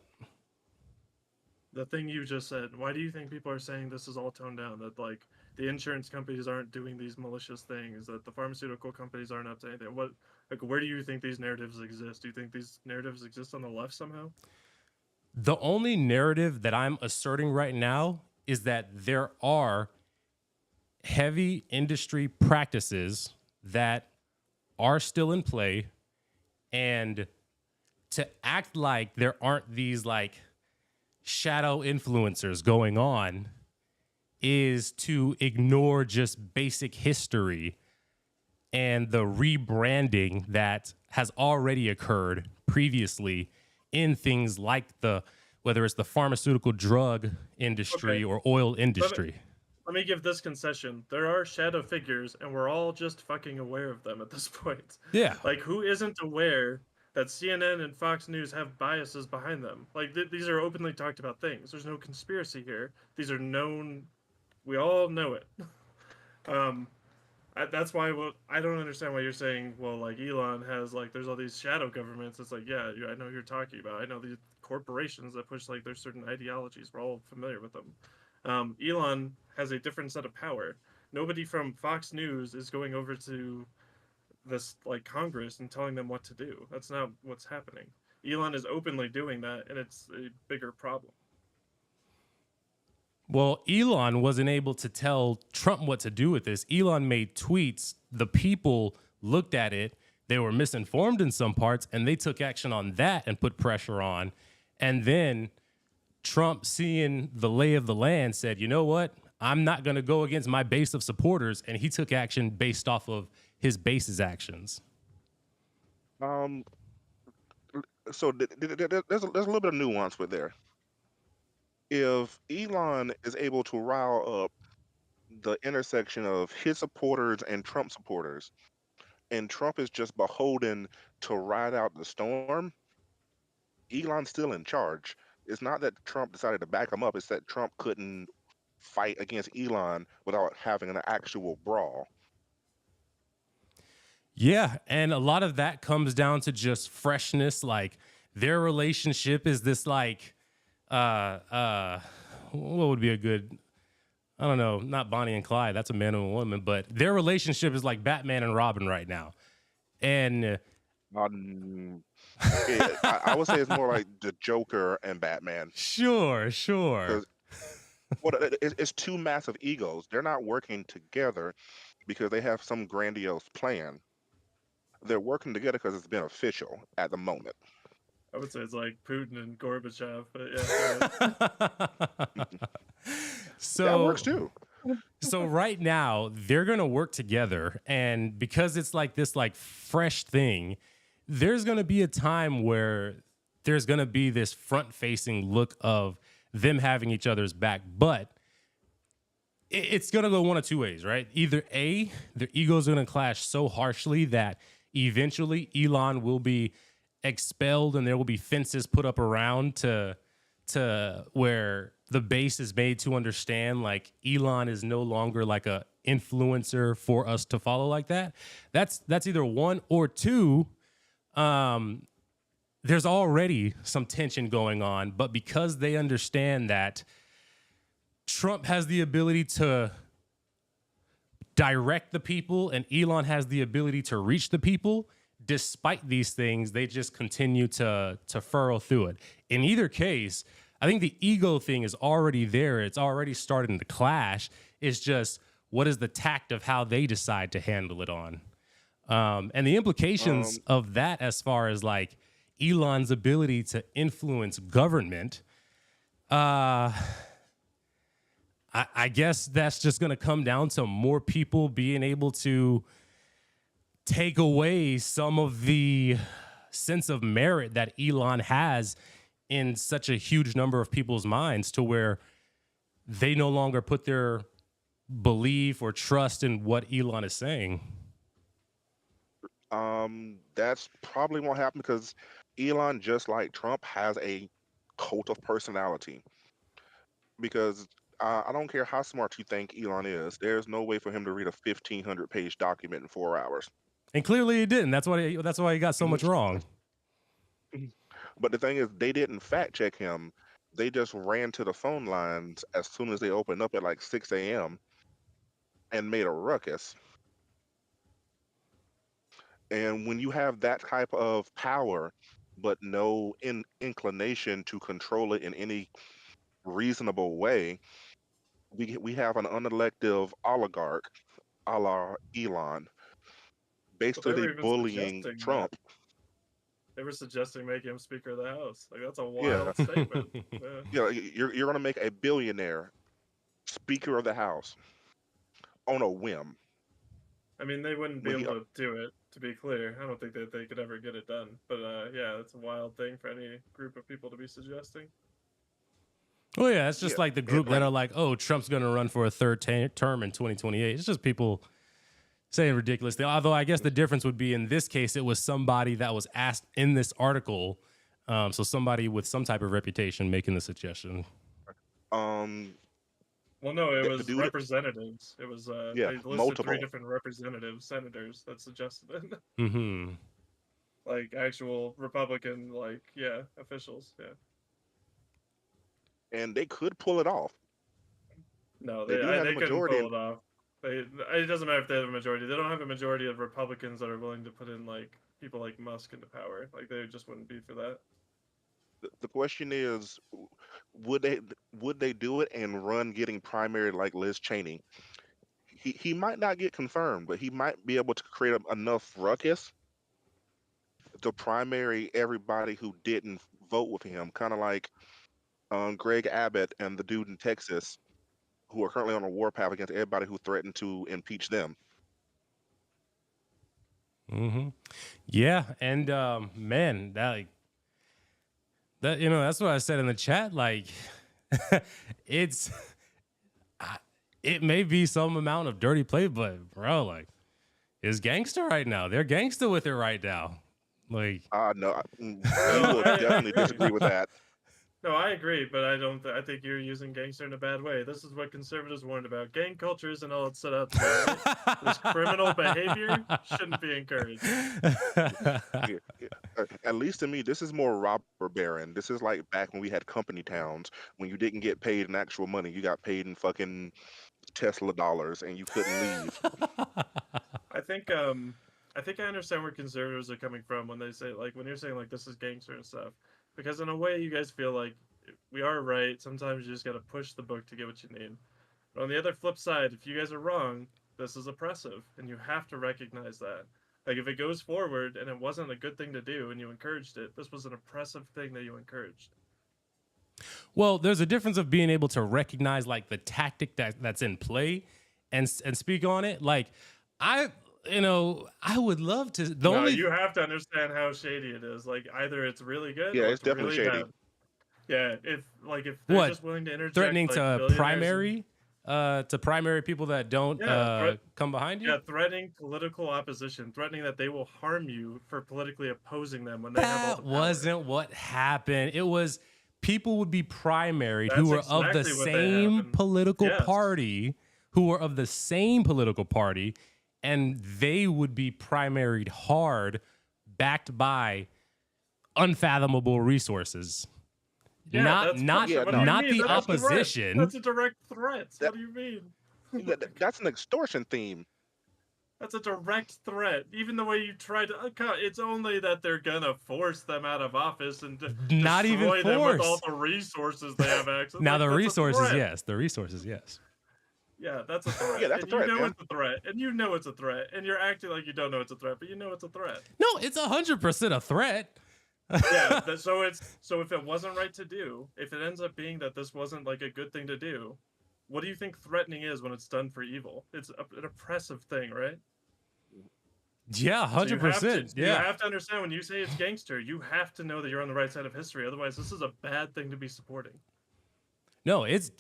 The thing you just said. Why do you think people are saying this is all toned down? That like the insurance companies aren't doing these malicious things. That the pharmaceutical companies aren't up to anything. What? Like, where do you think these narratives exist? Do you think these narratives exist on the left somehow? The only narrative that I'm asserting right now is that there are heavy industry practices that are still in play, and to act like there aren't these like shadow influencers going on is to ignore just basic history and the rebranding that has already occurred previously in things like whether it's the pharmaceutical drug industry Okay. or oil Let me, industry. let me give this concession. There are shadow figures, and we're all just fucking aware of them at this point. Yeah. Like, who isn't aware that CNN and Fox News have biases behind them? Like, these are openly talked about things. There's no conspiracy here. These are known. We all know it. Um, that's why I don't understand why you're saying, well, like Elon has like there's all these shadow governments. It's like, yeah, I know who you're talking about. I know these corporations that push like there's certain ideologies. We're all familiar with them. Elon has a different set of power. Nobody from Fox News is going over to this like Congress and telling them what to do. That's not what's happening. Elon is openly doing that, and it's a bigger problem. Well, Elon wasn't able to tell Trump what to do with this. Elon made tweets. The people looked at it. They were misinformed in some parts, and they took action on that and put pressure on. And then Trump, seeing the lay of the land, said, you know what? I'm not going to go against my base of supporters. And he took action based off of his base's actions. Um, so there's a little bit of nuance with there. If Elon is able to rile up the intersection of his supporters and Trump supporters, and Trump is just beholden to ride out the storm, Elon's still in charge. It's not that Trump decided to back him up, it's that Trump couldn't fight against Elon without having an actual brawl. Yeah, and a lot of that comes down to just freshness. Like their relationship is this like what would be a good, I don't know, not Bonnie and Clyde, that's a man and a woman, but their relationship is like Batman and Robin right now. And Um, I would say it's more like the Joker and Batman. sure. Because it's two massive egos. They're not working together because they have some grandiose plan. They're working together because it's beneficial at the moment. I would say it's like Putin and Gorbachev, but yeah. That works too. So right now they're going to work together, and because it's like this like fresh thing, there's going to be a time where there's going to be this front-facing look of them having each other's back, but it's going to go one of two ways, right? Either A, their egos are going to clash so harshly that eventually Elon will be expelled and there will be fences put up around to where the base is made to understand like Elon is no longer like a influencer for us to follow like that. That's either one, or two, there's already some tension going on, but because they understand that Trump has the ability to direct the people and Elon has the ability to reach the people, despite these things, they just continue to furrow through it. In either case, I think the ego thing is already there. It's already starting to clash. It's just, what is the tact of how they decide to handle it on? And the implications of that as far as like Elon's ability to influence government, I guess that's just going to come down to more people being able to take away some of the sense of merit that Elon has in such a huge number of people's minds, to where they no longer put their belief or trust in what Elon is saying. That's probably won't happen because Elon, just like Trump, has a cult of personality. Because I don't care how smart you think Elon is, there's no way for him to read a 1,500-page document in 4 hours. And clearly he didn't. That's why he got so much wrong. But the thing is, they didn't fact check him. They just ran to the phone lines as soon as they opened up at like 6 a.m. and made a ruckus. And when you have that type of power, but no inclination to control it in any reasonable way, we have an unelective oligarch, a la Elon, But they basically were even bullying suggesting that. Trump. They were suggesting making him Speaker of the House. Like that's a Yeah, wild statement. Yeah. you're gonna make a billionaire Speaker of the House on a whim. I mean, they wouldn't be When he, able to do it. To be clear, I don't think that they could ever get it done. But yeah, it's a wild thing for any group of people to be suggesting. Oh yeah, it's yeah, just like the and group that like are like, oh, Trump's going to run for a third term in 2028. It's just people saying ridiculous things. Although I guess the difference would be in this case, it was somebody that was asked in this article. So somebody with some type of reputation making the suggestion. um Well, no, it the was dude, representatives. It was yeah, they listed three multiple. different representatives, senators that suggested it. Mm-hmm. Like actual Republican, like yeah, officials. Yeah. And they could pull it off. No, They do have the they couldn't majority. pull it off. It doesn't matter if they have a majority. They don't have a majority of Republicans that are willing to put in like people like Musk into power. Like they just wouldn't be for that. The question is, would they do it and run getting primary like Liz Cheney? He might not get confirmed, but he might be able to create enough ruckus to primary everybody who didn't vote with him, kind of like Greg Abbott and the dude in Texas who are currently on a warpath against everybody who threatened to impeach them. Mm-hmm. Yeah, and man, that that's what I said in the chat. Like, it's it may be some amount of dirty play, but bro, like, it's gangster right now. They're gangster with it right now. Like, No, we No, will definitely disagree with that. No, I agree, but I don't. I think you're using gangster in a bad way. This is what conservatives warned about. Gang culture isn't all it's set up to be. Right? This criminal behavior shouldn't be encouraged. At least to me, this is more robber baron. This is like back when we had company towns, when you didn't get paid in actual money. You got paid in fucking Tesla dollars and you couldn't leave. I think I understand where conservatives are coming from when they say like when you're saying like this is gangster and stuff. Because in a way you guys feel like we are right. Sometimes you just gotta push the book to get what you need. But on the other flip side, if you guys are wrong, this is oppressive. And you have to recognize that. Like if it goes forward and it wasn't a good thing to do and you encouraged it, this was an oppressive thing that you encouraged. well, there's a difference of being able to recognize like the tactic that's in play and speak on it. Like I would love to. You have to understand how shady it is. Like either it's really good, Yeah, or it's definitely really shady. bad. Yeah, if they're What? just willing to interject, Threatening like, to billionaires primary people that don't come behind you. yeah, threatening political opposition, threatening that they will harm you for politically opposing them when they have all That the power. wasn't what happened. It was people would be primaried That's who were of the exactly what they same happened. political Yes. party, and they would be primaried hard, backed by unfathomable resources. Yeah, that's not Yeah, what do you not mean? the That's direct. opposition. That's a direct threat. That- What do you mean? That's an extortion theme. That's a direct threat. Even the way you try to, it's only that they're gonna force them out of office and Not even destroy them with all force. the resources they have access. Now Like, the that's a resources, threat. yes. The resources, yes. Yeah, that's a threat. Yeah, that's a And threat, you know man. it's a threat, and you know it's a threat, and you're acting like you don't know it's a threat, but you know it's a threat. No, it's 100% a threat. Yeah. So if it wasn't right to do, if it ends up being that this wasn't like a good thing to do, what do you think threatening is when it's done for evil? It's an oppressive thing, right? Yeah, So you have 100%. to- You Yeah. have to understand when you say it's gangster, you have to know that you're on the right side of history. Otherwise, this is a bad thing to be supporting. No, it's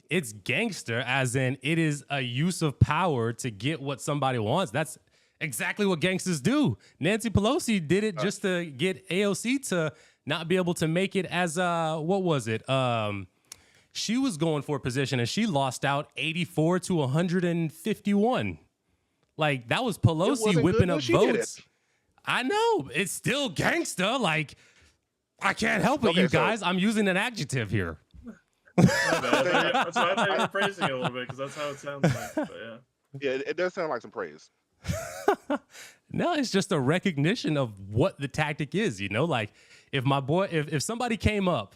gangster, as in it is a use of power to get what somebody wants. That's exactly what gangsters do. Nancy Pelosi did it just to get AOC to not be able to make it as what was it? She was going for a position and she lost out 84 to 151. Like that was Pelosi wasn't good whipping when up she did votes. I know it's still gangster. Like I can't help it, Okay, you so- guys. I'm using an adjective here. My bad. That's why I thought you were praising it a little bit because that's how it sounds like. But yeah. Yeah, it does sound like some praise. No, it's just a recognition of what the tactic is, Like if my boy, if somebody came up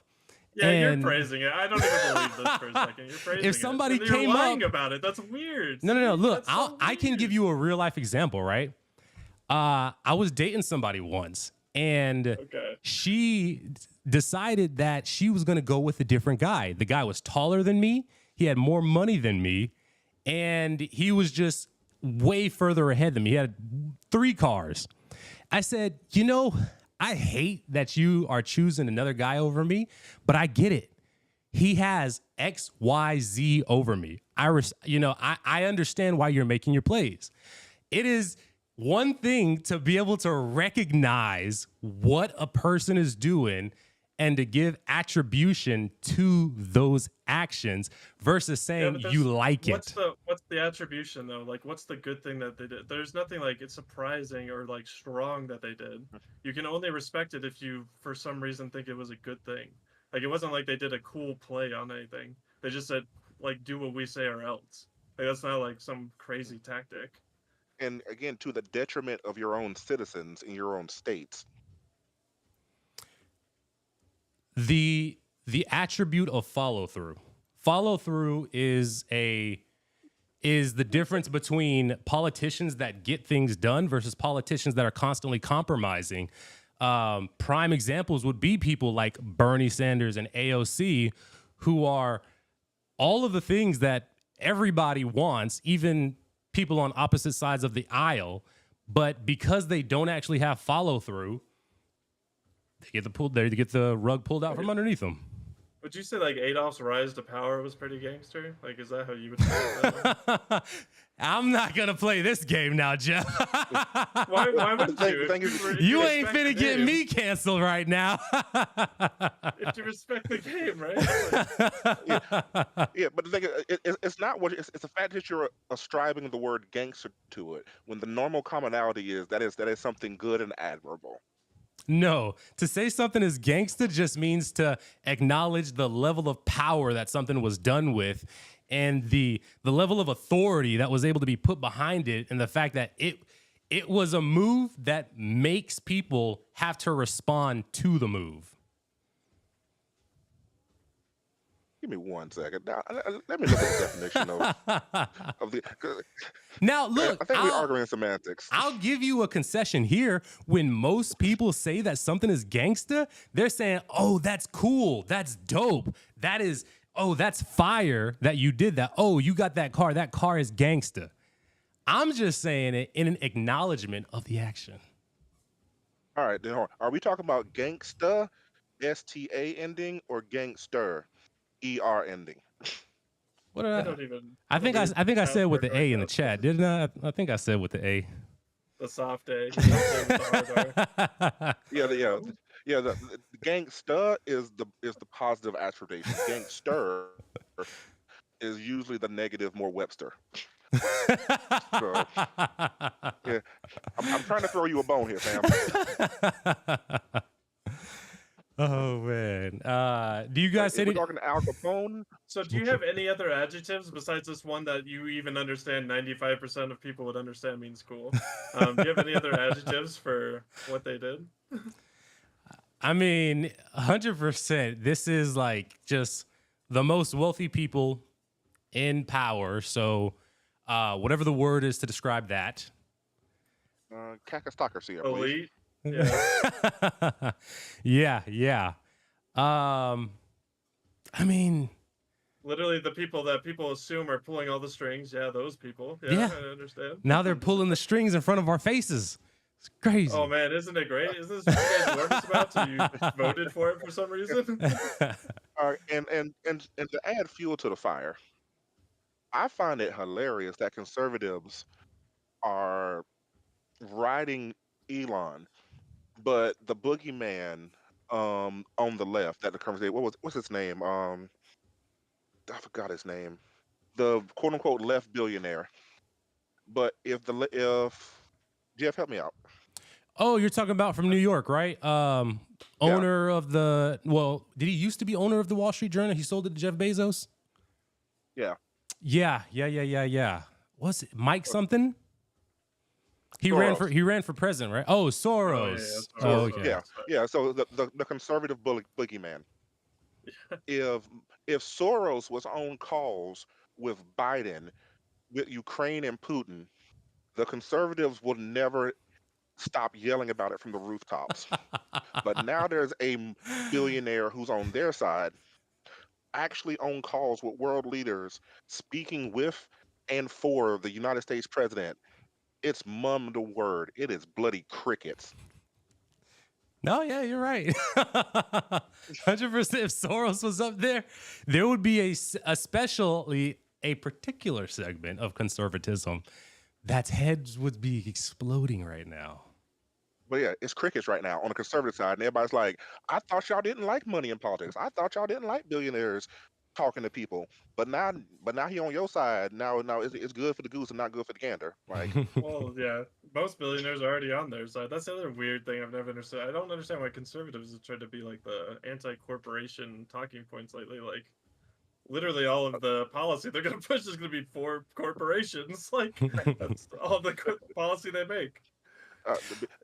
Yeah, you're And praising it. I don't even believe this for a second. You're praising if somebody it. And you're came lying up, about it. That's weird. no. Look, That's so I can give weird. you a real life example, right? I was dating somebody once, and Okay. she decided that she was going to go with a different guy. The guy was taller than me. He had more money than me, and he was just way further ahead than me. He had 3 cars. I said, I hate that you are choosing another guy over me, but I get it. He has X, Y, Z over me. I understand why you're making your plays. It is one thing to be able to recognize what a person is doing and to give attribution to those actions versus saying but you like what's it. what's the attribution though? Like, what's the good thing that they did? There's nothing like it's surprising or like strong that they did. You can only respect it if you, for some reason, think it was a good thing. Like, it wasn't like they did a cool play on anything. They just said, like, do what we say or else. Like, that's not like some crazy tactic. And again, to the detriment of your own citizens in your own states. The attribute of follow through. Follow through is the difference between politicians that get things done versus politicians that are constantly compromising. Prime examples would be people like Bernie Sanders and AOC, who are all of the things that everybody wants, even people on opposite sides of the aisle. But because they don't actually have follow through, they get the rug pulled out from underneath them. Would you say like Adolf's rise to power was pretty gangster? Like, is that how you would say that? I'm not gonna play this game now, Jeff. Why wouldn't you? You ain't finna get me canceled right now. If you respect the game, right? Yeah, but the thing is, it's not what it's the fact that you're ascribing the word gangster to it when the normal commonality is that is something good and admirable. No, to say something is gangster just means to acknowledge the level of power that something was done with and the level of authority that was able to be put behind it, and the fact that it was a move that makes people have to respond to the move. Give me 1 second. Now, let me look at the definition of the. Now, look, I think we're arguing semantics. I'll give you a concession here. When most people say that something is gangsta, they're saying, oh, that's cool. That's dope. That's fire that you did that. Oh, you got that car. That car is gangsta. I'm just saying it in an acknowledgement of the action. All right, then are we talking about gangsta, STA ending, or gangster, ER ending? What did I don't even. I think I said with the A in the right chat, didn't I? I think I said with the A. The soft A. You don't say with the hard R. Yeah. The gangsta is the positive attribution. Gangster is usually the negative, more Webster. So, yeah, I'm trying to throw you a bone here, fam. Oh man, do you guys say we're talking Al Capone? So, do you have any other adjectives besides this one that you even understand 95% of people would understand means cool? Do you have any other adjectives for what they did? I mean, 100%. This is like just the most wealthy people in power. So, whatever the word is to describe that. Kakistocracy, I believe. Elite. Yeah. Yeah. I mean, Literally the people that people assume are pulling all the strings. Yeah, those people. Yeah. I understand. now they're pulling the strings in front of our faces. It's crazy. Oh man, isn't it great? Isn't this what you guys nervous about? So you voted for it for some reason? And to add fuel to the fire, I find it hilarious that conservatives are riding Elon, but the boogeyman on the left that the conversation, what's his name? I forgot his name. The quote unquote left billionaire. But if Jeff, help me out. Oh, you're talking about from New York, right? Owner of did he used to be owner of the Wall Street Journal? He sold it to Jeff Bezos? Yeah. Yeah. Was it Mike something? He ran for president, right? Oh, Soros. Oh, okay. Yeah. So the conservative boogeyman. if Soros was on calls with Biden, with Ukraine and Putin, the conservatives will never stop yelling about it from the rooftops. But now there's a billionaire who's on their side, actually on calls with world leaders, speaking with and for the United States president. It's mum the word. It is bloody crickets. No, yeah, you're right. 100%. If Soros was up there, there would be especially a particular segment of conservatism that's heads would be exploding right now. But yeah, it's crickets right now on the conservative side, and everybody's like, "I thought y'all didn't like money in politics. I thought y'all didn't like billionaires talking to people." But now he on your side. Now it's good for the goose and not good for the gander. Like, Well, yeah, most billionaires are already on their side. That's the other weird thing I've never understood. I don't understand why conservatives have tried to be like the anti-corporation talking points lately. Like, literally all of the policy they're going to push is going to be for corporations. Like, that's all the policy they make.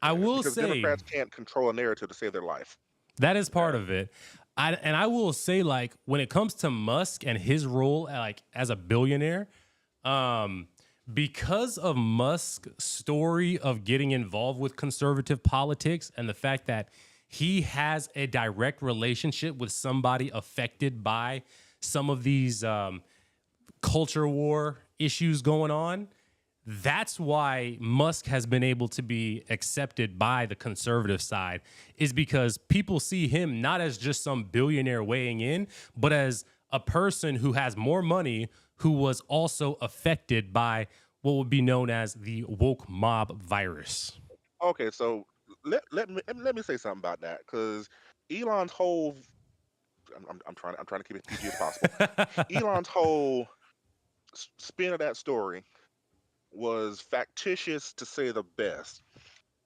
I will because say Democrats can't control a narrative to save their life. that is part of it. And I will say, like, when it comes to Musk and his role, like, as a billionaire, because of Musk's story of getting involved with conservative politics and the fact that he has a direct relationship with somebody affected by some of these culture war issues going on, that's why Musk has been able to be accepted by the conservative side, is because people see him not as just some billionaire weighing in, but as a person who has more money, who was also affected by what would be known as the woke mob virus. Okay, so let me say something about that, because Elon's whole I'm trying to keep it PG as possible. Elon's whole spin of that story was factitious to say the best,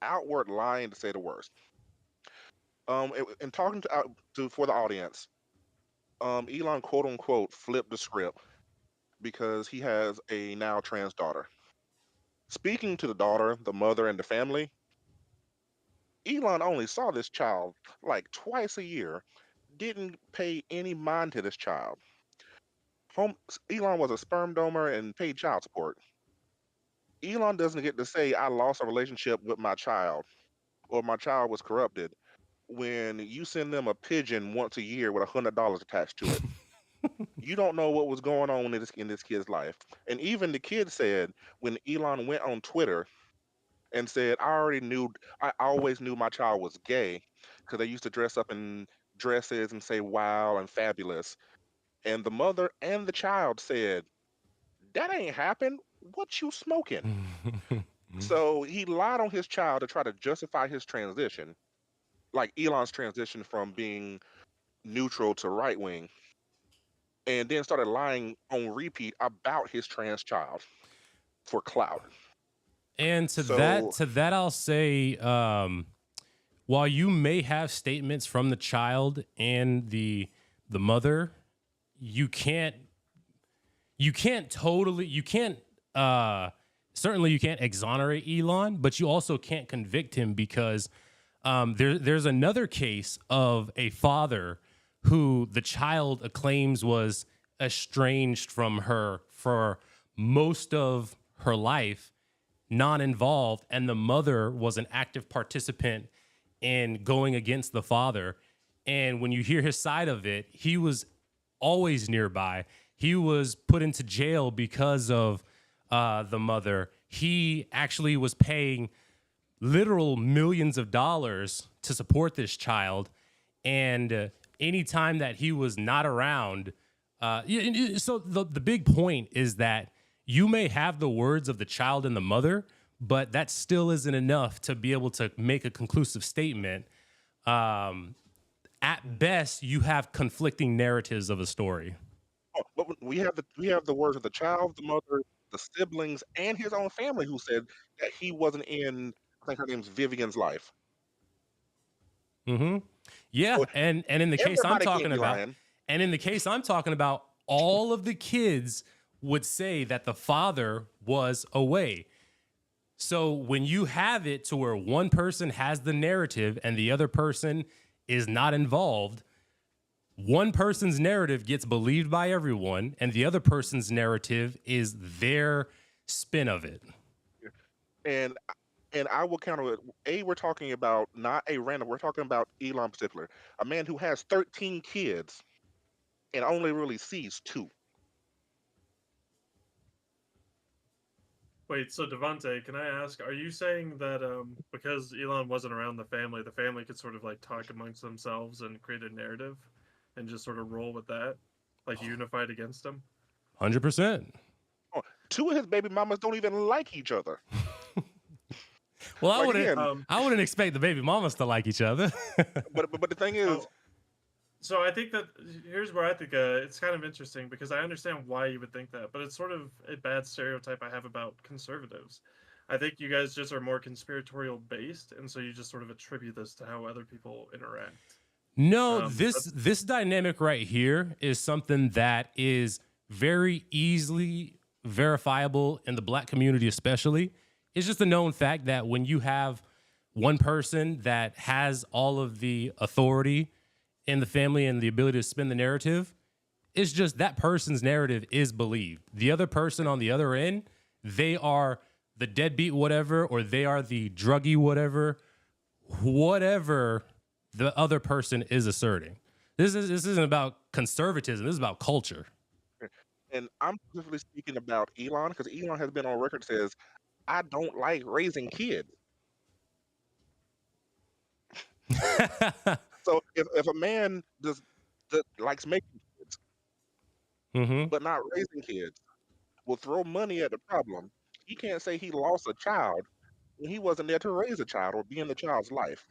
outward lying to say the worst. And talking to for the audience, Elon quote unquote flipped the script because he has a now trans daughter. Speaking to the daughter, the mother, and the family, Elon only saw this child like twice a year, didn't pay any mind to this child. Home, Elon was a sperm donor and paid child support. Elon doesn't get to say, I lost a relationship with my child or my child was corrupted when you send them a pigeon once a year with $100 attached to it. You don't know what was going on in this kid's life. And even the kid said when Elon went on Twitter and said, I always knew my child was gay because they used to dress up in dresses and say wow and fabulous. And the mother and the child said, that ain't happened. What you smoking? So he lied on his child to try to justify his transition, like Elon's transition from being neutral to right wing, and then started lying on repeat about his trans child for clout. And So to that, I'll say, while you may have statements from the child and the mother, you can't certainly you can't exonerate Elon, but you also can't convict him because there's another case of a father who the child claims was estranged from her for most of her life, non-involved, and the mother was an active participant in going against the father. And when you hear his side of it, he was always nearby. He was put into jail because of the mother. He actually was paying literal millions of dollars to support this child. And any time that he was not around, so the big point is that you may have the words of the child and the mother, but that still isn't enough to be able to make a conclusive statement. At best, you have conflicting narratives of a story. but we have the words of the child, the mother, the siblings, and his own family who said that he wasn't in. I think her name's Vivian's life. Mm-hmm. Yeah, So and in the case I'm everybody can't talking be about, lying. all of the kids would say that the father was away. So when you have it to where one person has the narrative and the other person is not involved, one person's narrative gets believed by everyone, and the other person's narrative is their spin of it. And I will counter it. We're talking about not a random. We're talking about Elon in particular, a man who has 13 kids and only really sees two. Wait, so Devonte, can I ask, are you saying that because Elon wasn't around the family could sort of like talk amongst themselves and create a narrative and just sort of roll with that, like unified against him? 100%. Oh, two of his baby mamas don't even like each other. Well, Like, again, I wouldn't expect the baby mamas to like each other. but the thing is, Oh, so I think that here's where I think it's kind of interesting because I understand why you would think that, but it's sort of a bad stereotype I have about conservatives. I think you guys just are more conspiratorial based, and so you just sort of attribute this to how other people interact. No, Um, this dynamic right here is something that is very easily verifiable in the black community, especially. It's just a known fact that when you have one person that has all of the authority in the family and the ability to spin the narrative, it's just that person's narrative is believed. The other person on the other end, they are the deadbeat whatever, or they are the druggy whatever the other person is asserting. This isn't about conservatism. This is about culture. and I'm specifically speaking about Elon because Elon has been on record says, I don't like raising kids. So if a man just likes making kids Mm-hmm. but not raising kids, will throw money at the problem, he can't say he lost a child when he wasn't there to raise a child or be in the child's life.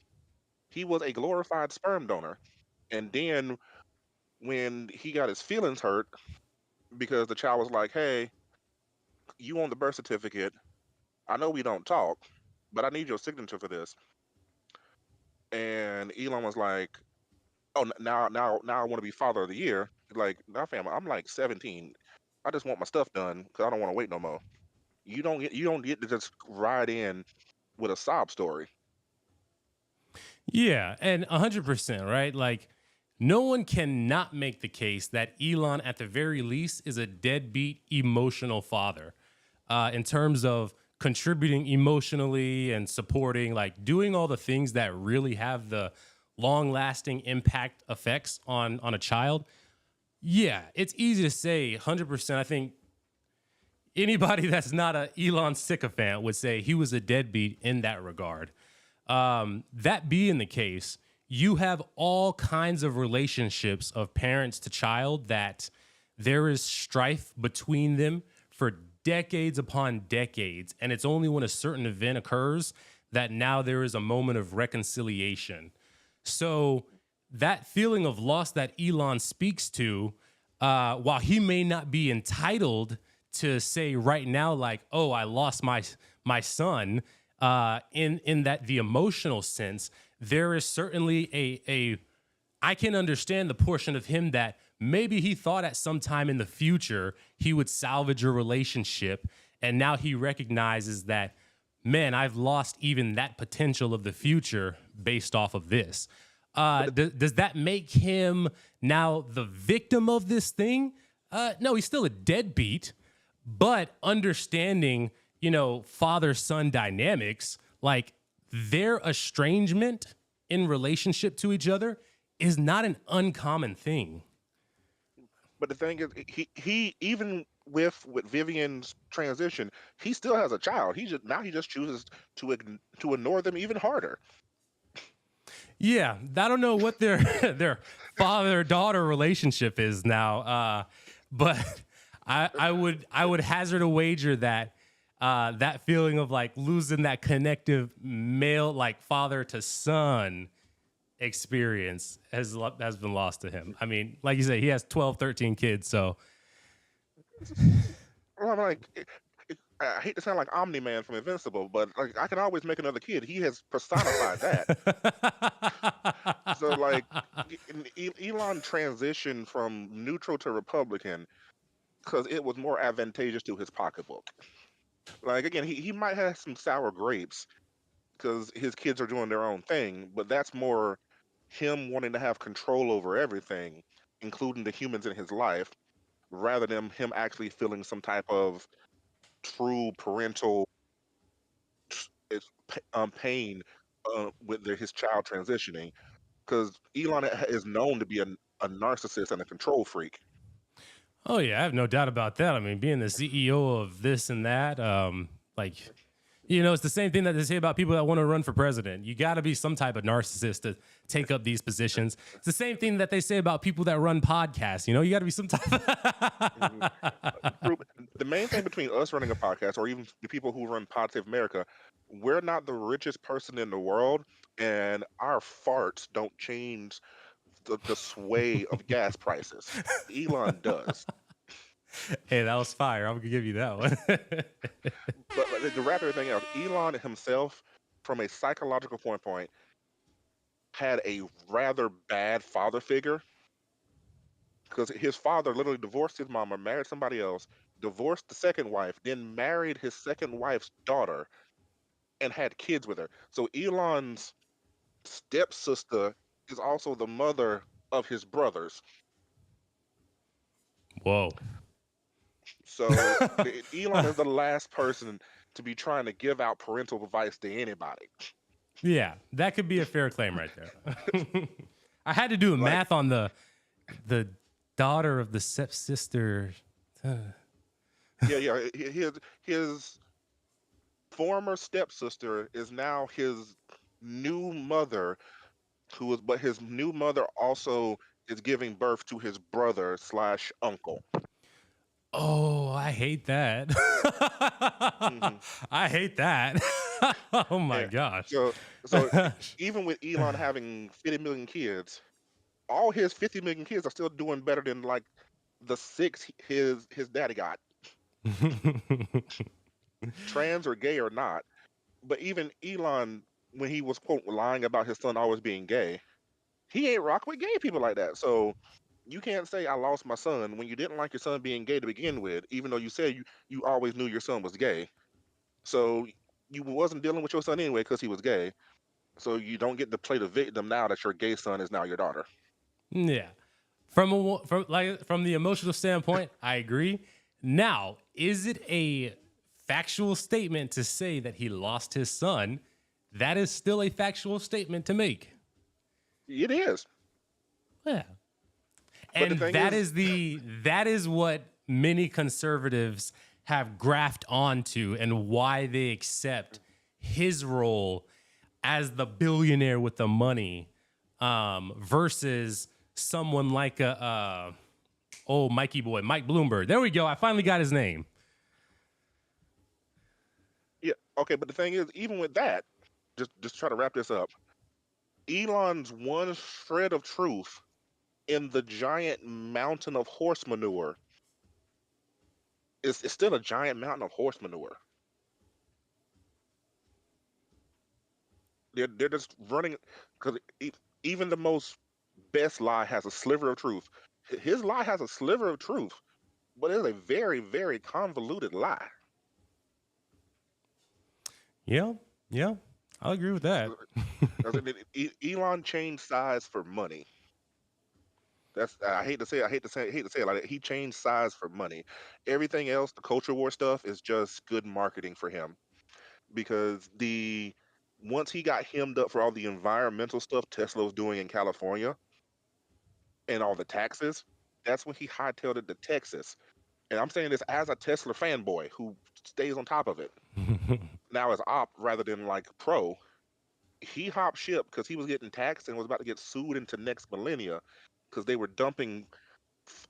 He was a glorified sperm donor. And then when he got his feelings hurt because the child was like, hey, you on the birth certificate, I know we don't talk, but I need your signature for this. And Elon was like, oh, now I want to be father of the year. Like, now fam, I'm like 17. I just want my stuff done because I don't want to wait no more. You don't get to just ride in with a sob story. Yeah, and 100%, right? Like, no one cannot make the case that Elon, at the very least, is a deadbeat emotional father in terms of contributing emotionally and supporting, like doing all the things that really have the long-lasting impact effects on a child. Yeah, it's easy to say 100%. I think anybody that's not a Elon sycophant would say he was a deadbeat in that regard. That being the case, you have all kinds of relationships of parents to child that there is strife between them for decades upon decades. And it's only when a certain event occurs that now there is a moment of reconciliation. So that feeling of loss that Elon speaks to, while he may not be entitled to say right now, like, oh, I lost my son, in that the emotional sense, there is certainly a I can understand the portion of him that maybe he thought at some time in the future he would salvage a relationship, and now he recognizes that, man, I've lost even that potential of the future based off of this. Does that make him now the victim of this thing? No, he's still a deadbeat, but understanding, father-son dynamics, like their estrangement in relationship to each other is not an uncommon thing. But the thing is, he even with Vivian's transition, he still has a child. He just chooses to ignore them even harder. Yeah, I don't know what their their father-daughter relationship is now, but I would hazard a wager that that feeling of like losing that connective male, like father to son experience has been lost to him. I mean, like you say, he has 12, 13 kids, so Well, I'm like, I hate to sound like Omni Man from Invincible, but like I can always make another kid. He has personified that. So like, Elon transitioned from neutral to Republican because it was more advantageous to his pocketbook. Like again, he might have some sour grapes because his kids are doing their own thing, but that's more him wanting to have control over everything, including the humans in his life, rather than him actually feeling some type of true parental pain with his child transitioning. Because Elon is known to be a narcissist and a control freak. Oh yeah, I have no doubt about that. I mean, being the CEO of this and that, like, you know, it's the same thing that they say about people that want to run for president. You got to be some type of narcissist to take up these positions. It's the same thing that they say about people that run podcasts. You know, you got to be some type Mhm. of. The main thing between us running a podcast, or even the people who run Positive America, we're not the richest person in the world, and our farts don't change the sway of gas prices. Elon does. Hey, that was fire. I'm gonna give you that one. But to wrap everything else, Elon himself, from a psychological point, had a rather bad father figure because his father literally divorced his mama, married somebody else, divorced the second wife, then married his second wife's daughter, and had kids with her. So Elon's stepsister is also the mother of his brothers. Whoa. So Elon is the last person to be trying to give out parental advice to anybody. Yeah, that could be a fair claim right there. I had to do a Like, math on the daughter of the stepsister. yeah. His former stepsister is now his new mother, but his new mother also is giving birth to his brother slash uncle. Oh, I hate that. Hmm I hate that. Oh my And gosh. so even with Elon having 50 million kids, all his 50 million kids are still doing better than like the six his daddy got, trans or gay or not. But even Elon, when he was quote lying about his son always being gay, he ain't rock with gay people like that. So you can't say I lost my son when you didn't like your son being gay to begin with, even though you said you always knew your son was gay. So you wasn't dealing with your son anyway because he was gay. So you don't get to play the victim now that your gay son is now your daughter. Yeah. From the emotional standpoint, I agree. Now, is it a factual statement to say that he lost his son? That is still a factual statement to make. It is. Yeah. But the And thing that is what many conservatives have graphed onto and why they accept his role as the billionaire with the money versus someone like Mikey boy, Mike Bloomberg. There we go. I finally got his name. yeah, okay, but the thing is, even with that, just try to wrap this up. Elon's one shred of truth in the giant mountain of horse manure is still a giant mountain of horse manure. They're just running because even the most best lie has a sliver of truth. His lie has a sliver of truth, but it's a very, very convoluted lie. Yeah, yeah, I'll agree with that. 'Cause Elon changed size for money. That's I hate to say it like that. He changed size for money. Everything else, the culture war stuff, is just good marketing for him because the once he got hemmed up for all the environmental stuff Tesla was doing in California and all the taxes, that's when he hightailed it to Texas. And I'm saying this as a Tesla fanboy who stays on top of it. Now as op rather than like pro, he hopped ship because he was getting taxed and was about to get sued into next millennia because they were dumping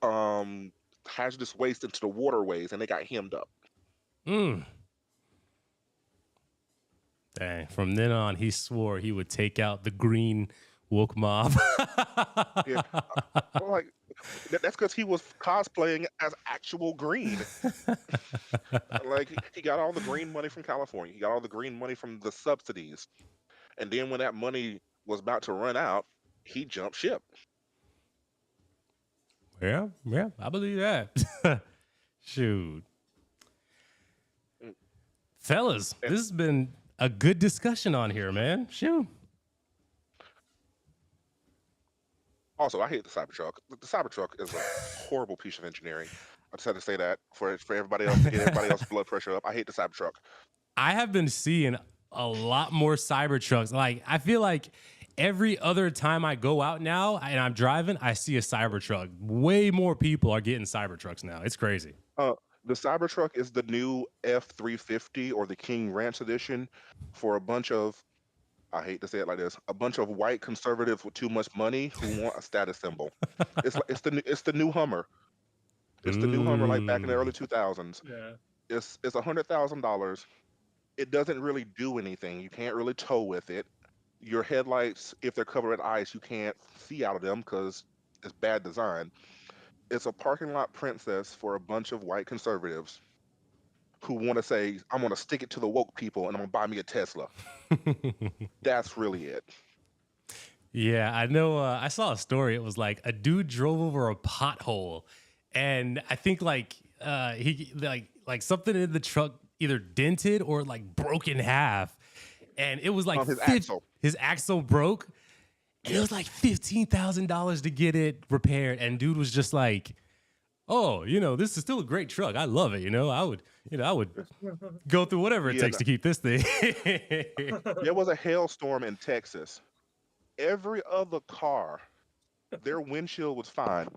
um hazardous waste into the waterways and they got hemmed up. Mm. Dang. From then on, he swore he would take out the green woke mob. Yeah, like that's because he was cosplaying as actual green. Like he got all the green money from California. He got all the green money from the subsidies. And then when that money was about to run out, he jumped ship. Yeah, yeah, I believe that. Shoot. Mm, Fellas, And this has been a good discussion on here, man. Shoot. Also, I hate the Cybertruck. The Cybertruck is a horrible piece of engineering. I just had to say that for everybody else to get everybody else's blood pressure up. I hate the Cybertruck. I have been seeing a lot more Cybertrucks. Like, I feel like every other time I go out now and I'm driving, I see a Cybertruck. Way more people are getting Cybertrucks now. It's crazy. Uh, the Cybertruck is the new F-350 or the King Ranch edition for a bunch of, I hate to say it like this, a bunch of white conservatives with too much money who want a status symbol. It's the new Hummer. It's the new Hummer like back in the early 2000s. Yeah. It's $100,000. It doesn't really do anything. You can't really tow with it. Your headlights, if they're covered in ice, you can't see out of them because it's bad design. It's a parking lot princess for a bunch of white conservatives who want to say, I'm going to stick it to the woke people and I'm going to buy me a Tesla. That's really it. Yeah, I know. I saw a story. It was like a dude drove over a pothole, and I think he like something in the truck either dented or like broke in half, and it was like his axle broke, and it was like $15,000 to get it repaired. And dude was just like, "Oh, this is still a great truck. I love it. I would go through whatever it takes to keep this thing." There was a hailstorm in Texas. Every other car, their windshield was fine.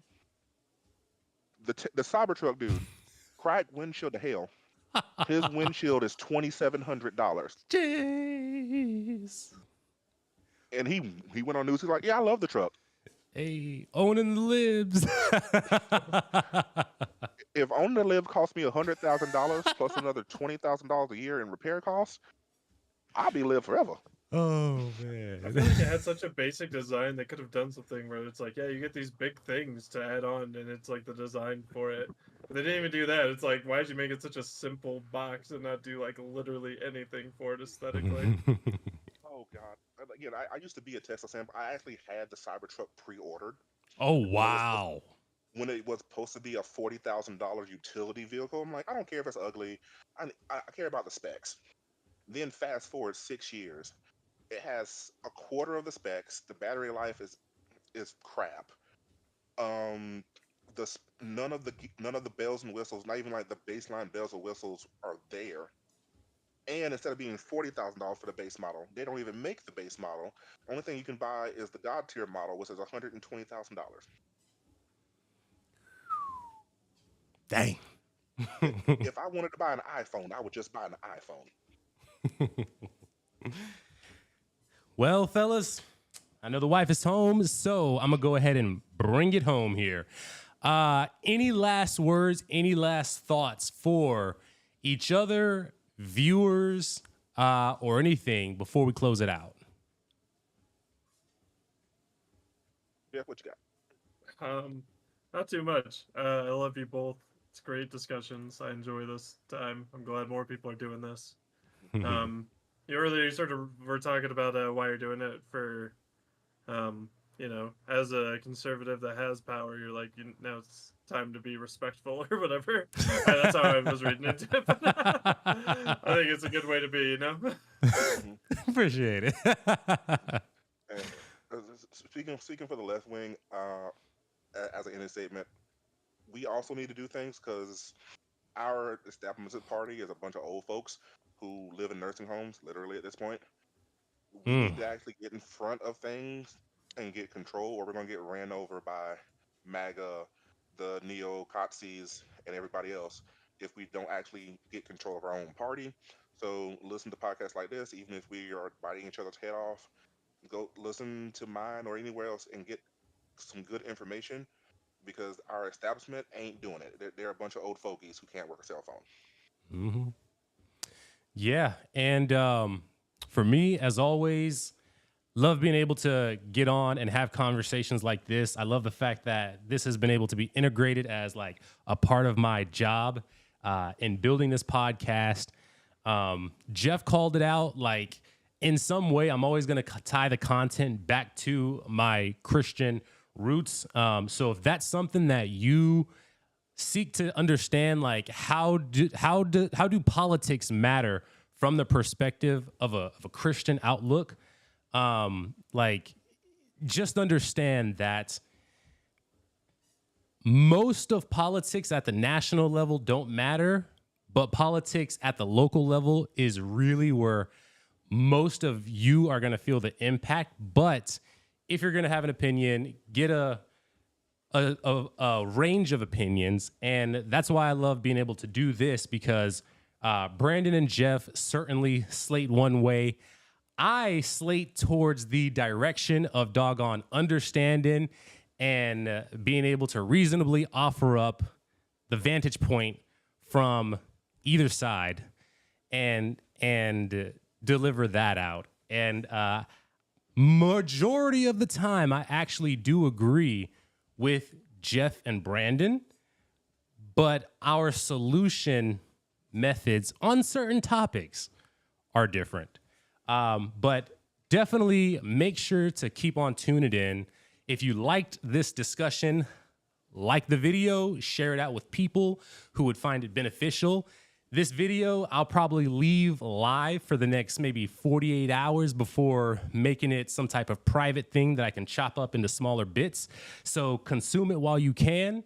The Cybertruck dude, cracked windshield to hell. His windshield is $2,700. Jeez. And he went on news. He's like, "Yeah, I love the truck. Hey, owning the libs." If owning the lib cost me $100,000 plus another $20,000 a year in repair costs, I'll be live forever." Oh man. I feel like it had such a basic design. They could have done something where it's like, yeah, you get these big things to add on, and it's like the design for it. But they didn't even do that. It's like, why did you make it such a simple box and not do like literally anything for it aesthetically? Oh God! Again, I used to be a Tesla sample. I actually had the Cybertruck pre-ordered. Oh wow. When it was supposed to be a $40,000 utility vehicle, I'm like, I don't care if it's ugly. I care about the specs. Then fast forward 6 years. It has a quarter of the specs. The battery life is crap. None of the bells and whistles, not even like the baseline bells and whistles, are there. And instead of being $40,000 for the base model, they don't even make the base model. Only thing you can buy is the God tier model, which is $120,000. Dang. If I wanted to buy an iPhone, I would just buy an iPhone. Well, fellas, I know the wife is home, so I'm gonna go ahead and bring it home here. Any last words, any last thoughts for each other, viewers, or anything before we close it out? Yeah, what you got? Not too much. I love you both. It's great discussions. I enjoy this time. I'm glad more people are doing this. Earlier you sort of were talking about why you're doing it for, as a conservative that has power, you're like, now it's time to be respectful or whatever. That's how I was reading into it. I think it's a good way to be, Appreciate it. Speaking for the left wing, as an ending statement, we also need to do things because our establishment party is a bunch of old folks who live in nursing homes, literally at this point. We need to actually get in front of things and get control, or we're going to get ran over by MAGA, the neo-Nazis, and everybody else if we don't actually get control of our own party. So listen to podcasts like this, even if we are biting each other's head off. Go listen to mine or anywhere else and get some good information, because our establishment ain't doing it. They're a bunch of old fogies who can't work a cell phone. Mm-hmm. Yeah, and for me, as always, love being able to get on and have conversations like this. I love the fact that this has been able to be integrated as like a part of my job in building this podcast. Jeff called it out, like in some way, I'm always going to tie the content back to my Christian roots. So if that's something that you seek to understand, like how do politics matter from the perspective of a Christian outlook, like just understand that most of politics at the national level don't matter, but politics at the local level is really where most of you are going to feel the impact. But if you're going to have an opinion, get a range of opinions. And that's why I love being able to do this, because Brandon and Jeff certainly slate one way. I slate towards the direction of doggone understanding and being able to reasonably offer up the vantage point from either side and deliver that out. And majority of the time, I actually do agree with Jeff and Brandon, but our solution methods on certain topics are different. But definitely make sure to keep on tuning in. If you liked this discussion, like the video, share it out with people who would find it beneficial. This video, I'll probably leave live for the next maybe 48 hours before making it some type of private thing that I can chop up into smaller bits. So consume it while you can.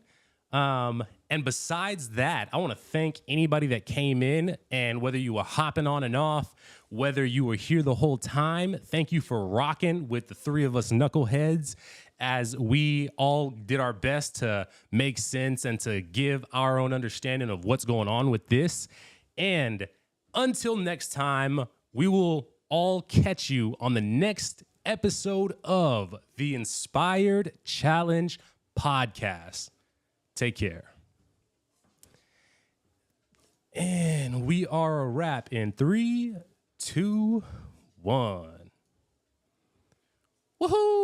And besides that, I want to thank anybody that came in, and whether you were hopping on and off, whether you were here the whole time, thank you for rocking with the three of us knuckleheads as we all did our best to make sense and to give our own understanding of what's going on with this. And until next time, we will all catch you on the next episode of the Inspired Challenge podcast. Take care. And we are a wrap in 3, 2, 1. Woohoo!